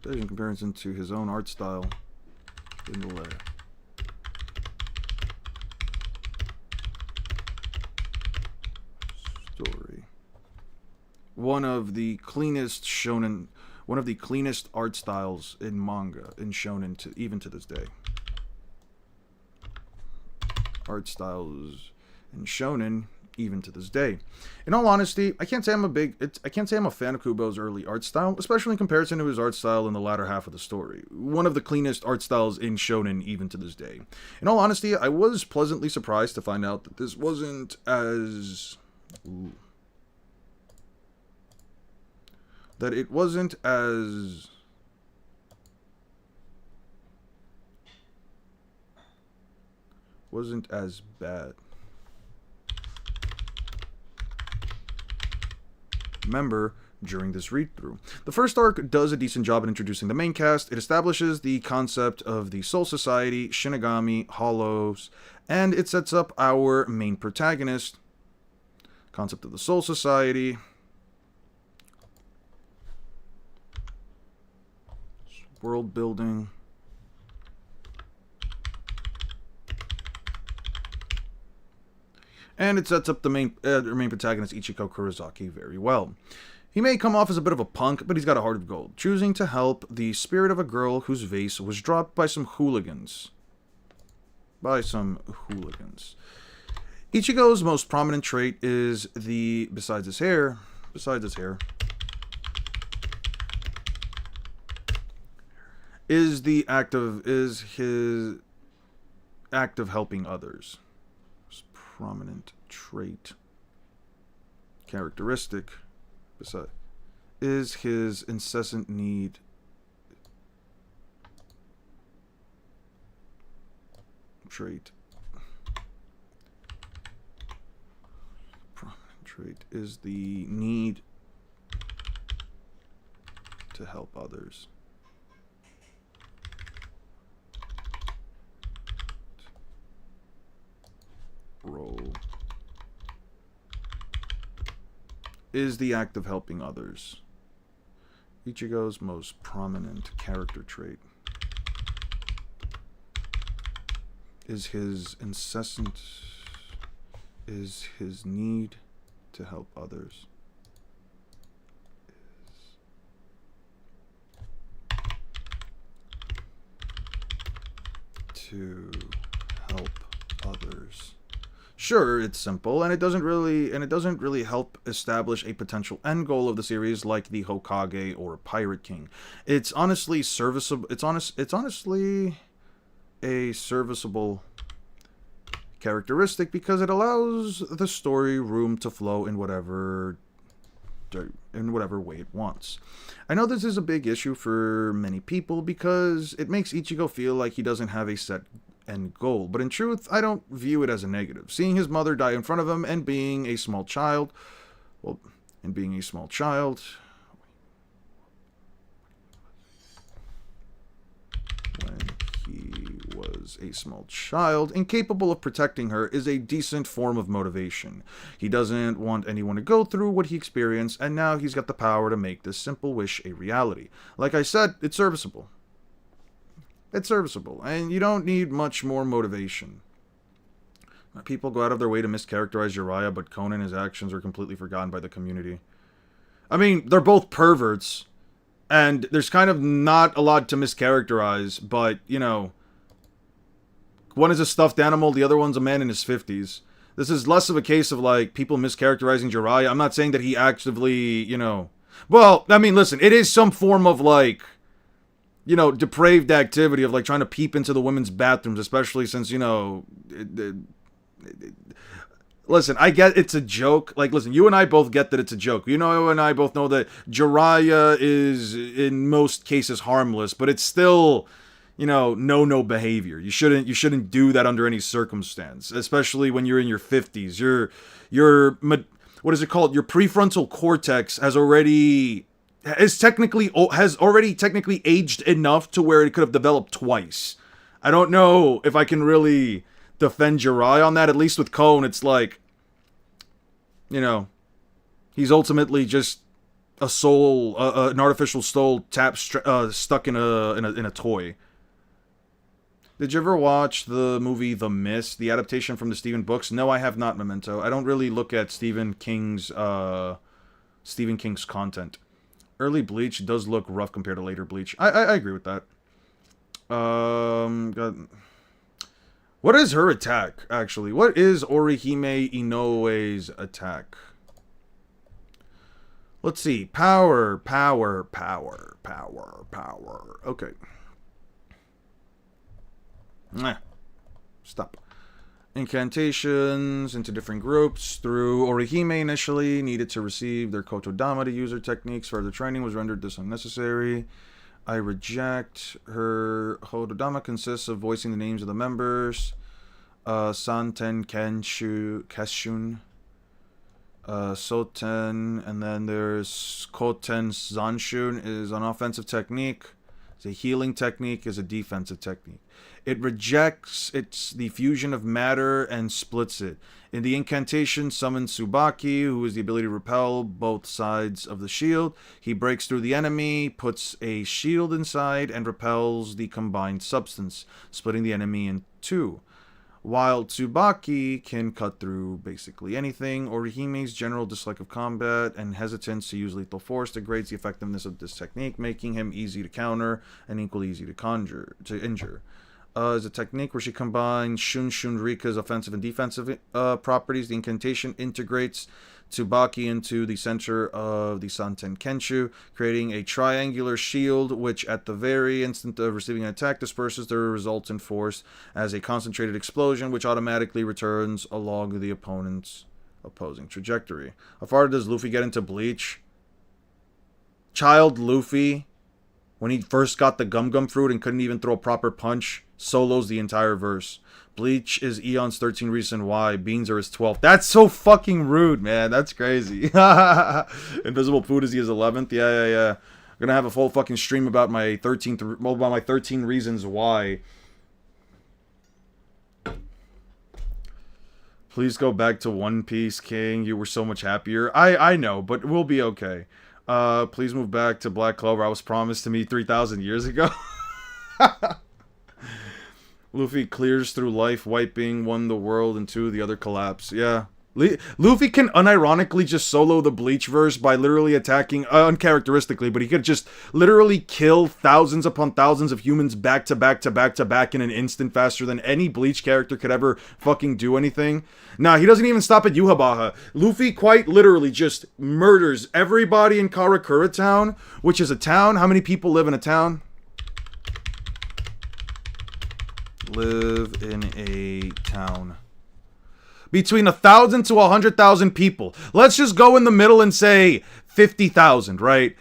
In comparison to his own art style in the layer. Story. One of the cleanest art styles in manga, in shonen, even to this day. Art styles in shonen even to this day. In all honesty, I can't say I'm a fan of Kubo's early art style, especially in comparison to his art style in the latter half of the story. One of the cleanest art styles in shonen even to this day. In all honesty, I was pleasantly surprised to find out that this wasn't as wasn't as bad. Remember, during this read-through, the first arc does a decent job in introducing the main cast. It establishes the concept of the Soul Society, Shinigami, Hollows, and it sets up our main protagonist. Concept of the Soul Society. World building. And it sets up the main protagonist, Ichiko Kurosaki, very well. He may come off as a bit of a punk, but he's got a heart of gold, choosing to help the spirit of a girl whose vase was dropped by some hooligans. Ichigo's most prominent trait is besides his hair, is his act of helping others. Prominent trait, characteristic, is his incessant need is the need to help others. Role is the act of helping others. Ichigo's most prominent character trait is his need to help others. To help others. Sure, it's simple, and it doesn't really help establish a potential end goal of the series like the Hokage or Pirate King. It's honestly serviceable. It's honestly a serviceable characteristic because it allows the story room to flow in whatever way it wants. I know this is a big issue for many people because it makes Ichigo feel like he doesn't have a set end goal, but in truth, I don't view it as a negative. Seeing his mother die in front of him and being a small child, when he was a small child, incapable of protecting her, is a decent form of motivation. He doesn't want anyone to go through what he experienced, and now he's got the power to make this simple wish a reality. Like I said, it's serviceable. And you don't need much more motivation. People go out of their way to mischaracterize Jiraiya, but Conan, his actions are completely forgotten by the community. I mean, they're both perverts, and there's kind of not a lot to mischaracterize, but, you know, one is a stuffed animal, the other one's a man in his 50s. This is less of a case of, like, people mischaracterizing Jiraiya. I'm not saying that he actively, you know... Well, I mean, listen, it is some form of, like... you know, depraved activity of, like, trying to peep into the women's bathrooms, especially since, you know... listen, I get it's a joke. Like, listen, you and I both get that it's a joke. You and I both know that Jiraiya is, in most cases, harmless, but it's still... no behavior. You shouldn't do that under any circumstance, especially when you're in your 50s. What is it called? Your prefrontal cortex has already technically aged enough to where it could have developed twice. I don't know if I can really defend Jirai on that. At least with Cone, it's like, he's ultimately just a soul, an artificial soul stuck in a toy. Did you ever watch the movie The Mist, the adaptation from the Stephen books? No, I have not, Memento. I don't really look at Stephen King's content. Early Bleach does look rough compared to later Bleach. I agree with that. What is her attack, actually? What is Orihime Inoue's attack? Let's see. Power. Okay. Stop. Incantations into different groups. Through Orihime initially needed to receive their Kotodama to use her techniques. Further training was rendered this unnecessary. I reject. Her Kotodama consists of voicing the names of the members. Santen Keshun. Soten. And then there's Koten Zanshun is an offensive technique. It's a healing technique, is a defensive technique. It rejects the fusion of matter and splits it. In the incantation, summons Tsubaki, who has the ability to repel both sides of the shield. He breaks through the enemy, puts a shield inside, and repels the combined substance, splitting the enemy in two. While Tsubaki can cut through basically anything, Orihime's general dislike of combat and hesitance to use lethal force degrades the effectiveness of this technique, making him easy to counter and equally easy to injure. Is a technique where she combines Shun Rika's offensive and defensive properties. The incantation integrates Tsubaki into the center of the Santen Kenshu, creating a triangular shield, which at the very instant of receiving an attack disperses the resultant force as a concentrated explosion, which automatically returns along the opponent's opposing trajectory. How far does Luffy get into Bleach? Child Luffy, when he first got the Gum Fruit and couldn't even throw a proper punch, solos the entire verse. Bleach is Eon's 13th reason why. Beans are his 12th. That's so fucking rude, man. That's crazy. Invisible Food is his 11th. Yeah. I'm gonna have a full fucking stream about my 13 reasons why. Please go back to One Piece, King. You were so much happier. I know, but we'll be okay. Please move back to Black Clover. I was promised to me 3,000 years ago. Luffy clears through life, wiping one the world and two the other collapse. Yeah. Luffy can unironically just solo the Bleach verse by literally attacking, uncharacteristically, but he could just literally kill thousands upon thousands of humans back to back to back to back in an instant faster than any Bleach character could ever fucking do anything. Nah, he doesn't even stop at Yuhabaha. Luffy quite literally just murders everybody in Karakura Town, which is a town. How many people live in a town? Live in a town. Between 1,000 to 100,000 people. Let's just go in the middle and say 50,000, right?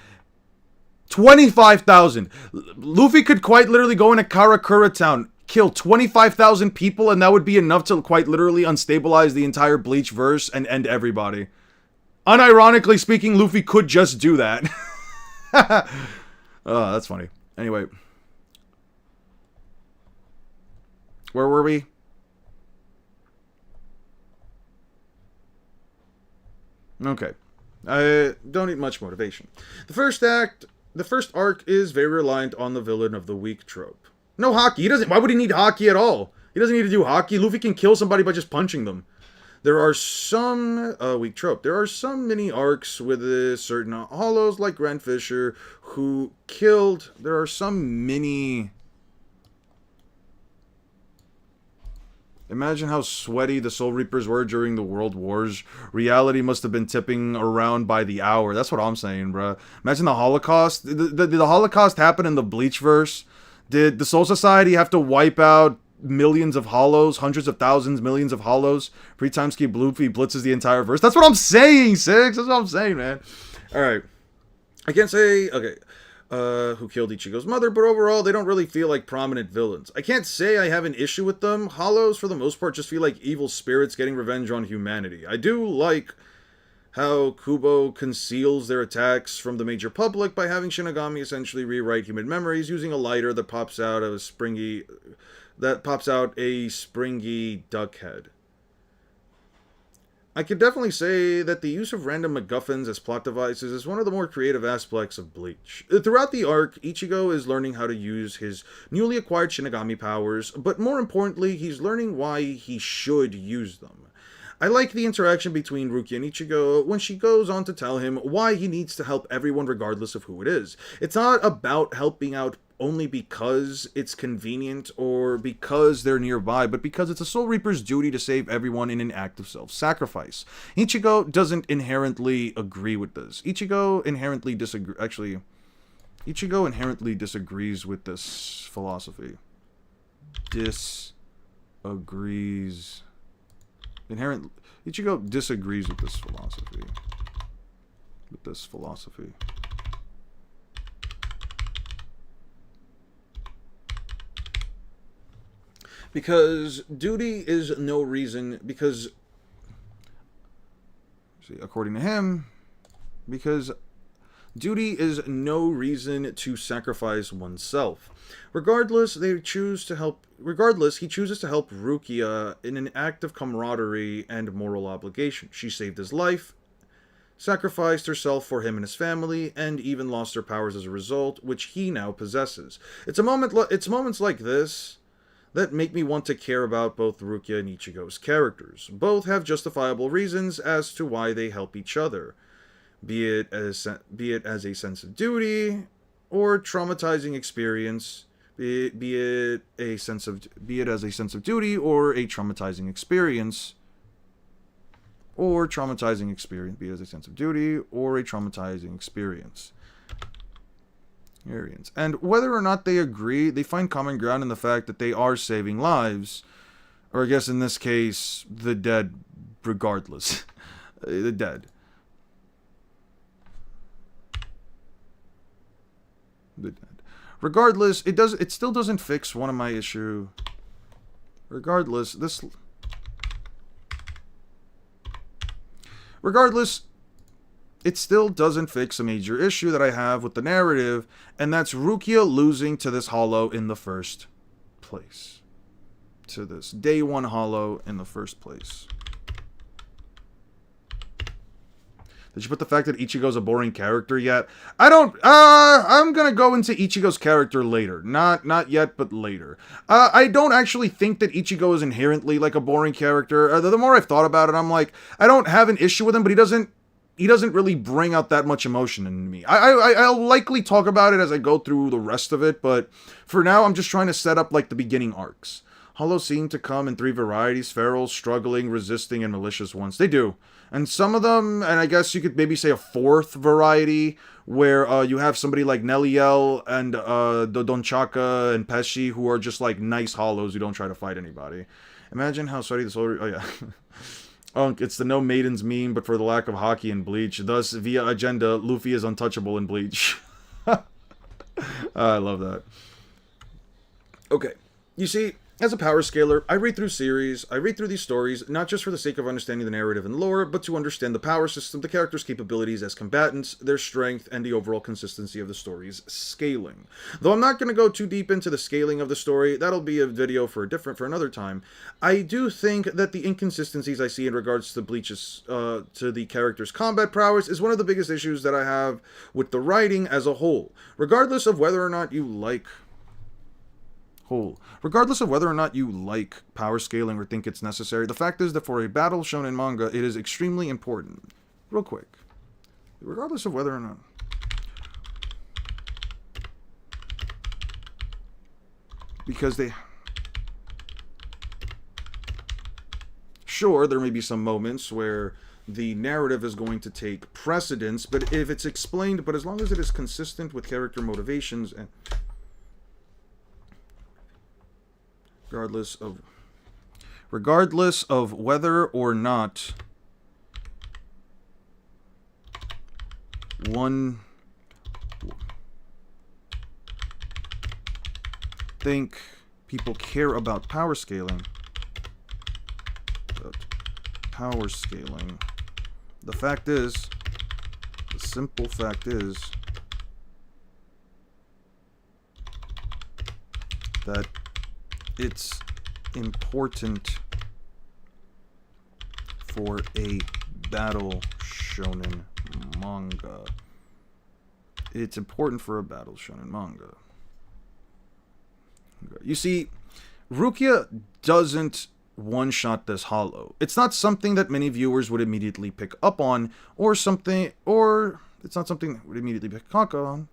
25,000. Luffy could quite literally go into Karakura Town, kill 25,000 people, and that would be enough to quite literally unstabilize the entire Bleach verse and end everybody. Unironically speaking, Luffy could just do that. Oh, that's funny. Anyway. Where were we? Okay. I don't need much motivation. The first arc is very reliant on the villain of the week trope. No Haki. Why would he need Haki at all? He doesn't need to do Haki. Luffy can kill somebody by just punching them. There are some weak trope. There are some mini arcs with certain hollows like Grand Fisher who killed. There are some mini. Imagine how sweaty the Soul Reapers were during the World Wars. Reality must have been tipping around by the hour. That's what I'm saying, bruh. Imagine the Holocaust. Did the Holocaust happen in the Bleach verse? Did the Soul Society have to wipe out millions of hollows, hundreds of thousands, millions of hollows? Pre-Timeskip Luffy blitzes the entire verse. That's what I'm saying, Six. That's what I'm saying, man. Alright. I can't say... Okay. who killed Ichigo's mother, but overall, they don't really feel like prominent villains. I can't say I have an issue with them. Hollows, for the most part, just feel like evil spirits getting revenge on humanity. I do like how Kubo conceals their attacks from the major public by having Shinigami essentially rewrite human memories using a lighter that pops out a springy duck head. I could definitely say that the use of random MacGuffins as plot devices is one of the more creative aspects of Bleach. Throughout the arc, Ichigo is learning how to use his newly acquired Shinigami powers, but more importantly, he's learning why he should use them. I like the interaction between Rukia and Ichigo when she goes on to tell him why he needs to help everyone regardless of who it is. It's not about helping out only because it's convenient or because they're nearby, but because it's a Soul Reaper's duty to save everyone in an act of self-sacrifice. Ichigo doesn't inherently agree with this. Ichigo inherently disagrees with this philosophy. Ichigo disagrees with this philosophy. Because duty is no reason, according to him, because duty is no reason to sacrifice oneself. Regardless, he chooses to help Rukia in an act of camaraderie and moral obligation. She saved his life, sacrificed herself for him and his family, and even lost her powers as a result, which he now possesses. It's moments like this that make me want to care about both Rukia and Ichigo's characters. Both have justifiable reasons as to why they help each other, be it as a sense of duty or traumatizing experience. Be it as a sense of duty or a traumatizing experience. Be it as a sense of duty or a traumatizing experience. And whether or not they agree, they find common ground in the fact that they are saving lives. Or I guess in this case, the dead regardless. The dead. Regardless, it still doesn't fix one of my issue. Regardless, it still doesn't fix a major issue that I have with the narrative, and that's Rukia losing to this Hollow in the first place. To this Day 1 Hollow in the first place. Did you put the fact that Ichigo's a boring character yet? I'm gonna go into Ichigo's character later. Not yet, but later. I don't actually think that Ichigo is inherently like a boring character. The more I've thought about it, I'm like, I don't have an issue with him, but he doesn't really bring out that much emotion in me. I'll likely talk about it as I go through the rest of it, but for now, I'm just trying to set up like the beginning arcs. Hollows seem to come in 3 varieties: feral, struggling, resisting, and malicious ones. They do. And some of them, and I guess you could maybe say a 4th variety, where you have somebody like Neliel and Dodonchaka and Pesci, who are just like nice Hollows who don't try to fight anybody. Imagine how sweaty the Soul... Oh yeah. It's the no maidens meme, but for the lack of hockey in Bleach. Thus, via agenda, Luffy is untouchable in Bleach. I love that. Okay. You see, as a power scaler, I read through these stories, not just for the sake of understanding the narrative and lore, but to understand the power system, the characters' capabilities as combatants, their strength, and the overall consistency of the story's scaling. Though I'm not going to go too deep into the scaling of the story, that'll be a video for another time. I do think that the inconsistencies I see in regards to Bleach's, to the character's combat prowess is one of the biggest issues that I have with the writing as a whole. Regardless of whether or not you like power scaling or think it's necessary, the fact is that for a battle shown in manga, it is extremely important. Real quick. Regardless of whether or not... Because they... Sure, there may be some moments where the narrative is going to take precedence, but if it's explained, but as long as it is consistent with character motivations and... Regardless of whether or not one think people care about power scaling. But power scaling. The fact is, the simple fact is that it's important for a battle shonen manga. It's important for a battle shonen manga. You see, Rukia doesn't one-shot this hollow. It's not something that many viewers would immediately pick up on, or it's not something that would immediately pick up on,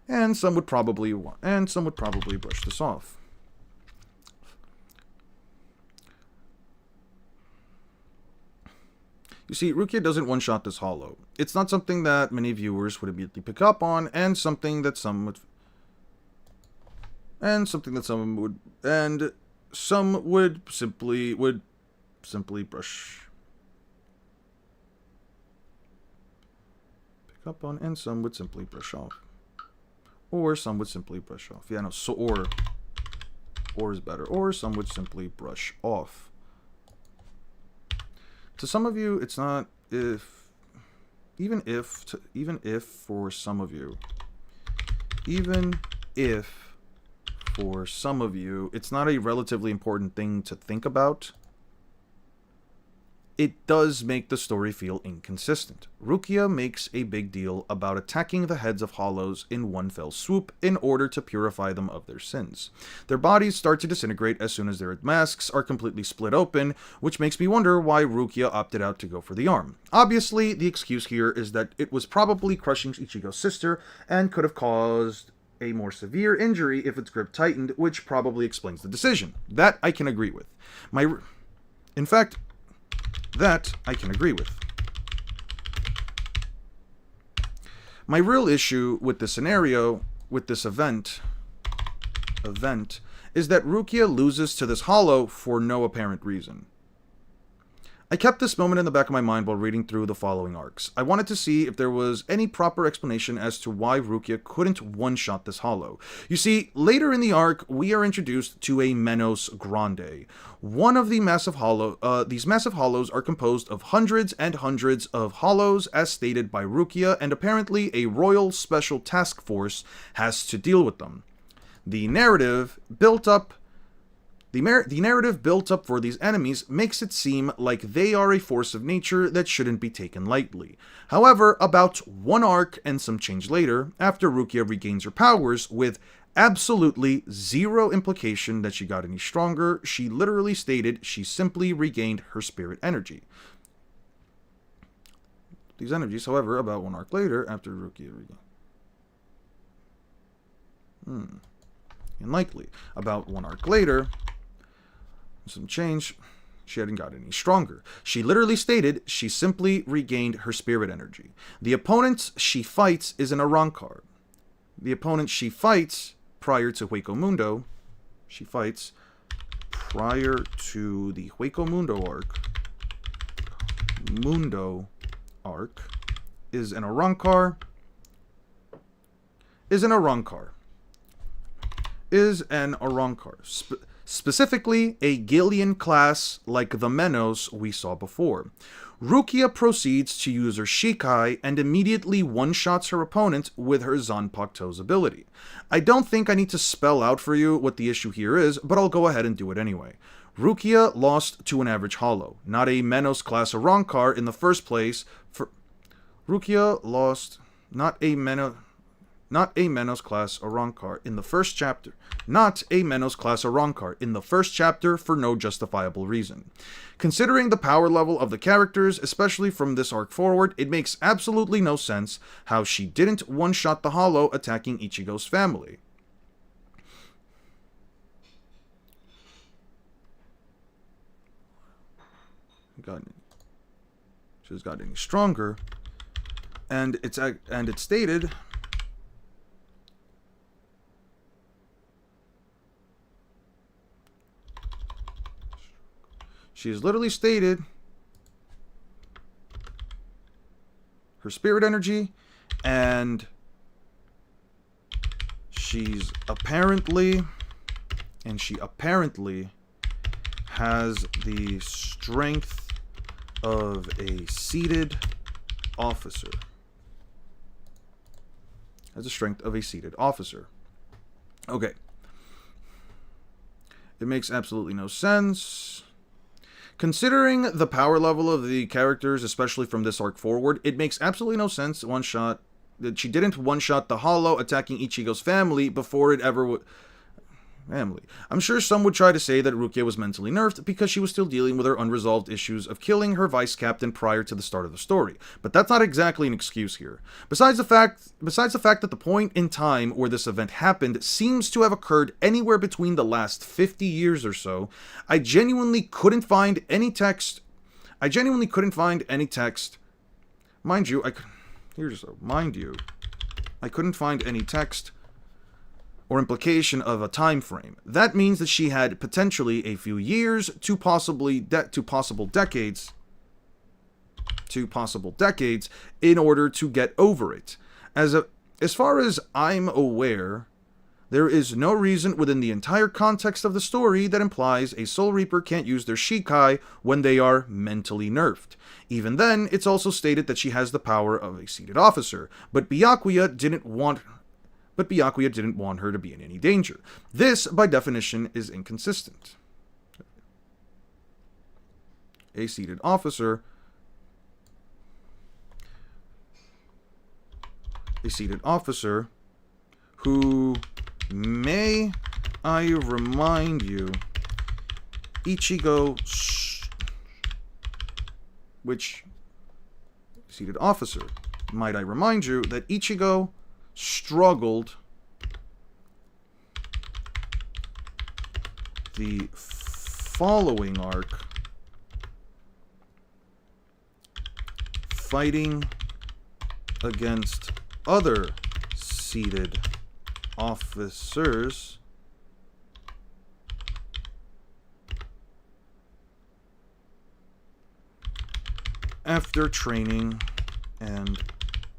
and some would probably brush this off. You see, Rukia doesn't one-shot this hollow. It's not something that many viewers would immediately pick up on, and something that some would simply brush pick up on, and some would simply brush off. Or some would simply brush off. Yeah, no, so or is better. Or some would simply brush off. To some of you, it's not even if for some of you, it's not a relatively important thing to think about, it does make the story feel inconsistent. Rukia makes a big deal about attacking the heads of hollows in one fell swoop in order to purify them of their sins. Their bodies start to disintegrate as soon as their masks are completely split open, which makes me wonder why Rukia opted out to go for the arm. Obviously, the excuse here is that it was probably crushing Ichigo's sister and could have caused a more severe injury if its grip tightened, which probably explains the decision. That I can agree with. That I can agree with. My real issue with this scenario, with this event, is that Rukia loses to this hollow for no apparent reason. I kept this moment in the back of my mind while reading through the following arcs. I wanted to see if there was any proper explanation as to why Rukia couldn't one-shot this hollow. You see, later in the arc, we are introduced to a Menos Grande. One of the these massive hollows are composed of hundreds and hundreds of hollows, as stated by Rukia, and apparently a royal special task force has to deal with them. The narrative built up for these enemies makes it seem like they are a force of nature that shouldn't be taken lightly. However, about one arc and some change later, after Rukia regains her powers with absolutely zero implication that she got any stronger, she literally stated she simply regained her spirit energy. These energies, however, about one arc later, after Rukia regained... Unlikely. About one arc later... some change, she hadn't got any stronger. She literally stated she simply regained her spirit energy. The opponent she fights is an Arankar. The opponent she fights prior to Hueco Mundo, the Hueco Mundo arc, is an Arankar. Specifically, a Gillian class like the Menos we saw before. Rukia proceeds to use her Shikai and immediately one-shots her opponent with her Zanpakuto's ability. I don't think I need to spell out for you what the issue here is, but I'll go ahead and do it anyway. Rukia lost to an average hollow, not a Menos class Arankar in the first place. Rukia lost not a Menos class Arankar in the first chapter. Not a Menos class Arankar in the first chapter for no justifiable reason. Considering the power level of the characters, especially from this arc forward, it makes absolutely no sense how she didn't one-shot the hollow attacking Ichigo's family. She has gotten any stronger, and it's stated. She has literally stated her spirit energy, and she apparently has the strength of a seated officer. Okay. It makes absolutely no sense. Considering the power level of the characters, especially from this arc forward, it makes absolutely no sense that she didn't one-shot the Hollow attacking Ichigo's family before it ever would... Family. I'm sure some would try to say that Rukia was mentally nerfed because she was still dealing with her unresolved issues of killing her vice captain prior to the start of the story. But that's not exactly an excuse here. Besides the fact that the point in time where this event happened seems to have occurred anywhere between the last 50 years or so, I genuinely couldn't find any text. Mind you, I couldn't find any text or implication of a time frame. That means that she had potentially a few years to possible decades in order to get over it. As far as I'm aware, there is no reason within the entire context of the story that implies a Soul Reaper can't use their Shikai when they are mentally nerfed. Even then, it's also stated that she has the power of a seated officer, but Byakuya didn't want her to be in any danger. This, by definition, is inconsistent. A seated officer who, may I remind you, might I remind you that Ichigo struggled the following arc fighting against other seated officers after training and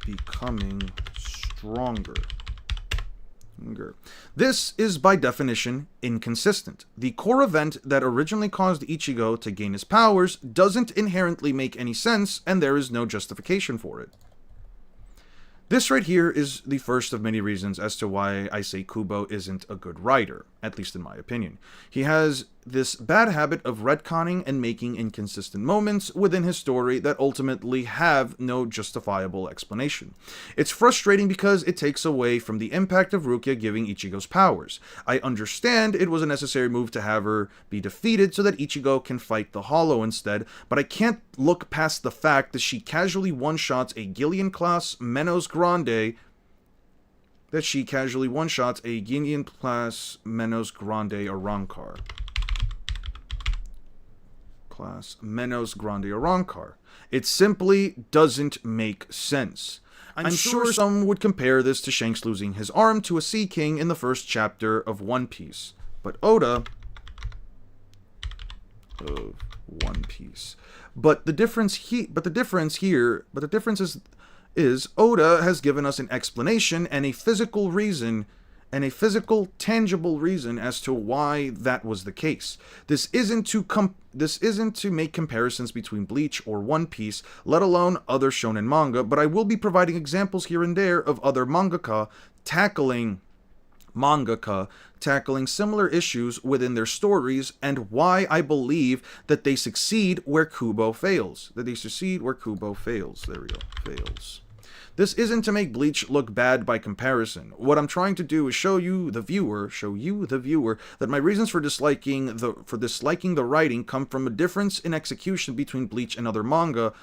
becoming stronger. This is by definition inconsistent. The core event that originally caused Ichigo to gain his powers doesn't inherently make any sense, and there is no justification for it. This right here is the first of many reasons as to why I say Kubo isn't a good writer, at least in my opinion. He has this bad habit of retconning and making inconsistent moments within his story that ultimately have no justifiable explanation. It's frustrating because it takes away from the impact of Rukia giving Ichigo's powers. I understand it was a necessary move to have her be defeated so that Ichigo can fight the Hollow instead, but I can't look past the fact that she casually one-shots a Gillian-class Menos Grande Arrancar. It simply doesn't make sense. I'm sure some would compare this to Shanks losing his arm to a Sea King in the first chapter of One Piece. But the difference is Oda has given us an explanation and a physical reason, and a physical, tangible reason as to why that was the case. This isn't to make comparisons between Bleach or One Piece, let alone other shonen manga, but I will be providing examples here and there of other mangaka tackling similar issues within their stories, and why I believe that they succeed where Kubo fails. There we go. Fails. This isn't to make Bleach look bad by comparison. What I'm trying to do is show you the viewer that my reasons for disliking the writing come from a difference in execution between Bleach and other manga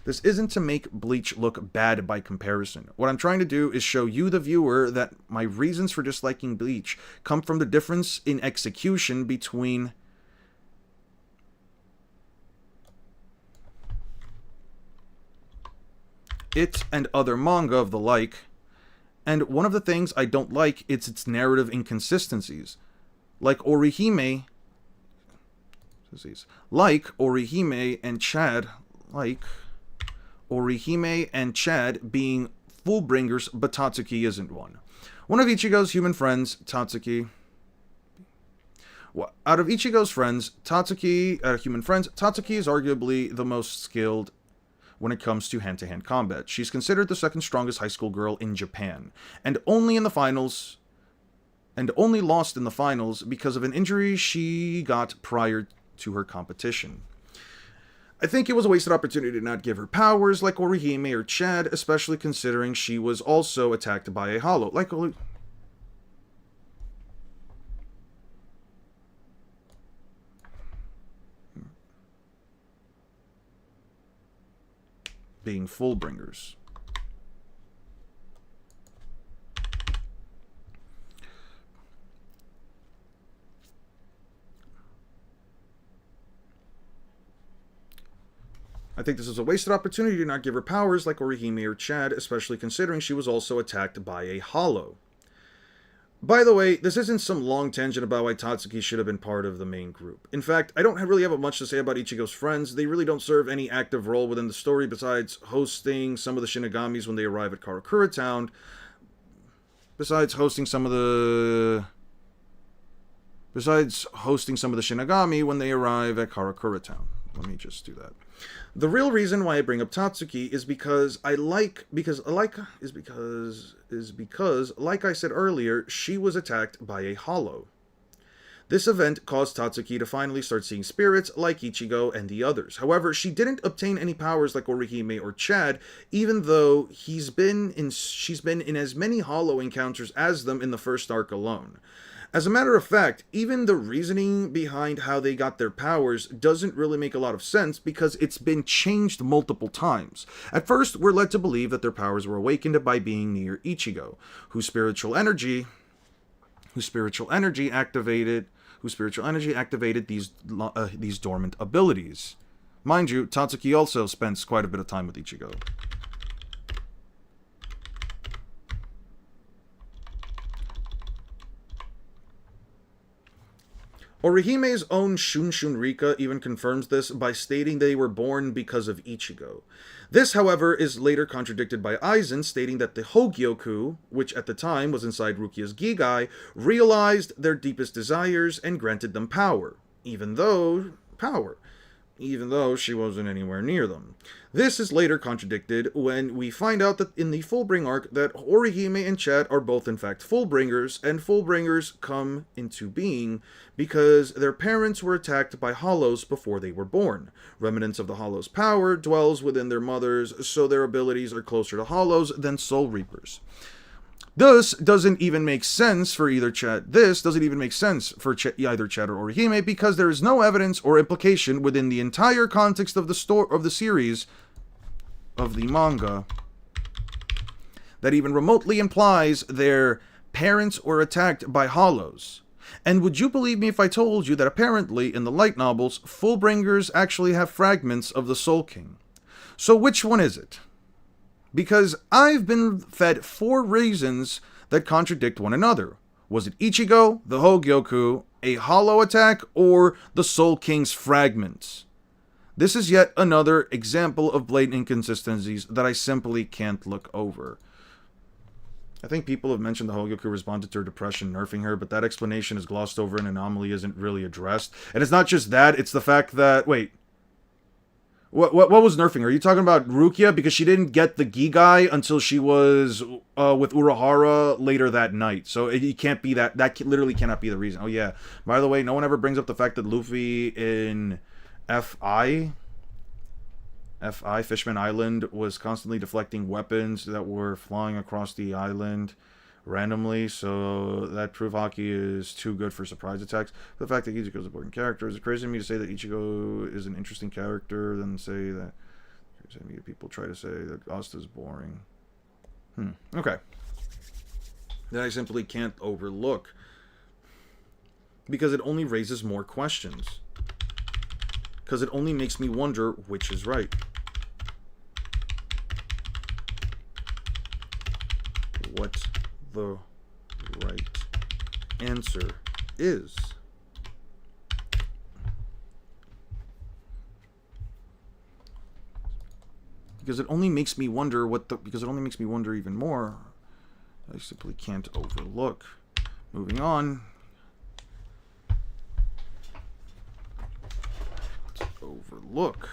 This isn't to make Bleach look bad by comparison. What I'm trying to do is show you, the viewer, that my reasons for disliking Bleach come from the difference in execution between it and other manga of the like, and one of the things I don't like is its narrative inconsistencies. Like Orihime and Chad being Fullbringers, but Tatsuki isn't one. One of Ichigo's human friends, Tatsuki... Out of Ichigo's friends, human friends, Tatsuki is arguably the most skilled when it comes to hand-to-hand combat. She's considered the second strongest high school girl in Japan, and only lost in the finals because of an injury she got prior to her competition. I think it was a wasted opportunity to not give her powers like Orihime or Chad, especially considering she was also attacked by a hollow. Being Fullbringers. I think this is a wasted opportunity to not give her powers like Orihime or Chad, especially considering she was also attacked by a hollow. By the way, this isn't some long tangent about why Tatsuki should have been part of the main group. In fact, I don't really have much to say about Ichigo's friends. They really don't serve any active role within the story besides hosting some of the Shinigamis when they arrive at Karakura Town. Besides hosting some of the Shinigami when they arrive at Karakura Town. Let me just do that. The real reason why I bring up Tatsuki is because, like I said earlier, she was attacked by a hollow. This event caused Tatsuki to finally start seeing spirits like Ichigo and the others. However, she didn't obtain any powers like Orihime or Chad, even though she's been in as many hollow encounters as them in the first arc alone. As a matter of fact, even the reasoning behind how they got their powers doesn't really make a lot of sense because it's been changed multiple times. At first, we're led to believe that their powers were awakened by being near Ichigo, whose spiritual energy activated these dormant abilities. Mind you, Tatsuki also spends quite a bit of time with Ichigo. Orihime's own Shunshin Rika even confirms this by stating they were born because of Ichigo. This, however, is later contradicted by Aizen, stating that the Hogyoku, which at the time was inside Rukia's Gigai, realized their deepest desires and granted them power, even though she wasn't anywhere near them. This is later contradicted when we find out that in the Fullbring arc that Orihime and Chad are both in fact Fullbringers, and Fullbringers come into being because their parents were attacked by hollows before they were born. Remnants of the hollows' power dwells within their mothers, so their abilities are closer to hollows than soul reapers. This doesn't even make sense for either Chad. This doesn't even make sense for either Chad or Orihime because there is no evidence or implication within the entire context of the series of the manga that even remotely implies their parents were attacked by hollows. And would you believe me if I told you that apparently in the light novels, Fullbringers actually have fragments of the Soul King? So which one is it? Because I've been fed 4 reasons that contradict one another. Was it Ichigo, the Hogyoku, a hollow attack, or the Soul King's fragments? This is yet another example of blatant inconsistencies that I simply can't look over. I think people have mentioned the Hogyoku responded to her depression, nerfing her, but that explanation is glossed over and anomaly isn't really addressed. And it's not just that, it's the fact that... Wait. What was nerfing her? Are you talking about Rukia? Because she didn't get the Gigai until she was with Urahara later that night. So it can't be that. That literally cannot be the reason. Oh yeah. By the way, no one ever brings up the fact that Luffy in Fishman Island, was constantly deflecting weapons that were flying across the island randomly, so that proof hockey is too good for surprise attacks. The fact that Ichigo is a important character, is it crazy to me to say that Ichigo is an interesting character than say that people try to say that Asta is boring. Okay. That I simply can't overlook because it only raises more questions. Because it only makes me wonder which is right. What the right answer is. because it only makes me wonder because it only makes me wonder even more. I simply can't overlook. Moving on. Let's overlook.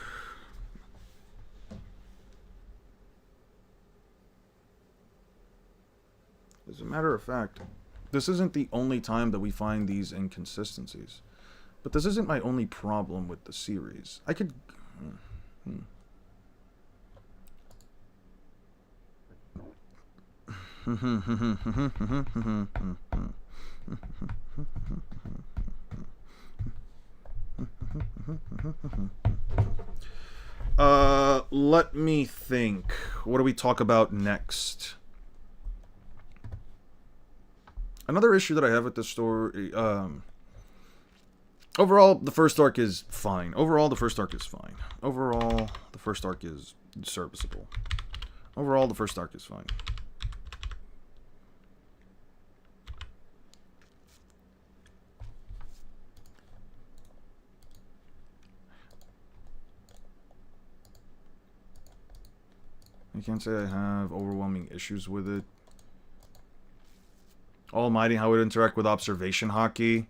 As a matter of fact, this isn't the only time that we find these inconsistencies. But this isn't my only problem with the series. I could... Let me think. What do we talk about next? Another issue that I have with this story, overall, the first arc is fine. Overall, the first arc is fine. Overall, the first arc is serviceable. Overall, the first arc is fine. I can't say I have overwhelming issues with it. Almighty, how it would interact with observation hockey.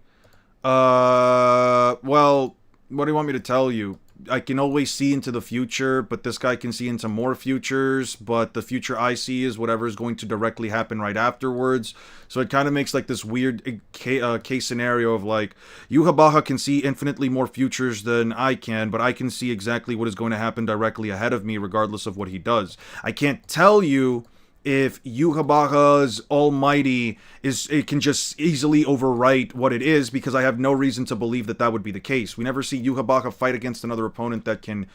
Well, what do you want me to tell you? I can always see into the future, but this guy can see into more futures, but the future I see is whatever is going to directly happen right afterwards. So it kind of makes like this weird case scenario of like, Yuha Baha can see infinitely more futures than I can, but I can see exactly what is going to happen directly ahead of me regardless of what he does. I can't tell you if Yuhabaha's Almighty it can just easily overwrite what it is, because I have no reason to believe that that would be the case. We never see Yuhabaha fight against another opponent that can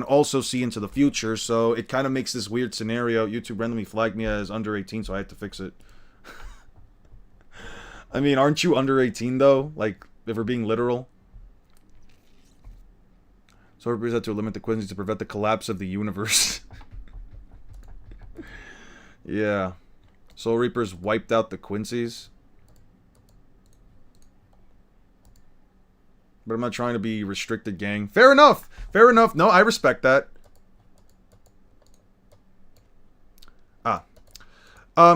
also see into the future, so it kind of makes this weird scenario. YouTube randomly flagged me as under 18, so I had to fix it. I mean, aren't you under 18 though? Like, if we're being literal. So Reapers had to limit the Quincy's to prevent the collapse of the universe. Yeah. Soul Reapers wiped out the Quincy's. But I'm not trying to be restricted, gang. Fair enough! Fair enough. No, I respect that.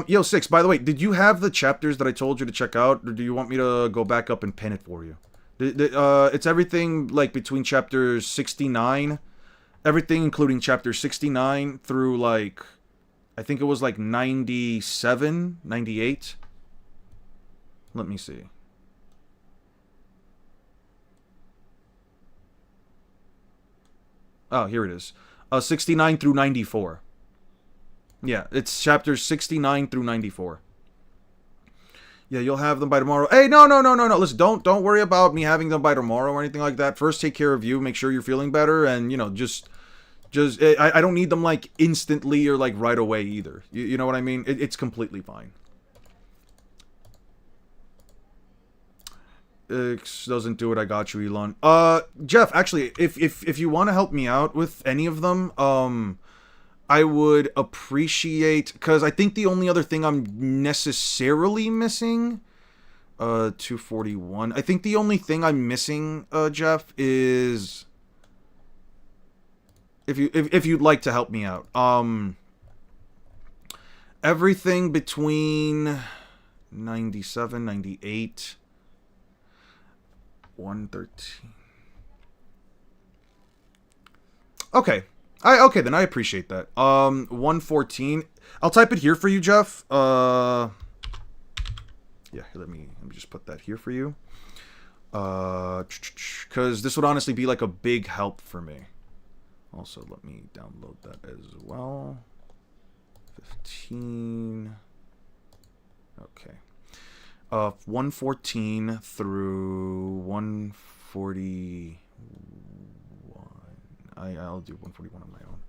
Yo, Six, by the way, did you have the chapters that I told you to check out? Or do you want me to go back up and pin it for you? It's everything, like, between chapters 69. Everything including chapter 69 through, like... I think it was like 97, 98. Let me see. Oh, here it is. 69 through 94. Yeah, it's chapters 69 through 94. Yeah, you'll have them by tomorrow. Hey, no. Listen, don't worry about me having them by tomorrow or anything like that. First, take care of you. Make sure you're feeling better, and, you know, just I don't need them like instantly or like right away either. You know what I mean? It's completely fine. X doesn't do it. I got you, Elon. Jeff, actually, if you want to help me out with any of them, I would appreciate, because I think the only other thing I'm necessarily missing, 241. I think the only thing I'm missing, Jeff, is. If you'd like to help me out, everything between 97, 98, 113. Okay, then I appreciate that. 114. I'll type it here for you, Jeff. Yeah, let me just put that here for you. Because this would honestly be like a big help for me. Also, let me download that as well. 15. Okay. 114 through 141. I'll do 141 on my own.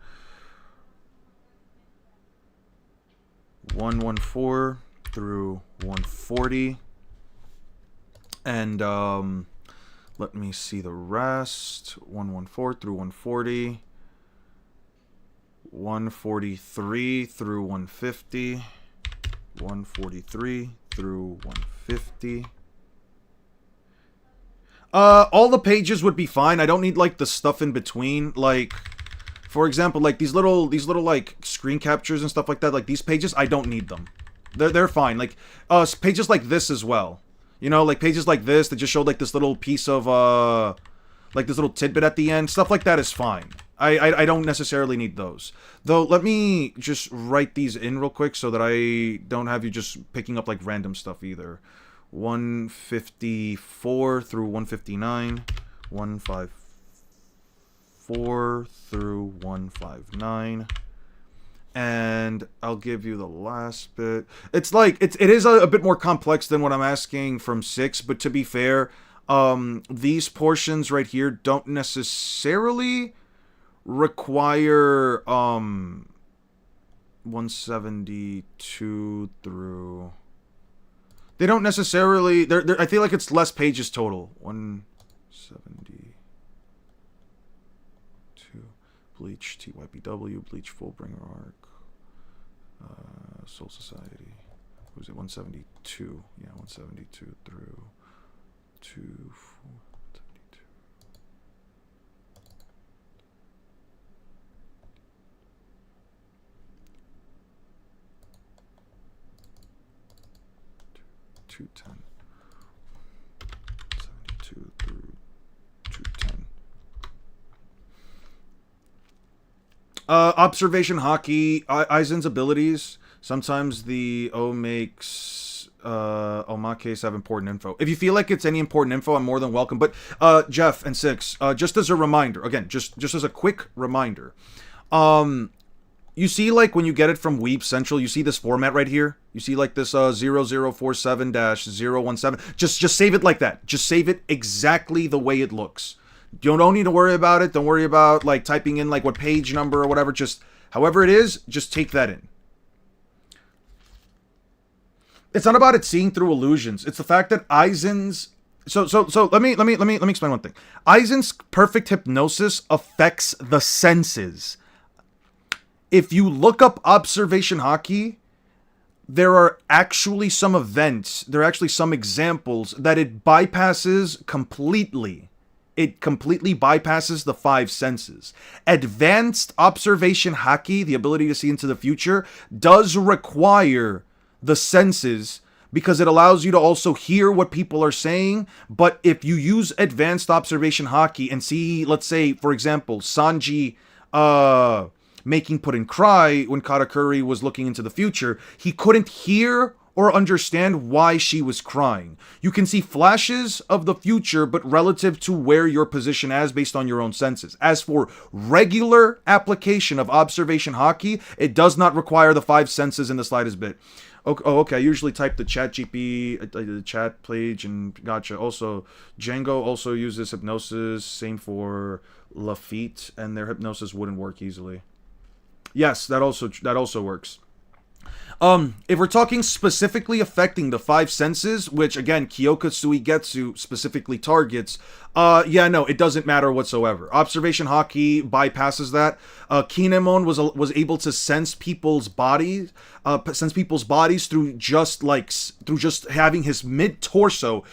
114 through 140. And let me see the rest. 114 through 140. 143 through 150. 143 through 150. All the pages would be fine. I don't need like the stuff in between. Like For example, like these little like screen captures and stuff like that, like these pages, I don't need them. They're fine. Like pages like this as well. You know, like pages like this that just showed like this little piece of like this little tidbit at the end. Stuff like that is fine. I don't necessarily need those. Though, let me just write these in real quick so that I don't have you just picking up like random stuff either. 154 through 159. 154 through 159. And I'll give you the last bit. It's like, it is a bit more complex than what I'm asking from 6, but to be fair, these portions right here don't necessarily require 172 through... They don't necessarily... I feel like it's less pages total. 172. Bleach, TYPW, Bleach, Fullbringer Arc. Soul Society. What was it? 172. Yeah, 172 through 272. Two 210. 72 through 210. Observation Hockey, Aizen's abilities. Sometimes the O makes Omakes have important info. If you feel like it's any important info, I'm more than welcome. But Jeff and Six, just as a reminder, again, just as a quick reminder, you see like when you get it from Weeb Central, you see this format right here. You see like this 0047-017. Just save it like that. Just save it exactly the way it looks. You don't need to worry about it. Don't worry about like typing in like what page number or whatever. Just however it is, just take that in. It's not about it seeing through illusions. It's the fact that Aizen's so let me explain one thing. Aizen's perfect hypnosis affects the senses. If you look up observation hockey, there are actually some events, there are actually some examples that it bypasses completely. It completely bypasses the 5 senses. Advanced observation haki, the ability to see into the future, does require the senses because it allows you to also hear what people are saying. But if you use advanced observation haki and see, let's say, for example, Sanji making Puddin cry when Katakuri was looking into the future, he couldn't hear or understand why she was crying. You can see flashes of the future, but relative to where your position is based on your own senses. As for regular application of observation haki, it does not require the 5 senses in the slightest bit. Okay. I usually type the chat GP, the chat page, and gotcha. Also, Django also uses hypnosis. Same for Lafitte, and their hypnosis wouldn't work easily. Yes, that also works. If we're talking specifically affecting the 5 senses, which again Kyoka Suigetsu specifically targets, no, it doesn't matter whatsoever. Observation haki bypasses that. Kinemon was able to sense people's bodies, through just having his torso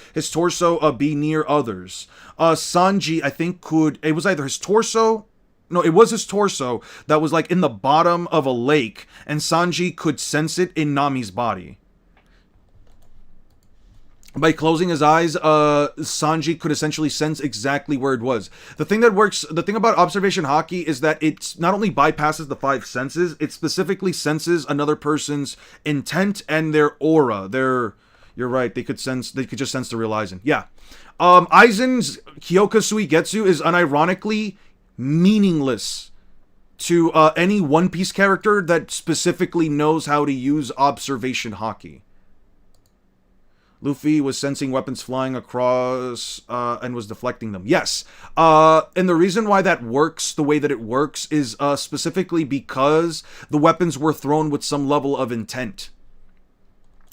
be near others. Sanji, I think, it was either his torso. No, it was his torso that was like in the bottom of a lake, and Sanji could sense it in Nami's body. By closing his eyes, Sanji could essentially sense exactly where it was. The thing about observation haki is that it's not only bypasses the 5 senses, it specifically senses another person's intent and their aura. You're right, they could just sense the real Aizen. Yeah. Aizen's Kyoka Suigetsu is unironically meaningless to any One Piece character that specifically knows how to use observation haki. Luffy was sensing weapons flying across and was deflecting them. Yes. And the reason why that works the way that it works is specifically because the weapons were thrown with some level of intent.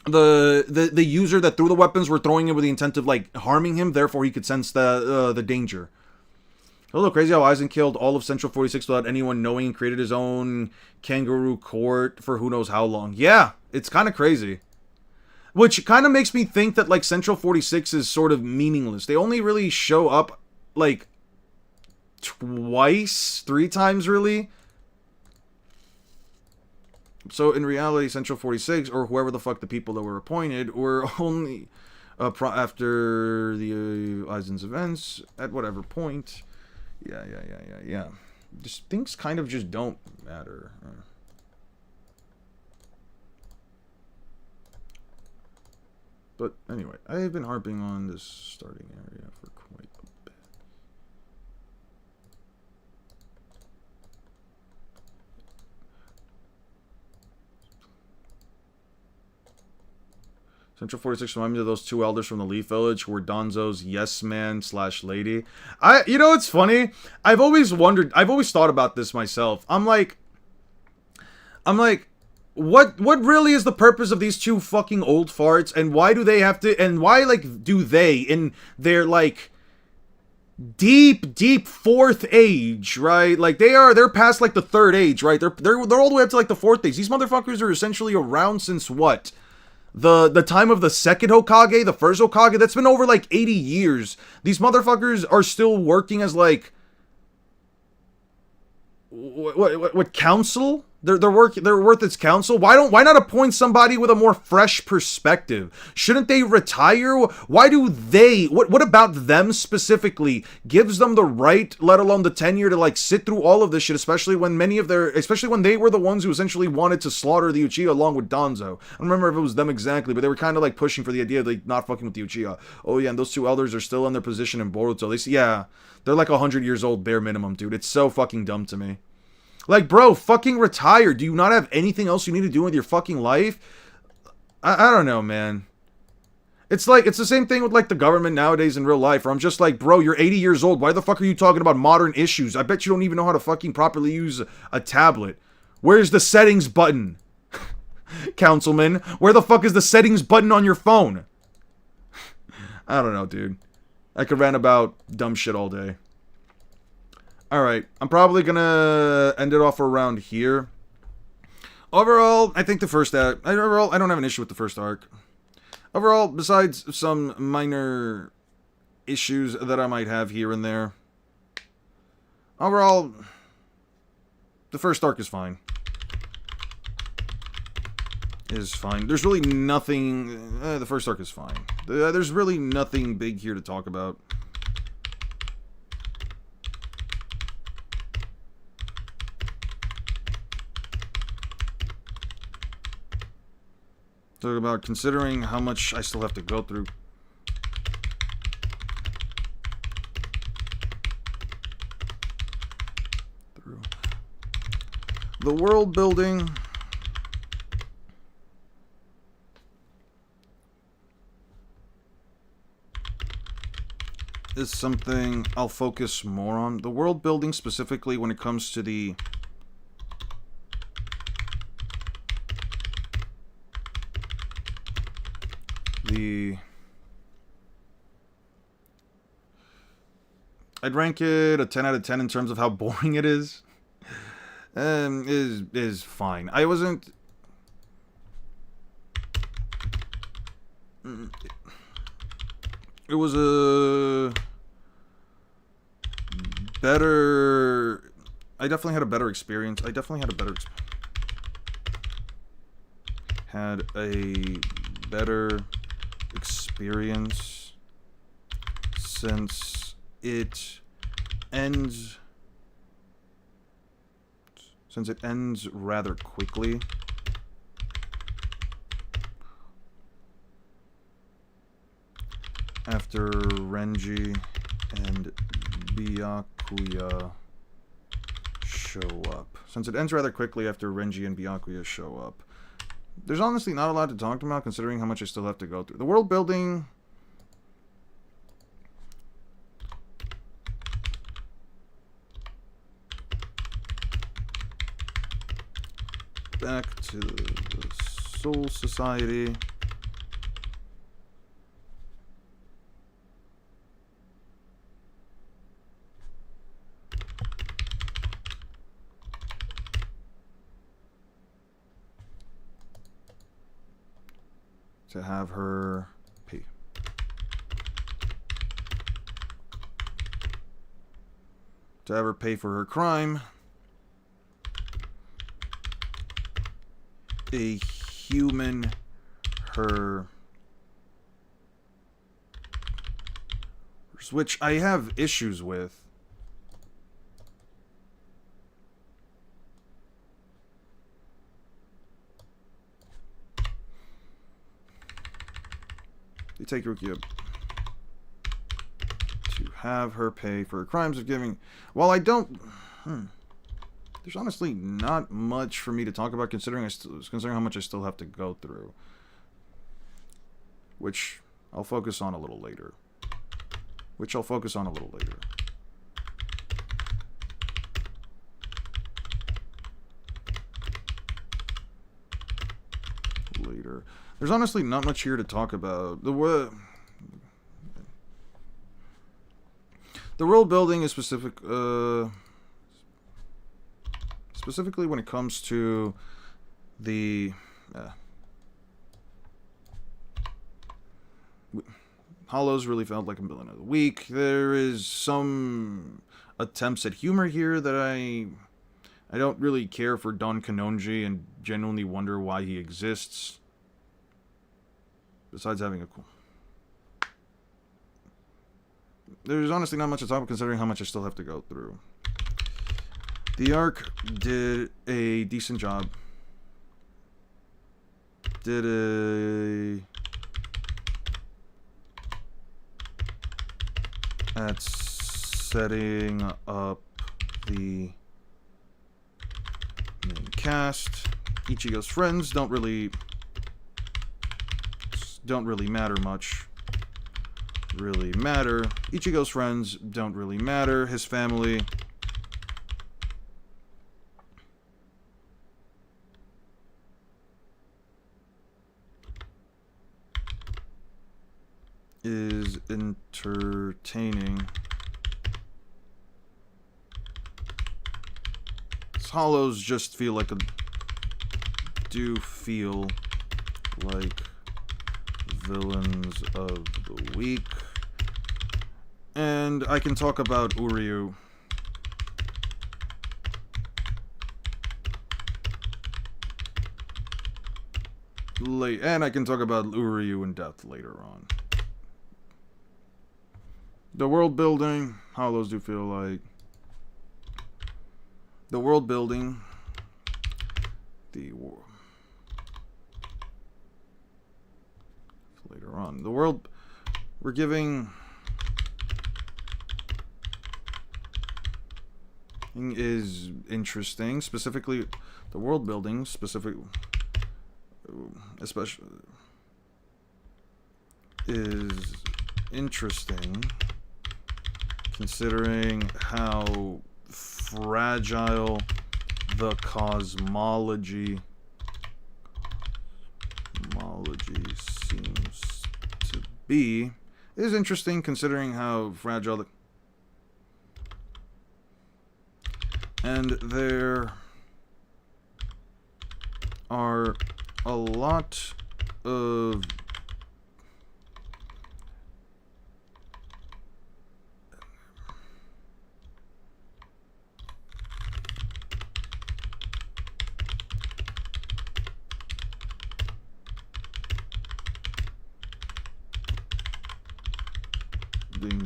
The user that threw the weapons were throwing it with the intent of like harming him, therefore he could sense the danger. A little crazy how Aizen killed all of Central 46 without anyone knowing and created his own kangaroo court for who knows how long. Yeah, it's kind of crazy. Which kind of makes me think that, like, Central 46 is sort of meaningless. They only really show up, like, twice, 3 times really. So in reality, Central 46, or whoever the fuck the people that were appointed, were only after the Eisen's events, at whatever point. Yeah. Just things kind of just don't matter. But anyway, I have been harping on this starting area for quite a bit. Central 46 remind me of those 2 elders from the Leaf Village who were Donzo's yes man / lady. You know, it's funny. I've always thought about this myself. I'm like, what really is the purpose of these 2 fucking old farts, and why do they have to, and why, like, do they, in their, like, deep 4th age, right? Like, they're past, like, the 3rd age, right? They're all the way up to, like, the 4th age. These motherfuckers are essentially around since what? The time of the 2nd Hokage, the 1st Hokage? That's been over, like, 80 years. These motherfuckers are still working as, like, what council? They're worth its counsel. Why not appoint somebody with a more fresh perspective? Shouldn't they retire? Why do they? What about them specifically gives them the right, let alone the tenure, to like sit through all of this shit? Especially when they were the ones who essentially wanted to slaughter the Uchiha along with Danzo. I don't remember if it was them exactly, but they were kind of like pushing for the idea of like not fucking with the Uchiha. Oh yeah, and those 2 elders are still in their position in Boruto. They're like 100 years old bare minimum, dude. It's so fucking dumb to me. Like, bro, fucking retire. Do you not have anything else you need to do with your fucking life? I don't know, man. It's like, it's the same thing with, like, the government nowadays in real life, where I'm just like, bro, you're 80 years old. Why the fuck are you talking about modern issues? I bet you don't even know how to fucking properly use a tablet. Where's the settings button? Councilman, where the fuck is the settings button on your phone? I don't know, dude. I could rant about dumb shit all day. Alright, I'm probably gonna end it off around here. Overall, I think the first act... Overall, I don't have an issue with the first arc. Overall, besides some minor issues that I might have here and there. Overall, the first arc is fine. There's really nothing... the first arc is fine. There's really nothing big here to talk about. Talk about considering how much I still have to go through. The world building is something I'll focus more on. The world building specifically when it comes to the I'd rank it a 10 out of 10 in terms of how boring it is. Is fine. I wasn't... It was a better... I definitely had a better experience. Had a better experience since it ends rather quickly. After Renji and Byakuya show up. Since it ends rather quickly after Renji and Byakuya show up. There's honestly not a lot to talk about considering how much I still have to go through. The world building... Back to the Soul Society. To have her pee. to have her pay for her crime. A human, her... which I have issues with. They take Rukia to have her pay for her crimes of giving. While I don't... There's honestly not much for me to talk about considering how much I still have to go through. Which I'll focus on a little later. There's honestly not much here to talk about. The world building is specifically when it comes to the Hollows really felt like a villain of the week. There is some attempts at humor here that I don't really care for Don Kanonji and genuinely wonder why he exists. Besides having a cool... There's honestly not much to talk about considering how much I still have to go through. The Ark did a decent job. At setting up the main cast. Ichigo's friends don't really matter much. Ichigo's friends don't really matter. His family is entertaining. Hollows just feel like villains of the week. And I can talk about Uryu. And I can talk about Uryu in depth later on. The world building, Hollows do feel like... The world building... Later on. The world... We're giving... is interesting. Specifically, the world building, especially... is interesting. Considering how fragile the cosmology seems to be. It is interesting considering how fragile the... And there are a lot of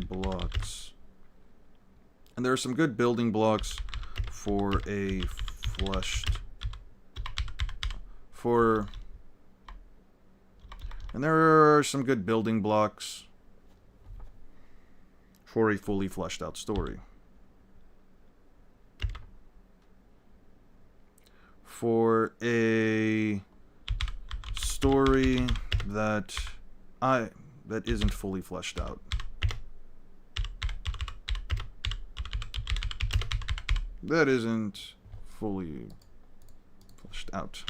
blocks. And there are some good building blocks for a and there are some good building blocks for a fully fleshed out story. For a story that isn't fully fleshed out. That isn't fully fleshed out.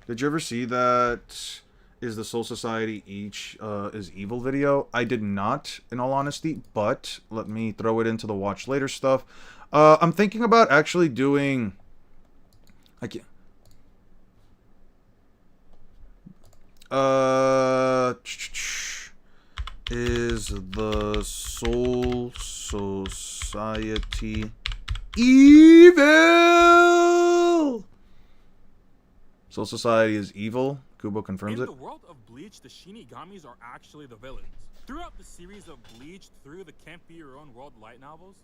Did you ever see that Is the Soul Society is evil video? I did not, in all honesty, but let me throw it into the watch later stuff. I'm thinking about actually doing... I can't... Is the Soul Society Society evil. Soul Society is evil. Kubo confirms In it. the world of Bleach, the Shinigamis are actually the villains. Throughout the series of Bleach, through the Can't Be Your Own World light novels,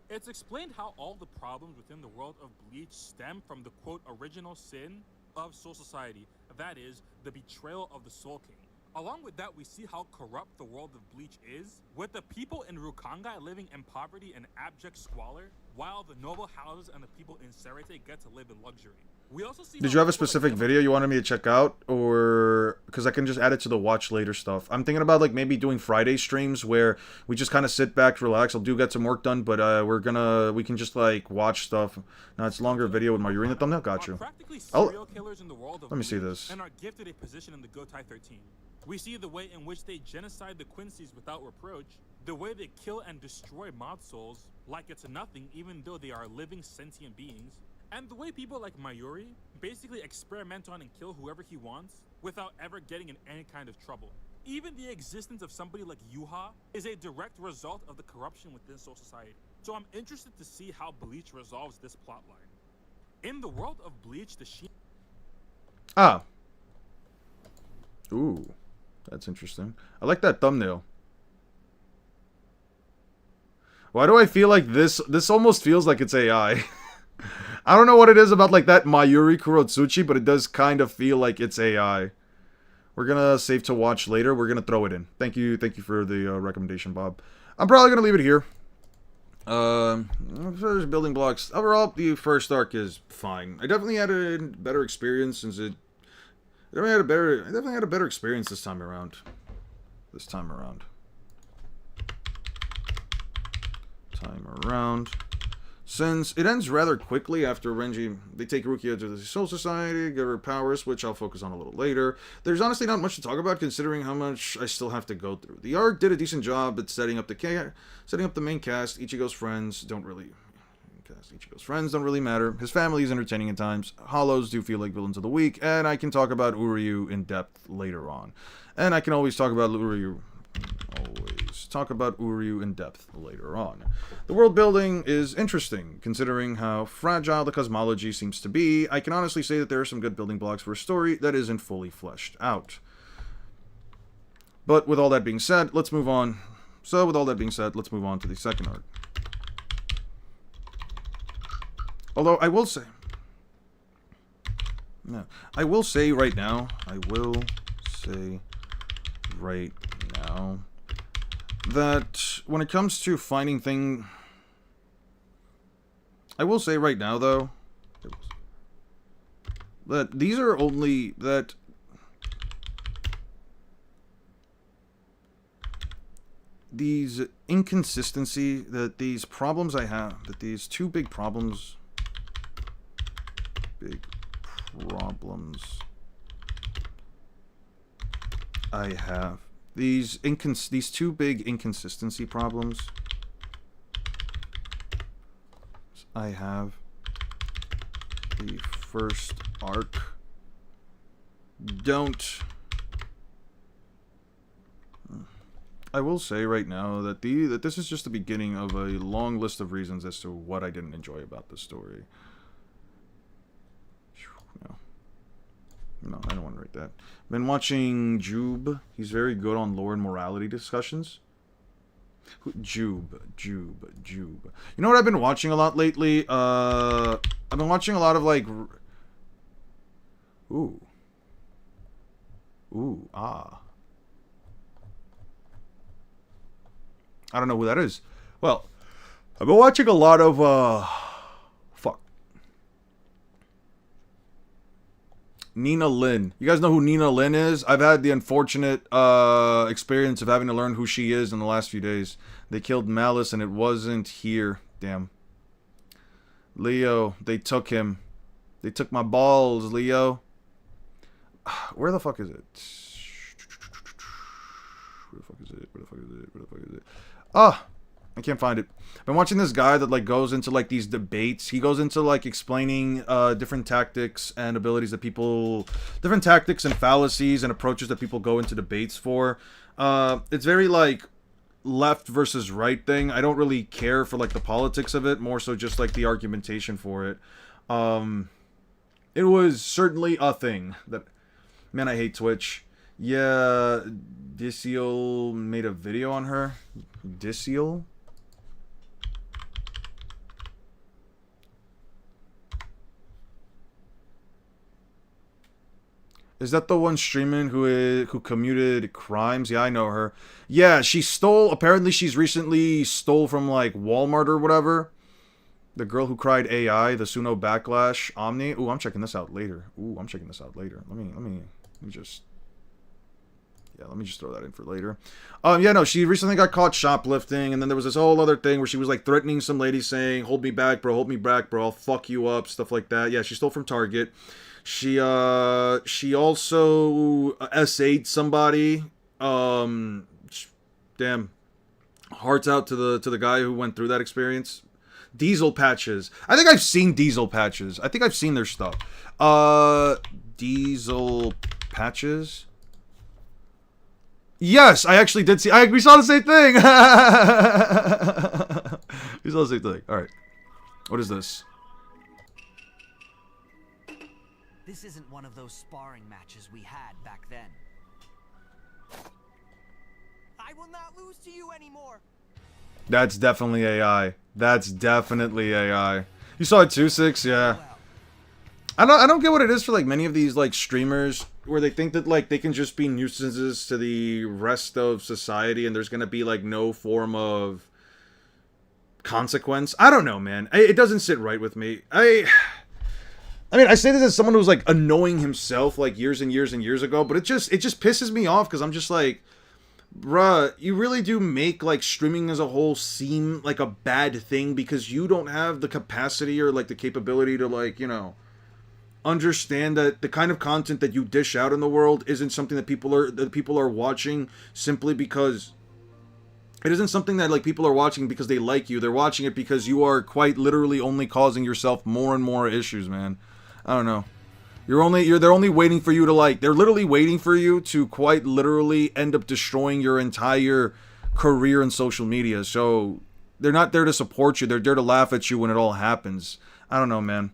it's explained how all the problems within the world of Bleach stem from the quote original sin of Soul Society, that is, the betrayal of the Soul King. Along with that, we see how corrupt the world of Bleach is, with the people in Rukangai living in poverty and abject squalor, while the noble houses and the people in Serete get to live in luxury. We also see Did you have a specific video you wanted me to check out, or because I can just add it to the watch later stuff? I'm thinking about like maybe doing Friday streams where we just kind of sit back, relax. I'll get some work done, but we can just like watch stuff. Now it's a longer video with Marjorie in the thumbnail. Got you. Let me see this. And are gifted a position in the Gotai 13. We see the way in which they genocide the Quincy's without reproach, the way they kill and destroy mod souls like it's nothing even though they are living sentient beings, and the way people like Mayuri basically experiment on and kill whoever he wants without ever getting in any kind of trouble. Even the existence of somebody like Yuha is a direct result of the corruption within Soul Society. So I'm interested to see how Bleach resolves this plotline. In the world of Bleach, the Ah. Ooh. That's interesting. I like that thumbnail. Why do I feel like this almost feels like it's AI? I don't know what it is about like that Mayuri Kurotsuchi, but it does kind of feel like it's AI. We're gonna save to watch later. We're gonna throw it in. Thank you for the recommendation, Bob. I'm probably gonna leave it here. First building blocks. Overall, the first arc is fine. I definitely had a better experience since it. I definitely had a better experience this time around. Since it ends rather quickly after Renji, they take Rukia to the Soul Society, give her powers, which I'll focus on a little later. There's honestly not much to talk about considering how much I still have to go through. The arc did a decent job at setting up the main cast. Ichigo's friends don't really matter. His family is entertaining at times. Hollows do feel like villains of the week, and I can talk about Uryu in depth later on. And I can always talk about Uryu in depth later on. The world building is interesting, considering how fragile the cosmology seems to be. I can honestly say that there are some good building blocks for a story that isn't fully fleshed out. But with all that being said, let's move on. Let's move on to the second arc. Although I will say right now that when it comes to finding things, I will say right now though that these are only that these inconsistency, that these problems I have, that these two big problems I have, these two big inconsistency problems I have, the first arc don't. I will say right now that this is just the beginning of a long list of reasons as to what I didn't enjoy about the story. No, I don't want to write that. Been watching Jube. He's very good on lore and morality discussions. Jube. You know what I've been watching a lot lately? I've been watching a lot of like... I don't know who that is. Well, I've been watching a lot of, Nina Lin. You guys know who Nina Lin is? I've had the unfortunate experience of having to learn who she is in the last few days. They killed Malice and it wasn't here. Damn. Leo, they took him. They took my balls, Leo. Where the fuck is it? Where the fuck is it? Ah! I can't find it. I've been watching this guy that like goes into like these debates. He goes into like explaining different tactics and abilities that people, different tactics and fallacies and approaches that people go into debates for. It's very like, left versus right thing. I don't really care for like the politics of it, more so just like the argumentation for it. It was certainly a thing that, man, I hate Twitch. Yeah, Disiel made a video on her. Disiel? Is that the one streaming who commuted crimes? Yeah, I know her. Yeah, she stole. Apparently, she's recently stole from like Walmart or whatever. The girl who cried AI, the Suno Backlash Omni. Ooh, I'm checking this out later. Let me just. Yeah, let me just throw that in for later. Yeah, no, she recently got caught shoplifting, and then there was this whole other thing where she was like threatening some lady, saying, "Hold me back, bro. Hold me back, bro. I'll fuck you up." Stuff like that. Yeah, she stole from Target. She also SA'd somebody. Damn. Hearts out to the guy who went through that experience. Diesel Patches. I think I've seen Diesel Patches. I think I've seen their stuff. Diesel Patches. Yes, I actually did see. We saw the same thing. We saw the same thing. All right. What is this? This isn't one of those sparring matches we had back then. I will not lose to you anymore. That's definitely AI. That's definitely AI. You saw it too, Six? Yeah. I don't get what it is for like many of these like streamers where they think that like they can just be nuisances to the rest of society and there's gonna be like no form of consequence. I don't know, man. It doesn't sit right with me. I mean, I say this as someone who was like annoying himself like years and years and years ago, but it just pisses me off because I'm just like, bruh, you really do make like streaming as a whole seem like a bad thing because you don't have the capacity or like the capability to like, you know, understand that the kind of content that you dish out in the world isn't something that people are watching simply because it isn't something that like people are watching because they like you. They're watching it because you are quite literally only causing yourself more and more issues, man. I don't know. They're only waiting for you to like, they're literally waiting for you to quite literally end up destroying your entire career in social media. So they're not there to support you. They're there to laugh at you when it all happens. I don't know, man.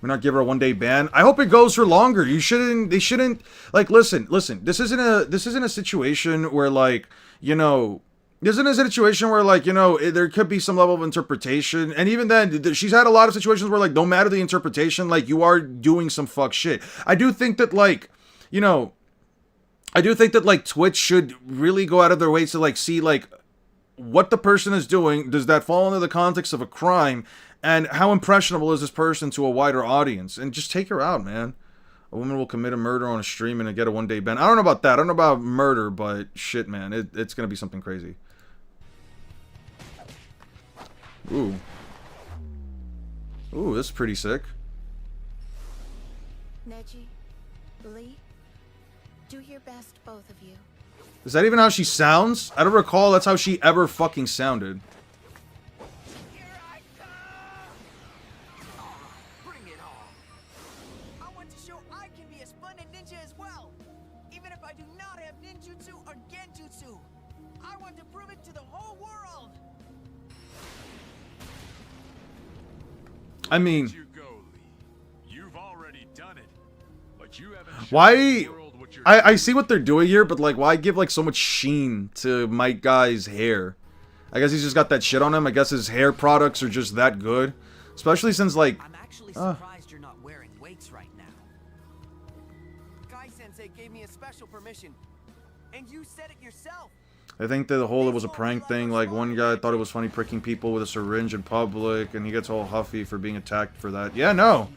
We're not give her a 1-day ban. I hope it goes for longer. They shouldn't like listen. This isn't a situation where like, you know, this isn't a situation where like, you know, there could be some level of interpretation. And even then, she's had a lot of situations where like, no matter the interpretation, like you are doing some fuck shit. I do think that like, you know, Twitch should really go out of their way to like see like what the person is doing. Does that fall into the context of a crime? And how impressionable is this person to a wider audience? And just take her out, man. A woman will commit a murder on a stream and get a 1-day ban. I don't know about that. I don't know about murder, but shit, man. It's going to be something crazy. Ooh. Ooh, this is pretty sick. Neji, Lee, do your best, both of you. Is that even how she sounds? I don't recall that's how she ever fucking sounded. Here I come! Bring it on! I want to show I can be a splendid ninja as well, even if I do not have ninjutsu or genjutsu. I want to prove it to the whole world. I mean, You've already done it, but you haven't why? I see what they're doing here, but like, why give like so much sheen to Mike Guy's hair? I guess he's just got that shit on him. I guess his hair products are just that good, especially since like. I'm actually surprised you're not wearing weights right now. Guy-sensei gave me a special permission, and you said it yourself. I think that the whole it was a prank thing. Like one guy thought it was funny pricking people with a syringe in public, and he gets all huffy for being attacked for that. Yeah, no.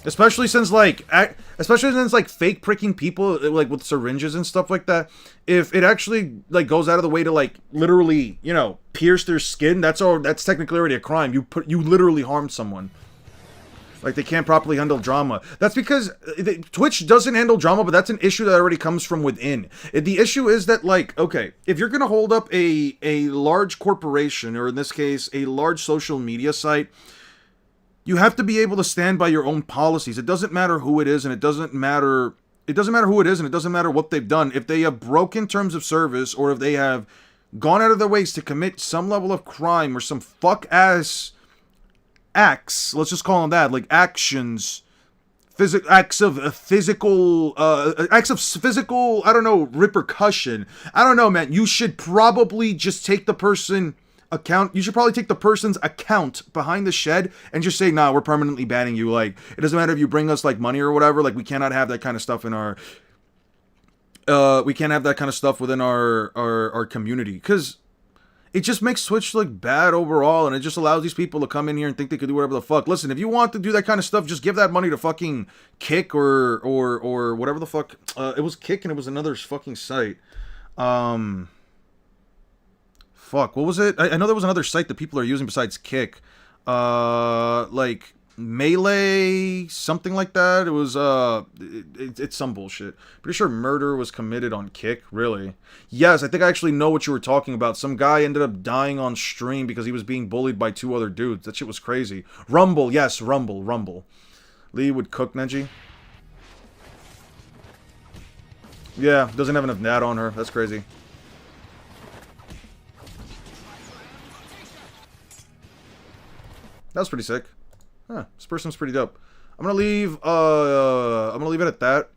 Especially since like fake pricking people like with syringes and stuff like that. If it actually like goes out of the way to like literally, you know, pierce their skin, that's technically already a crime. You literally harmed someone. Like they can't properly handle drama. That's because Twitch doesn't handle drama, but that's an issue that already comes from within. The issue is that like, okay, if you're gonna hold up a large corporation, or in this case, a large social media site, you have to be able to stand by your own policies. It doesn't matter who it is, and it doesn't matter who it is, and it doesn't matter what they've done. If they have broken terms of service, or if they have gone out of their ways to commit some level of crime or some fuck-ass acts, let's just call them that, like actions, acts of physical, I don't know, repercussion. I don't know, man. You should probably just take the person account. You should probably take the person's account behind the shed and just say, nah, we're permanently banning you. Like, it doesn't matter if you bring us like money or whatever. Like, we cannot have that kind of stuff in our, we can't have that kind of stuff within our community, because it just makes Twitch look bad overall, and it just allows these people to come in here and think they could do whatever the fuck. Listen, if you want to do that kind of stuff, just give that money to fucking Kick or whatever the fuck. It was Kick and it was another fucking site. Fuck, what was it? I know there was another site that people are using besides Kick. Like Melee, something like that. It was, it's some bullshit. Pretty sure murder was committed on Kick, really. Yes, I think I actually know what you were talking about. Some guy ended up dying on stream because he was being bullied by 2 other dudes. That shit was crazy. Rumble, yes, Rumble. Lee would cook Neji. Yeah, doesn't have enough nat on her. That's crazy. That was pretty sick. Huh, this person's pretty dope. I'm gonna leave it at that.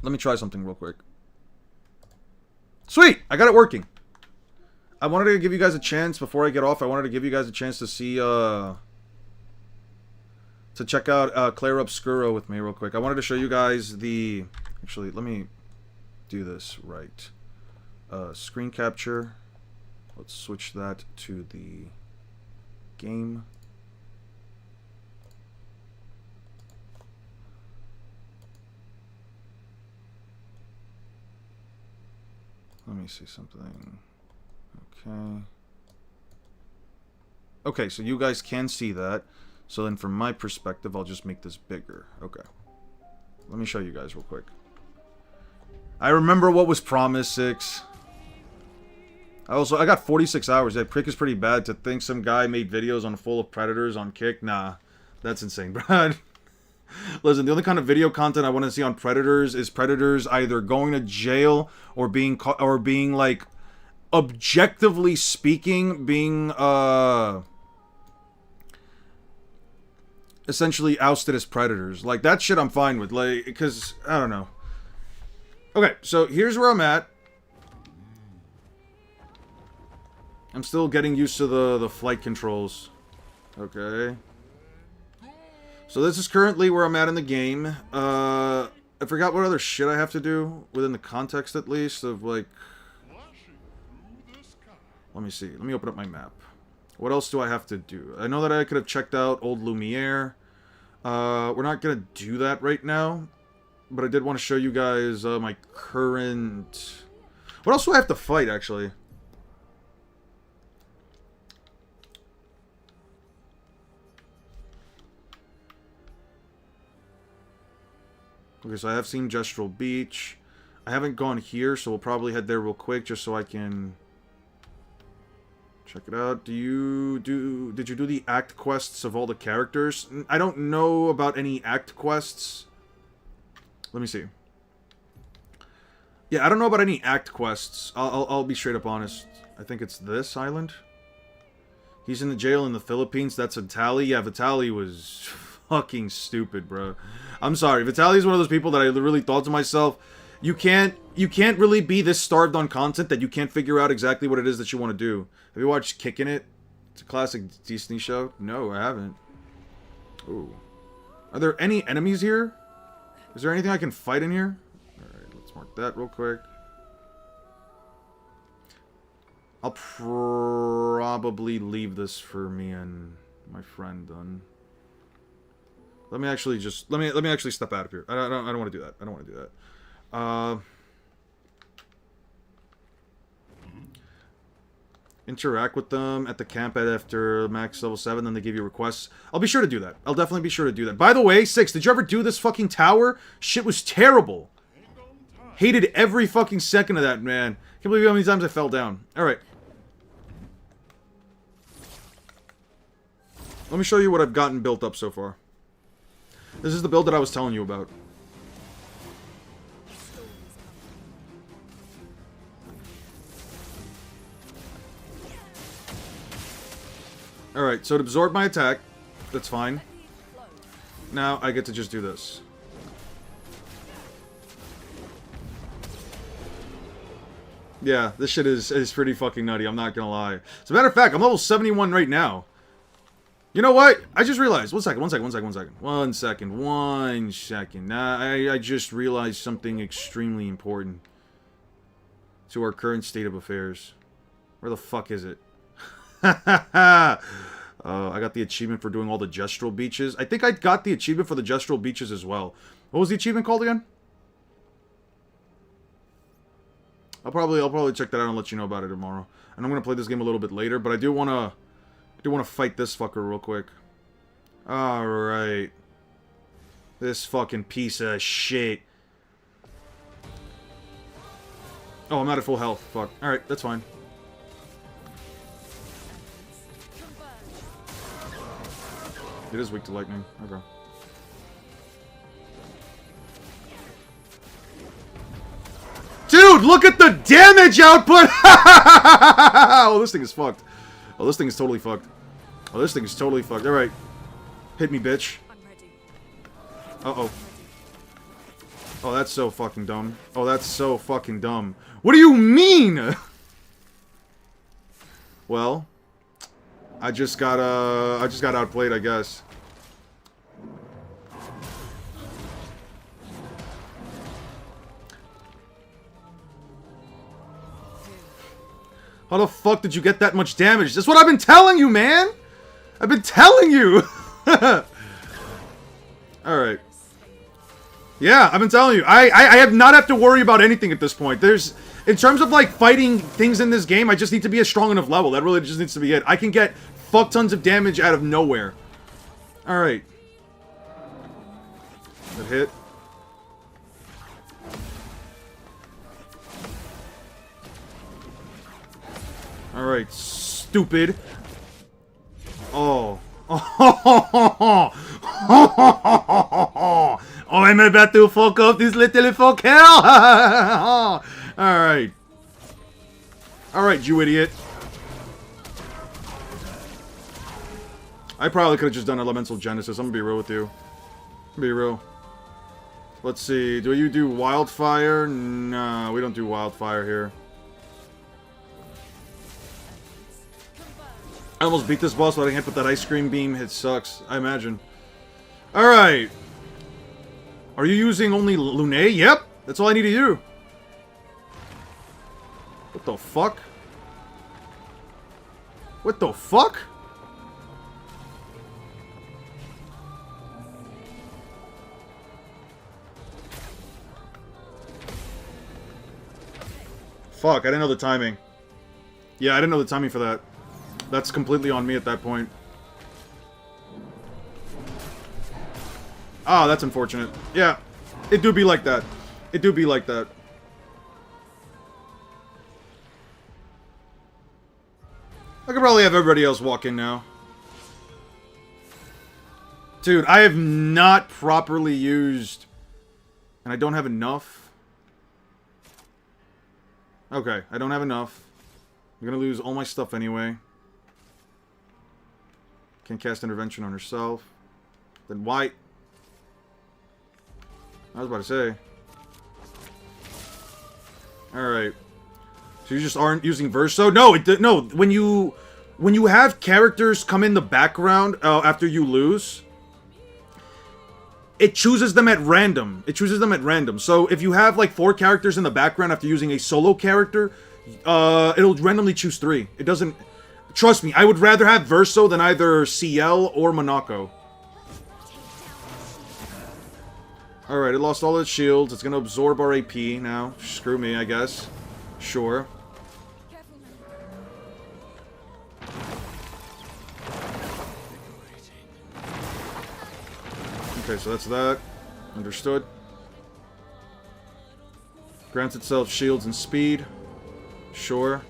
Let me try something real quick. Sweet! I got it working. I wanted to give you guys a chance before I get off. I wanted to give you guys a chance to see, to check out Claire Obscuro with me real quick. I wanted to show you guys the... Actually, let me do this right. Screen capture. Let's switch that to the game. Let me see something. Okay. Okay, so you guys can see that. So then from my perspective, I'll just make this bigger. Okay. Let me show you guys real quick. I remember what was promised, 6. I got 46 hours. That Kick is pretty bad. To think some guy made videos on full of predators on Kick. Nah, that's insane, Brad. Listen, the only kind of video content I want to see on predators is predators either going to jail or being like, objectively speaking, being essentially ousted as predators. Like, that shit I'm fine with, like, because I don't know. Okay, so here's where I'm at. I'm still getting used to the flight controls. Okay. So this is currently where I'm at in the game. I forgot what other shit I have to do, within the context at least, of like... Let me see. Let me open up my map. What else do I have to do? I know that I could have checked out Old Lumiere. We're not going to do that right now. But I did want to show you guys my current... What else do I have to fight, actually? Okay, so I have seen Gestural Beach. I haven't gone here, so we'll probably head there real quick just so I can check it out. Did you do the act quests of all the characters? I don't know about any act quests. Let me see. Yeah, I don't know about any act quests. I'll be straight up honest. I think it's this island. He's in the jail in the Philippines. That's Vitaly. Yeah, Vitaly was fucking stupid, bro. I'm sorry. Vitaly's one of those people that I really thought to myself, you can't really be this starved on content that you can't figure out exactly what it is that you want to do. Have you watched Kickin' It? It's a classic Disney show. No, I haven't. Ooh. Are there any enemies here? Is there anything I can fight in here? Alright, let's mark that real quick. I'll probably leave this for me and my friend then. Let me actually just... Let me actually step out of here. I don't want to do that. I don't want to do that. Interact with them at the camp after max level 7, then they give you requests. I'll be sure to do that. I'll definitely be sure to do that. By the way, 6, did you ever do this fucking tower? Shit was terrible. Hated every fucking second of that, man. Can't believe how many times I fell down. Alright. Let me show you what I've gotten built up so far. This is the build that I was telling you about. Alright, so it absorbed my attack. That's fine. Now I get to just do this. Yeah, this shit is pretty fucking nutty, I'm not gonna lie. As a matter of fact, I'm level 71 right now. You know what? I just realized. One second. Nah, I just realized something extremely important to our current state of affairs. Where the fuck is it? I got the achievement for doing all the gestural beaches. I think I got the achievement for the gestural beaches as well. What was the achievement called again? I'll probably check that out and let you know about it tomorrow. And I'm gonna play this game a little bit later, but I do wanna fight this fucker real quick. Alright. This fucking piece of shit. Oh, I'm not at full health. Fuck. Alright, that's fine. It is weak to lightning. Okay. Dude, look at the damage output! Oh, this thing is fucked. Oh, this thing is totally fucked. Oh, this thing is totally fucked. Alright. Hit me, bitch. Uh-oh. Oh, that's so fucking dumb. Oh, that's so fucking dumb. What do you mean? Well, I just got outplayed, I guess. How the fuck did you get that much damage? That's what I've been telling you, man! I've been telling you! Alright. Yeah, I've been telling you. I have not have to worry about anything at this point. There's... In terms of, like, fighting things in this game, I just need to be a strong enough level. That really just needs to be it. I can get fuck tons of damage out of nowhere. Alright. That hit. Alright, stupid. Oh. Oh, I'm about to fuck up this little fuck hell. Alright. Alright, you idiot. I probably could have just done Elemental Genesis. I'm gonna be real with you. Be real. Let's see. Do you do Wildfire? Nah, we don't do Wildfire here. I almost beat this boss, but I didn't hit with that Ice Cream Beam. It sucks, I imagine. Alright. Are you using only Lune? Yep. That's all I need to do. What the fuck? What the fuck? Fuck, I didn't know the timing. Yeah, I didn't know the timing for that. That's completely on me at that point. Ah, that's unfortunate. Yeah, it do be like that. It do be like that. I could probably have everybody else walk in now. Dude, I have not properly used... And I don't have enough. Okay, I don't have enough. I'm gonna lose all my stuff anyway. Can't cast intervention on herself. Then white. I was about to say. Alright. So you just aren't using Verso? No, no. When you have characters come in the background after you lose, it chooses them at random. It chooses them at random. So if you have like 4 characters in the background after using a solo character, it'll randomly choose 3. It doesn't... Trust me, I would rather have Verso than either CL or Monaco. Alright, it lost all its shields. It's gonna absorb our AP now. Screw me, I guess. Sure. Okay, so that's that. Understood. Grants itself shields and speed. Sure.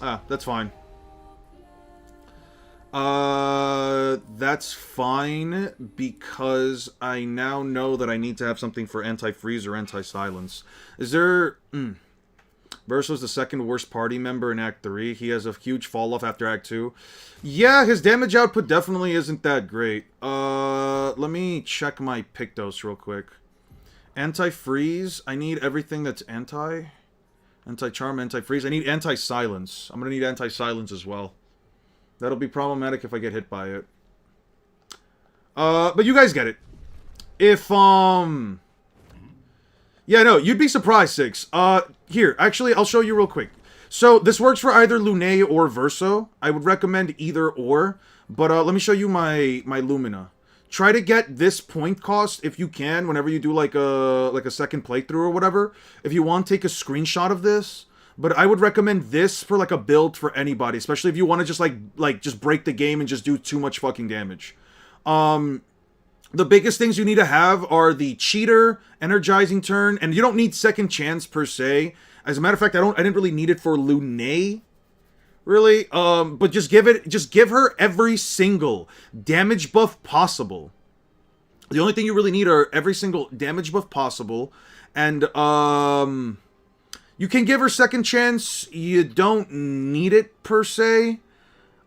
Ah, that's fine. That's fine, because I now know that I need to have something for anti-freeze or anti-silence. Is there... Verso's the second worst party member in Act 3. He has a huge fall-off after Act 2. Yeah, his damage output definitely isn't that great. Let me check my Pictos real quick. Anti-freeze. I need everything that's anti. Anti-charm, anti-freeze. I need anti-silence. I'm gonna need anti-silence as well. That'll be problematic if I get hit by it. But you guys get it. If, yeah, no, you'd be surprised, Six. Here, actually, I'll show you real quick. So, this works for either Lune or Verso. I would recommend either or. But, let me show you my Lumina. Try to get this point cost, if you can, whenever you do, like a second playthrough or whatever. If you want, take a screenshot of this. But I would recommend this for, like, a build for anybody. Especially if you want to just, just break the game and just do too much fucking damage. The biggest things you need to have are the Cheater, Energizing Turn, and you don't need Second Chance per se. As a matter of fact, I didn't really need it for Lune, really. But just give her every single damage buff possible. The only thing you really need are every single damage buff possible, and you can give her Second Chance. You don't need it per se.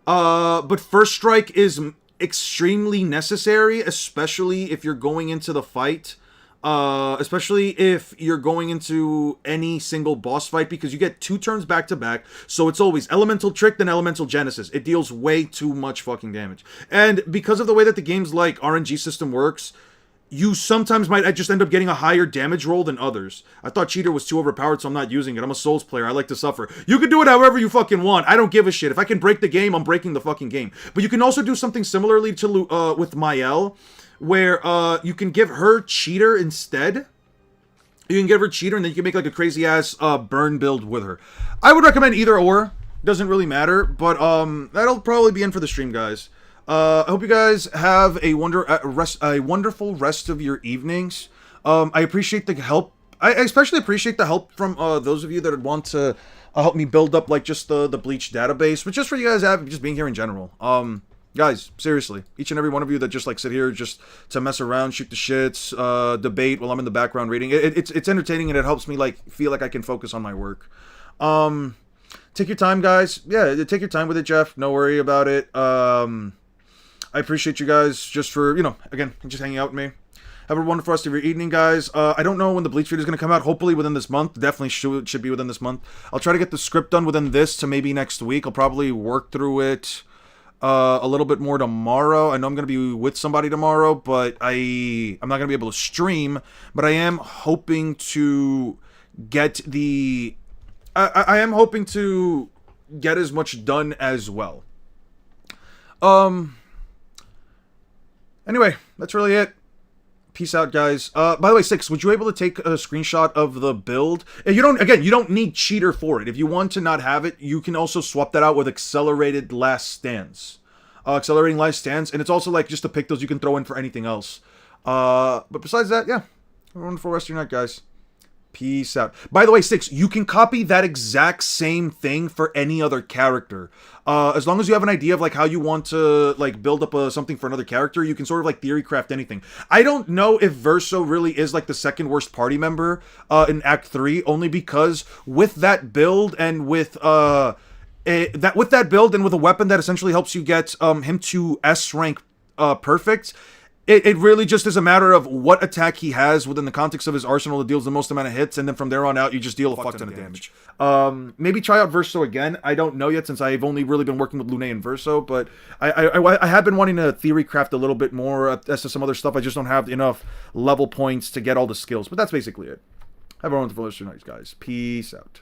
But First Strike is extremely necessary, especially if you're going into the fight, especially if you're going into any single boss fight, because you get 2 turns back to back, so it's always Elemental Trick then Elemental Genesis. It deals way too much fucking damage, and because of the way that the game's like RNG system works, you sometimes might just end up getting a higher damage roll than others. I thought Cheater was too overpowered, so I'm not using it. I'm a Souls player. I like to suffer. You can do it however you fucking want. I don't give a shit. If I can break the game, I'm breaking the fucking game. But you can also do something similarly to with Mael, where you can give her Cheater instead. You can give her Cheater, and then you can make like a crazy-ass burn build with her. I would recommend either or. Doesn't really matter, but that'll probably be in for the stream, guys. I hope you guys have a wonderful rest of your evenings. I appreciate the help. I especially appreciate the help from those of you that would want to help me build up like just the Bleach database, but just for you guys just being here in general. Guys, seriously, each and every one of you that just like sit here just to mess around, shoot the shits, debate while I'm in the background reading. It's entertaining, and it helps me like feel like I can focus on my work. Take your time, guys. Yeah, take your time with it, Jeff. No worry about it. I appreciate you guys just for, again, just hanging out with me. Have a wonderful rest of your evening, guys. I don't know when the Bleach video is going to come out. Hopefully within this month. Definitely should be within this month. I'll try to get the script done within this to maybe next week. I'll probably work through it a little bit more tomorrow. I know I'm going to be with somebody tomorrow, but I'm not going to be able to stream. But I am hoping to get the... I am hoping to get as much done as well. Anyway, that's really it. Peace out, guys. By the way, Six, would you be able to take a screenshot of the build? You don't need Cheater for it. If you want to not have it, you can also swap that out with Accelerated Last Stands. Accelerating Last Stands, and it's also like just the Pictos you can throw in for anything else. But besides that, yeah. Have a wonderful rest of your night, guys. Peace out. By the way, Six, you can copy that exact same thing for any other character. As long as you have an idea of like how you want to like build up something for another character, you can sort of like theory craft anything. I don't know if Verso really is like the second worst party member in Act 3, only because with that build and with a weapon that essentially helps you get him to S rank perfect. It really just is a matter of what attack he has within the context of his arsenal that deals the most amount of hits, and then from there on out, you just deal a fuck ton of damage. Maybe try out Verso again. I don't know yet, since I've only really been working with Lune and Verso, but I have been wanting to theory craft a little bit more as to some other stuff. I just don't have enough level points to get all the skills, but that's basically it. Have a wonderful rest of your night, guys. Peace out.